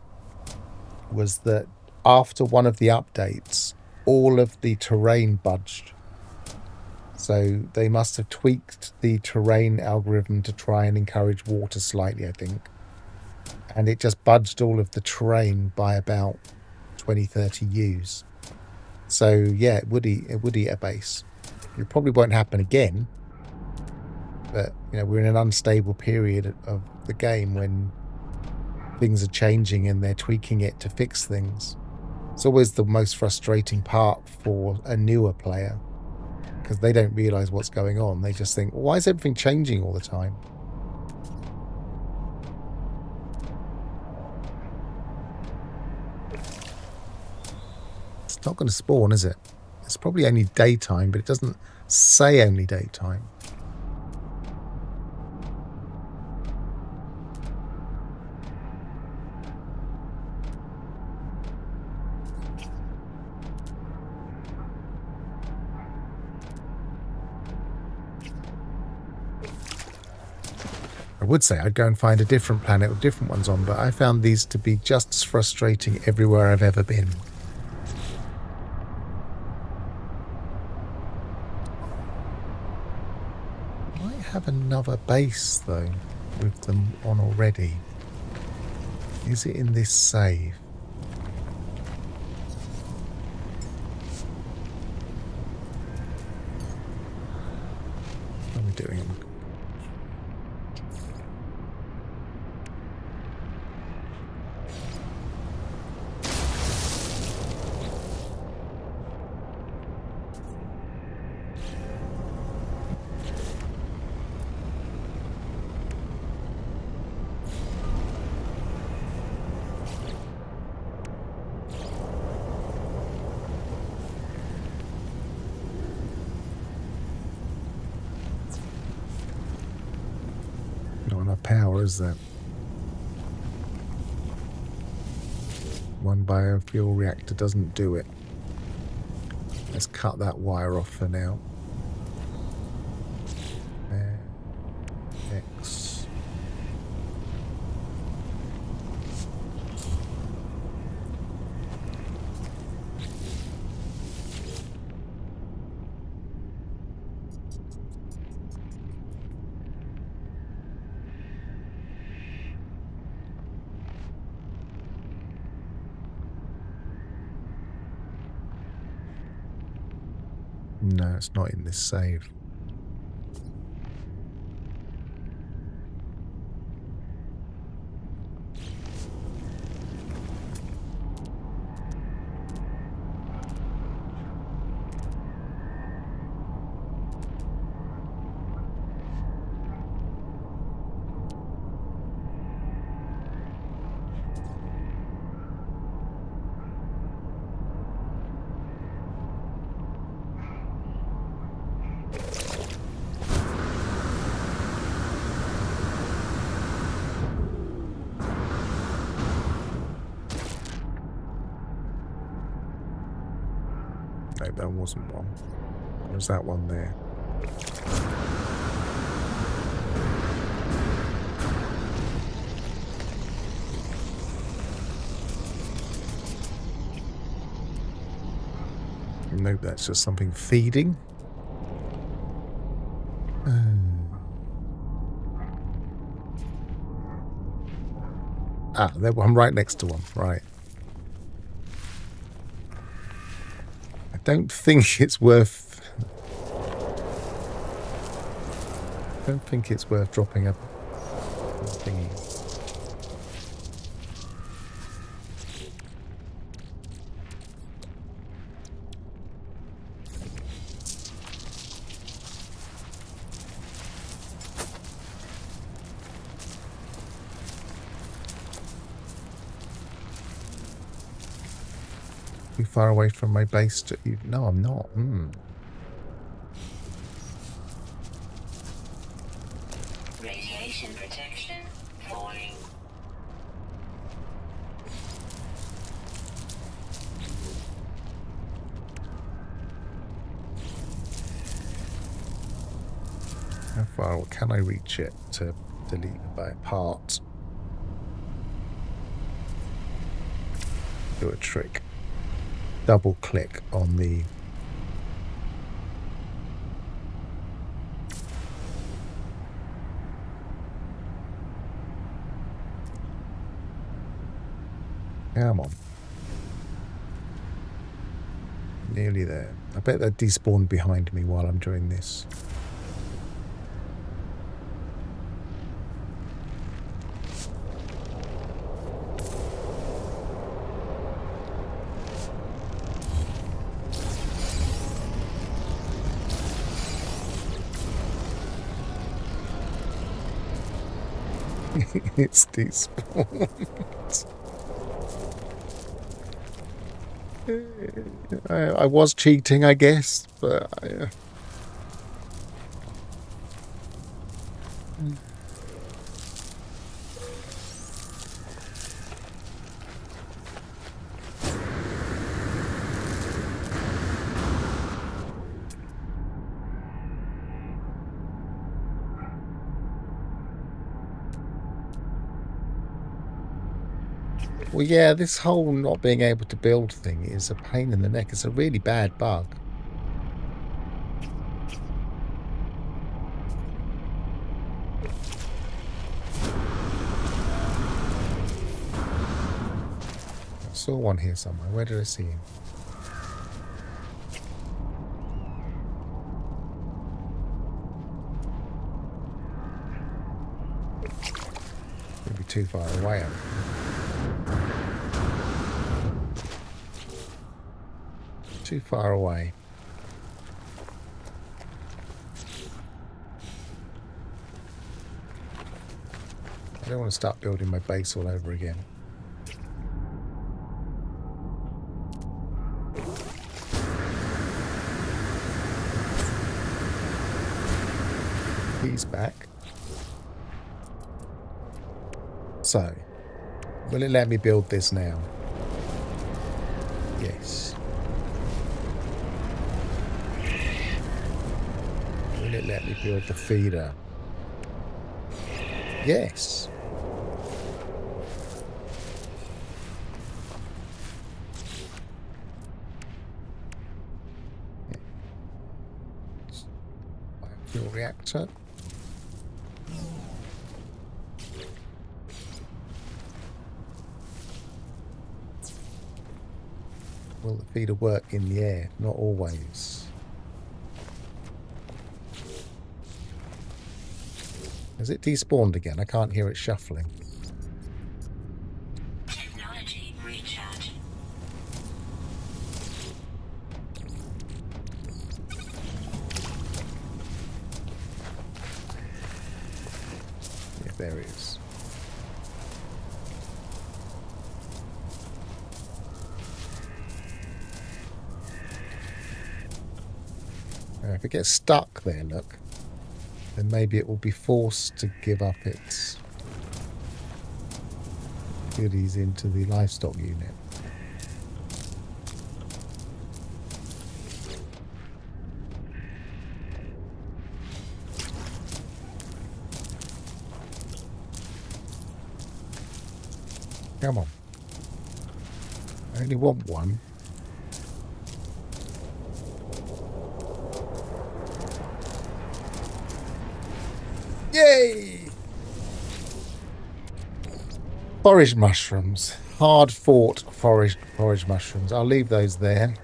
A: was that after one of the updates, all of the terrain budged. So they must have tweaked the terrain algorithm to try and encourage water slightly, I think. And it just budged all of the terrain by about 20, 30 U's. So yeah, it would eat a base. It probably won't happen again. But, you know, we're in an unstable period of the game when things are changing and they're tweaking it to fix things. It's always the most frustrating part for a newer player, because they don't realize what's going on. They just think, well, why is everything changing all the time? It's not going to spawn, is it? It's probably only daytime, but it doesn't say only daytime. I would say I'd go and find a different planet with different ones on, but I found these to be just as frustrating everywhere I've ever been. I might have another base, though, with them on already. Is it in this save? Let me Or is that? One biofuel reactor doesn't do it. Let's cut that wire off for now. X. No, it's not in this save. No, that wasn't one. There's that one there. Nope, that's just something feeding. I'm right next to one. Right. I don't think it's worth... I don't think it's worth dropping a thingy. Too far away from my base to... No, I'm not.
B: Radiation protection falling.
A: How far can I reach it to delete by part? Do a trick. Double click on the come on. Nearly there. I bet they despawned behind me while I'm doing this. It's despawned. I was cheating, I guess, but well, yeah, this whole not being able to build thing is a pain in the neck. It's a really bad bug. I saw one here somewhere. Where did I see him? Maybe too far away. Too far away. I don't want to start building my base all over again. He's back. So, will it let me build this now? Yes. Will it let me build the feeder? Yes. Biofuel reactor. Will the feeder work in the air? Not always. Has it despawned again? I can't hear it shuffling.
B: Technology recharge.
A: Yeah, there it is. If it gets stuck there, look, then maybe it will be forced to give up its goodies into the livestock unit. Come on. I only want one. Yay! Forage mushrooms. Hard fought forage mushrooms. I'll leave those there.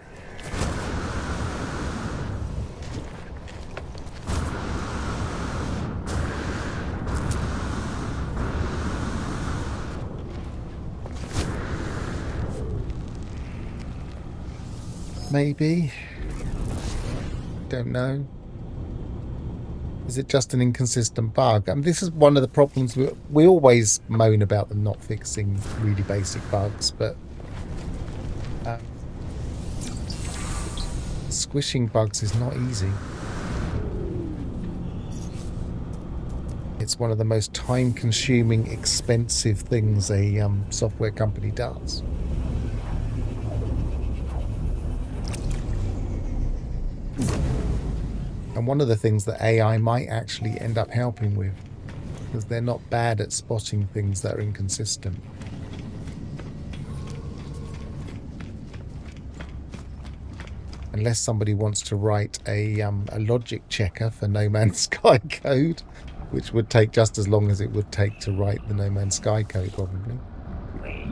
A: Maybe. Don't know. Is it just an inconsistent bug? I mean, this is one of the problems. We always moan about them not fixing really basic bugs, but squishing bugs is not easy. It's one of the most time-consuming, expensive things a software company does. And one of the things that AI might actually end up helping with, because they're not bad at spotting things that are inconsistent. Unless somebody wants to write a logic checker for No Man's Sky code, which would take just as long as it would take to write the No Man's Sky code, probably. I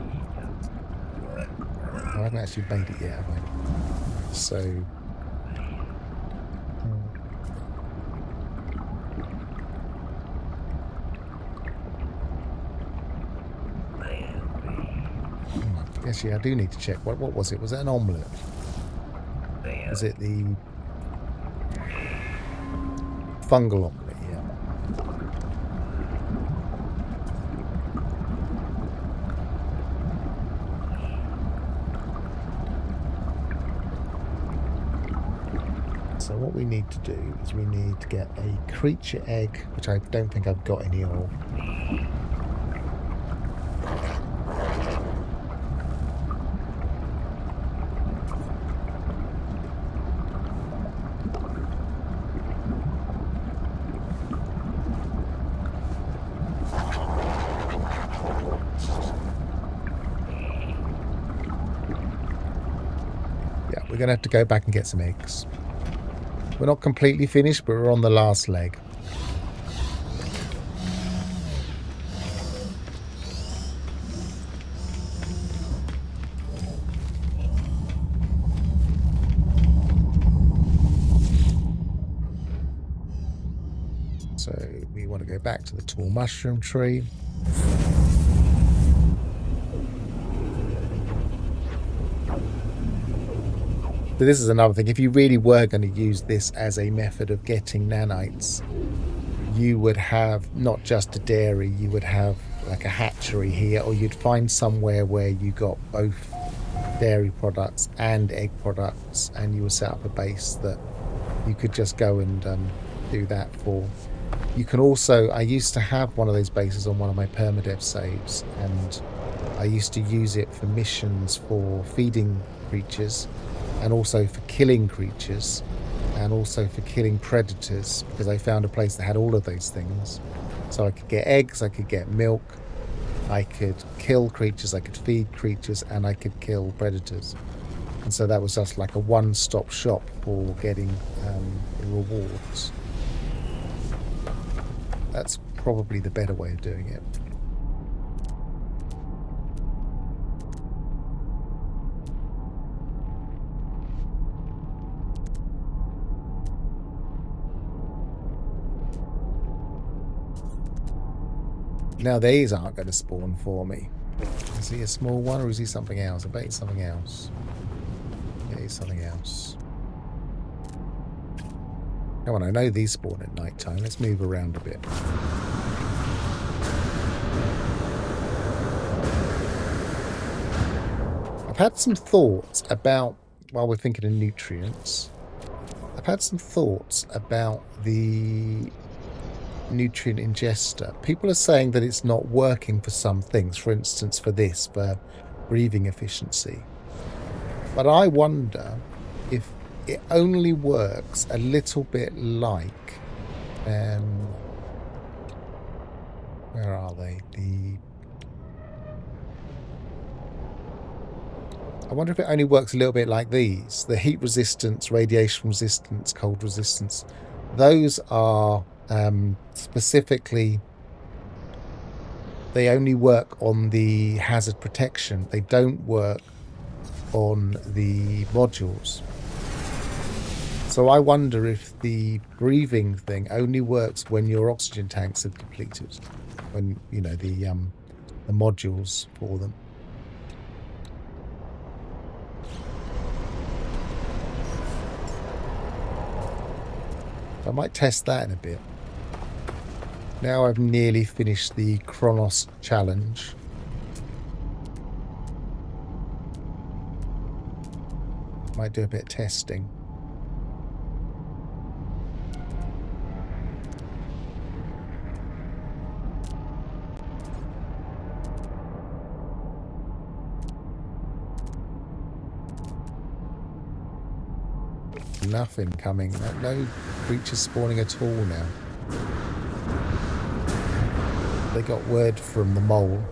A: haven't actually made it yet, have I? So... Actually, I do need to check. What was it? Was it an omelette? Was it the fungal omelette? Yeah. So what we need to do is we need to get a creature egg, which I don't think I've got any of. We're going to have to go back and get some eggs. We're not completely finished, but we're on the last leg. So we want to go back to the tall mushroom tree. So this is another thing. If you really were going to use this as a method of getting nanites, you would have not just a dairy, you would have like a hatchery here, or you'd find somewhere where you got both dairy products and egg products, and you would set up a base that you could just go and do that for. You can also, I used to have one of those bases on one of my permadev saves, and I used to use it for missions for feeding creatures, and also for killing creatures, and also for killing predators, because I found a place that had all of those things. So I could get eggs, I could get milk, I could kill creatures, I could feed creatures, and I could kill predators. And so that was just like a one-stop shop for getting rewards. That's probably the better way of doing it. Now these aren't going to spawn for me. Is he a small one or is he something else? I bet he's something else. Yeah, he's something else. Come on, I know these spawn at night time. Let's move around a bit. I've had some thoughts about, while we're thinking of nutrients, I've had some thoughts about the nutrient ingester. People are saying that it's not working for some things, for instance for this, for breathing efficiency. But I wonder if it only works a little bit like where are they? I wonder if it only works a little bit like these. The heat resistance, radiation resistance, cold resistance. Those are specifically, they only work on the hazard protection. They don't work on the modules. So I wonder if the breathing thing only works when your oxygen tanks are depleted, when, you know, the modules for them. I might test that in a bit. Now I've nearly finished the Cronus challenge. Might do a bit of testing. Nothing coming. No creatures spawning at all now. They got word from the mole.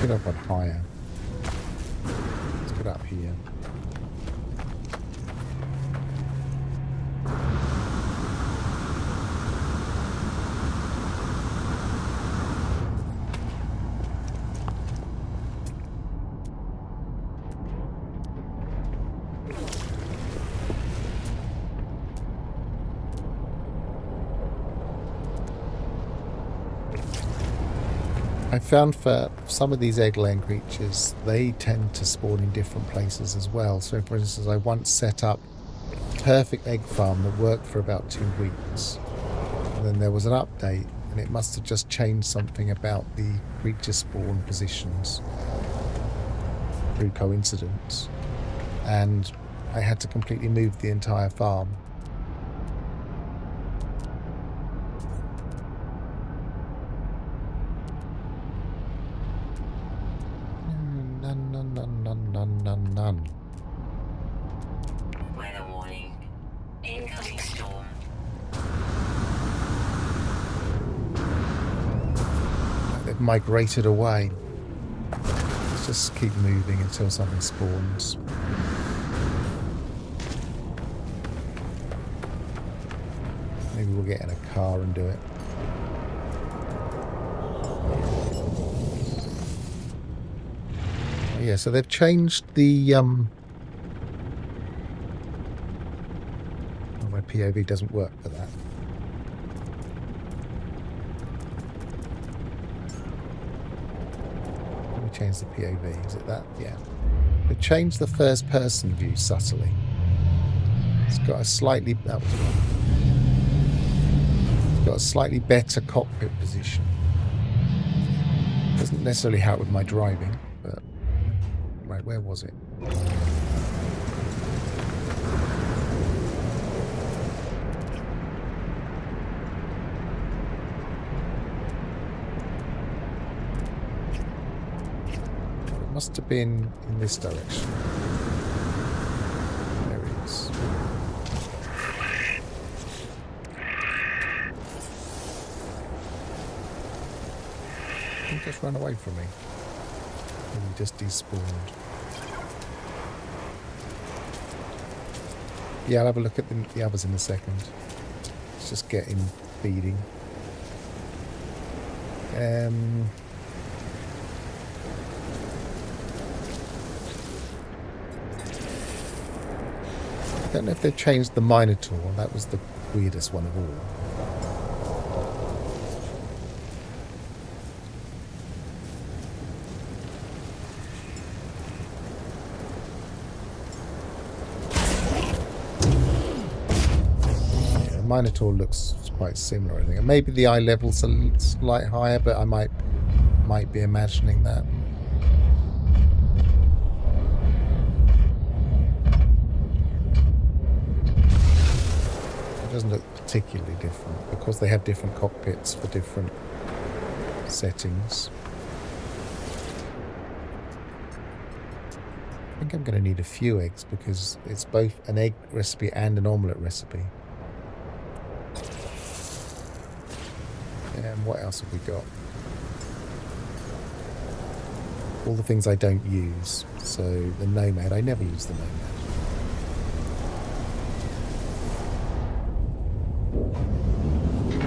A: Get up on higher. Let's get up here. I found for some of these egg-laying creatures, they tend to spawn in different places as well. So, for instance, I once set up a perfect egg farm that worked for about 2 weeks. And then there was an update, and it must have just changed something about the creature spawn positions through coincidence. And I had to completely move the entire farm. None.
B: Weather warning. Incoming storm.
A: They've migrated away. Let's just keep moving until something spawns. Maybe we'll get in a car and do it. Oh, yeah, so they've changed the oh, my POV doesn't work for that. Let me change the POV. Is it that? Yeah. They've changed the first person view subtly. It's got a slightly got a slightly better cockpit position. Doesn't necessarily help with my driving, but right, where was it? It must have been in this direction. There it is. He just ran away from me. And he just despawned. Yeah, I'll have a look at the others in a second. Let's just get him feeding. I don't know if they've changed the Minotaur. That was the weirdest one of all. Minotaur looks quite similar, I think. And maybe the eye level's a slight higher, but I might be imagining that. It doesn't look particularly different because they have different cockpits for different settings. I think I'm going to need a few eggs because it's both an egg recipe and an omelette recipe. And what else have we got? All the things I don't use. So the Nomad, I never use the Nomad.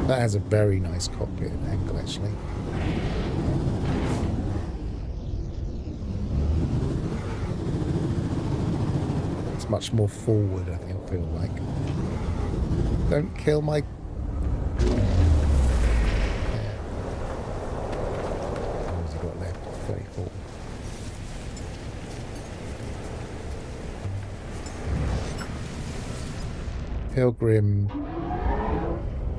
A: That has a very nice cockpit angle, actually. It's much more forward, I think, I feel like. Don't kill my... left 34. Pilgrim,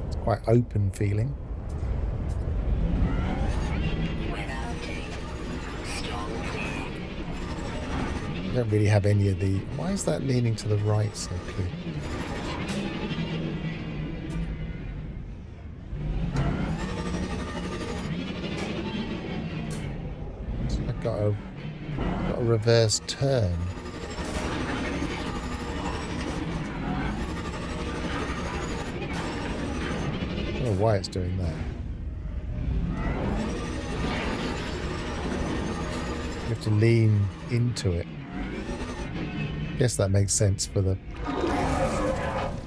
A: it's quite open feeling. You don't really have any of the... Why is that leaning to the right so clear? Got a reverse turn. I don't know why it's doing that. You have to lean into it. Guess that makes sense for the...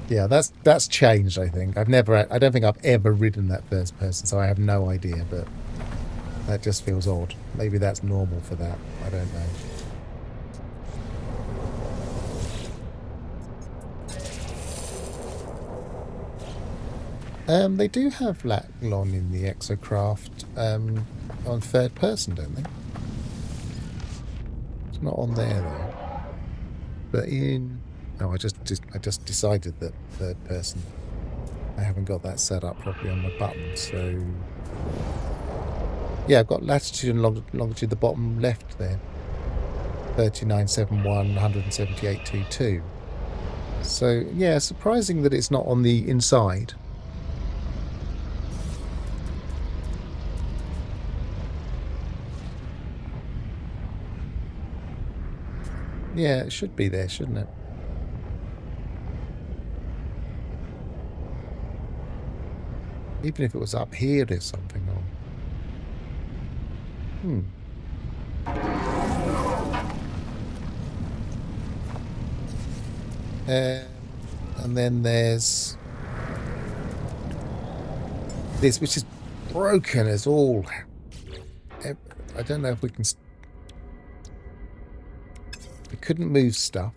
A: Yeah, that's changed, I think. I don't think I've ever ridden that first person, so I have no idea, but that just feels odd. Maybe that's normal for that. I don't know. They do have Lacklon in the Exocraft on third person, don't they? It's not on there though. But in... No, I just decided that third person. I haven't got that set up properly on my button, so... Yeah, I've got latitude and longitude, the bottom left there. 3971, 178.22. So, yeah, surprising that it's not on the inside. Yeah, it should be there, shouldn't it? Even if it was up here, there's something on. And then there's this, which is broken as all. I don't know if we can. We couldn't move stuff.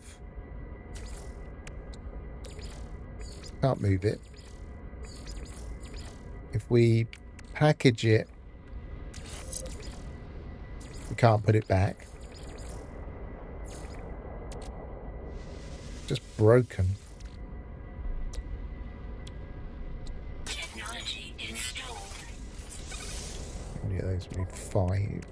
A: Can't move it. If we package it, we can't put it back. Just broken.
B: Technology installed.
A: How many of those? We need 5.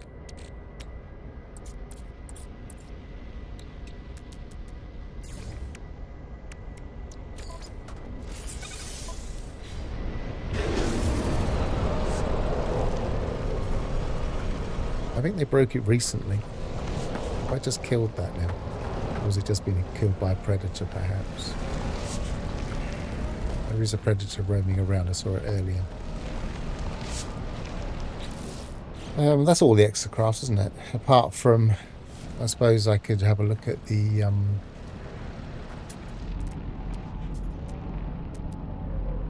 A: I think they broke it recently. Have I just killed that now? Or was it just being killed by a predator, perhaps? There is a predator roaming around. I saw it earlier. That's all the exocrafts, isn't it? Apart from, I suppose I could have a look at the...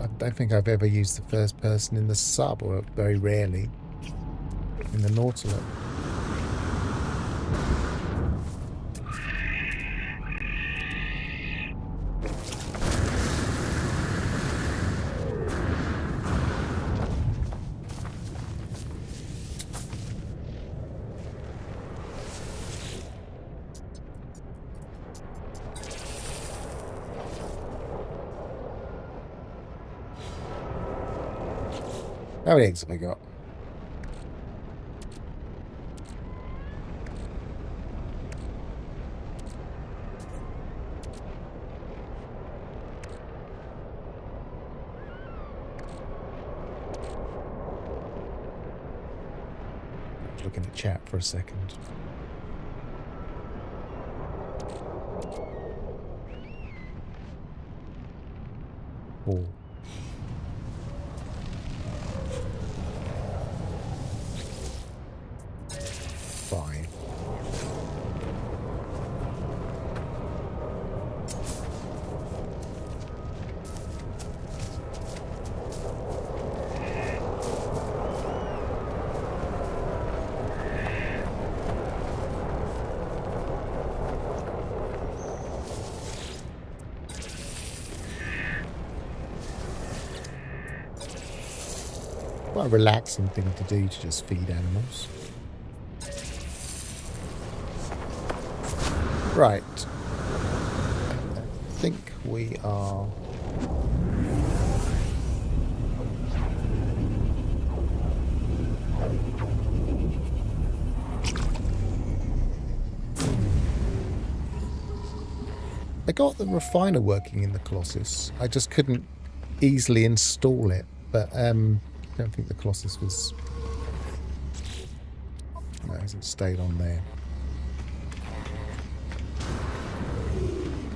A: I don't think I've ever used the first person in the sub, or very rarely in the Nautilus. How many eggs have I got? Looking at chat for a second. Oh. 5. Quite a relaxing thing to do, to just feed animals. Right. I think we are... I got the refiner working in the Colossus. I just couldn't easily install it, but I don't think the Colossus was... No, it hasn't stayed on there.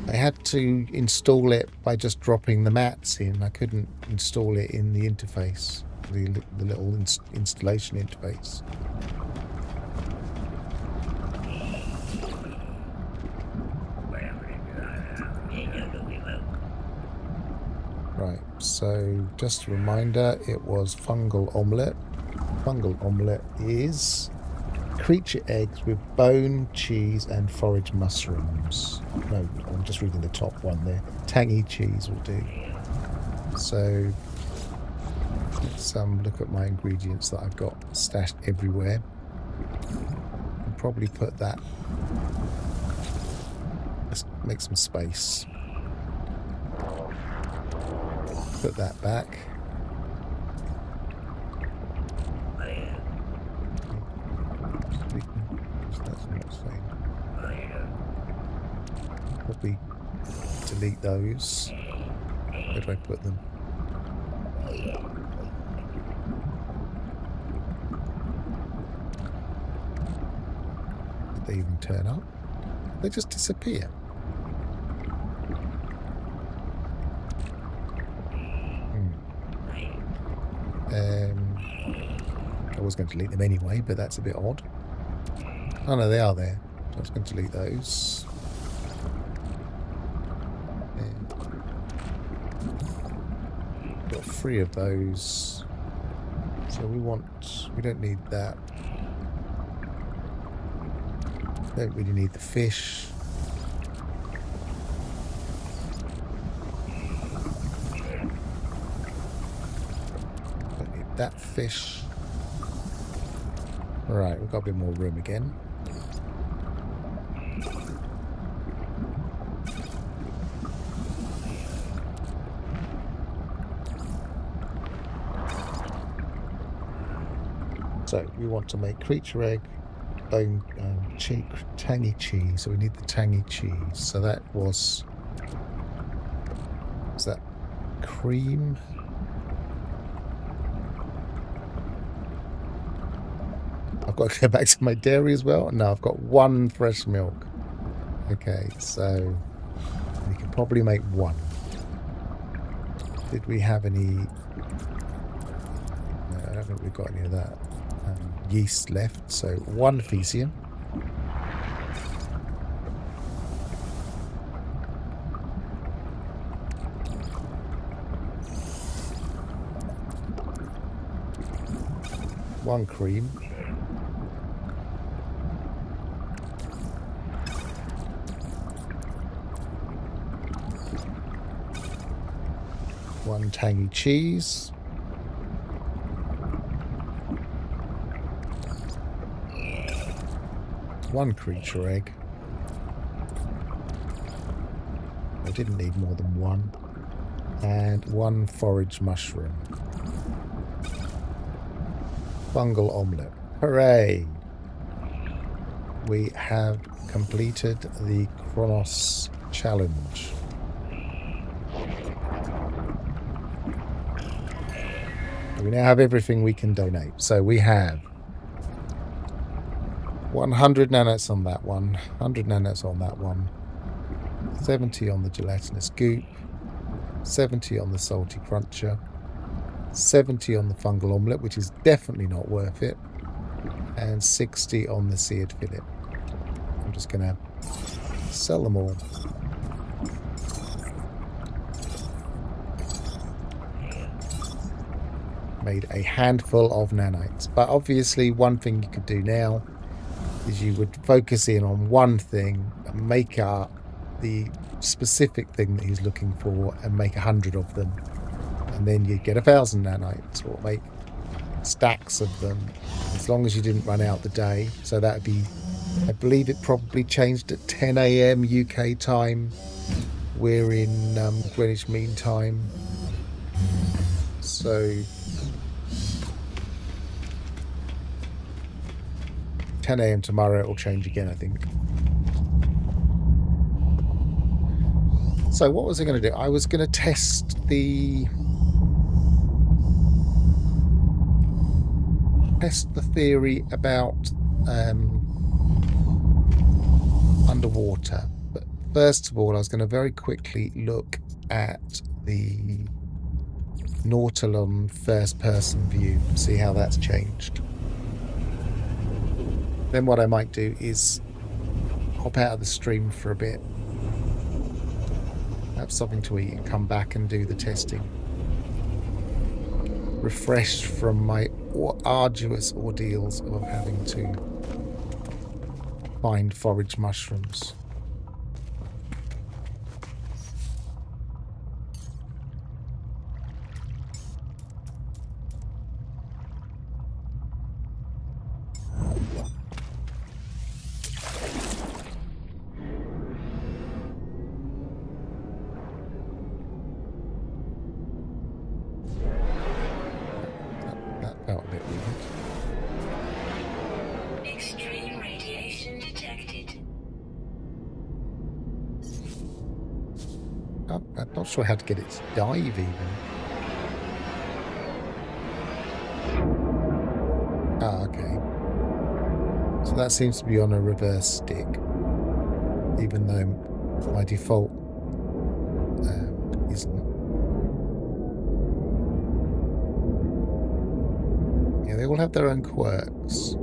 A: I had to install it by just dropping the mats in. I couldn't install it in the interface, the little installation interface. Right, so just a reminder, it was fungal omelette. Fungal omelette is creature eggs with bone, cheese, and forage mushrooms. No, I'm just reading the top one there. Tangy cheese will do. So let's look at my ingredients that I've got stashed everywhere. I'll probably put that. Let's make some space. Put that back. Probably delete those. Where do I put them? Did they even turn up? They just disappear. I was going to delete them anyway, but that's a bit odd. Oh no, they are there. So I was going to delete those. got 3 of those. So we don't need that. Don't really need the fish. Don't need that fish. Right, we've got a bit more room again. So we want to make creature egg, bone, tangy cheese. So we need the tangy cheese. So that was that cream? I've got to go back to my dairy as well. No, I've got 1 fresh milk. Okay, so we can probably make 1. Did we have any? No, I don't think we've got any of that. Yeast left, so 1 Fesian. One cream. 1 tangy cheese. 1 creature egg. I didn't need more than 1. And 1 forage mushroom. Fungal omelette. Hooray! We have completed the Cronus challenge. We now have everything we can donate. So we have 100 nanots on that one, 100 nanots on that one, 70 on the gelatinous goop, 70 on the salty cruncher, 70 on the fungal omelette, which is definitely not worth it, and 60 on the seared fillet. I'm just going to sell them all. Made a handful of nanites. But obviously one thing you could do now is you would focus in on one thing and make up the specific thing that he's looking for and make 100 of them. And then you'd get 1,000 nanites, or make stacks of them, as long as you didn't run out the day. So that would be, I believe it probably changed at 10 AM UK time. We're in Greenwich Mean Time. So 10 AM tomorrow, it will change again, I think. So what was I going to do? I was going to test the theory about underwater. But first of all, I was going to very quickly look at the Nautilon first-person view, see how that's changed. Then what I might do is hop out of the stream for a bit, have something to eat, and come back and do the testing. Refreshed from my arduous ordeals of having to find forage mushrooms. I'm not sure how to get it to dive even. Ah, okay. So that seems to be on a reverse stick, even though my default isn't. Yeah, they all have their own quirks.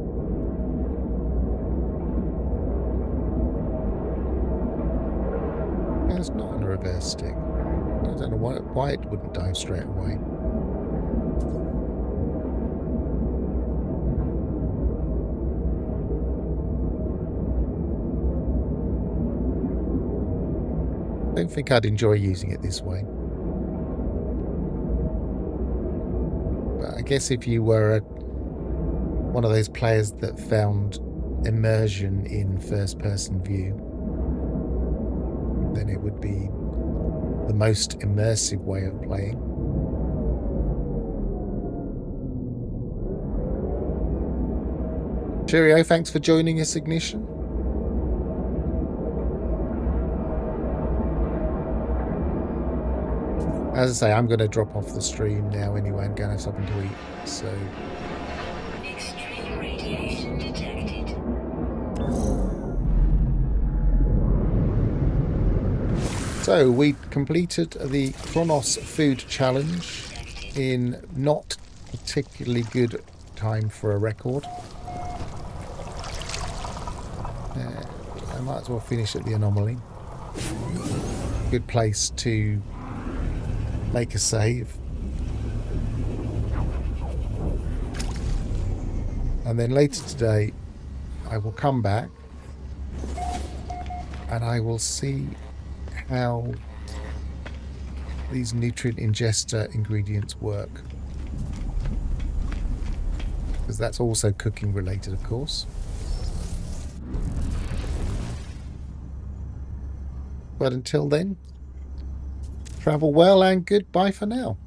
A: Yeah, it's not on a reverse stick. I don't know why it wouldn't dive straight away. I don't think I'd enjoy using it this way. But I guess if you were one of those players that found immersion in first-person view, then it would be the most immersive way of playing. Cheerio, thanks for joining us, Ignition. As I say, I'm going to drop off the stream now anyway and go and have something to eat. So,
B: Extreme radiation detected.
A: so we completed the Cronus food challenge in not particularly good time for a record. I might as well finish at the anomaly. Good place to make a save. And then later today I will come back and I will see how these nutrient ingester ingredients work, because that's also cooking related, of course. But until then, travel well and goodbye for now.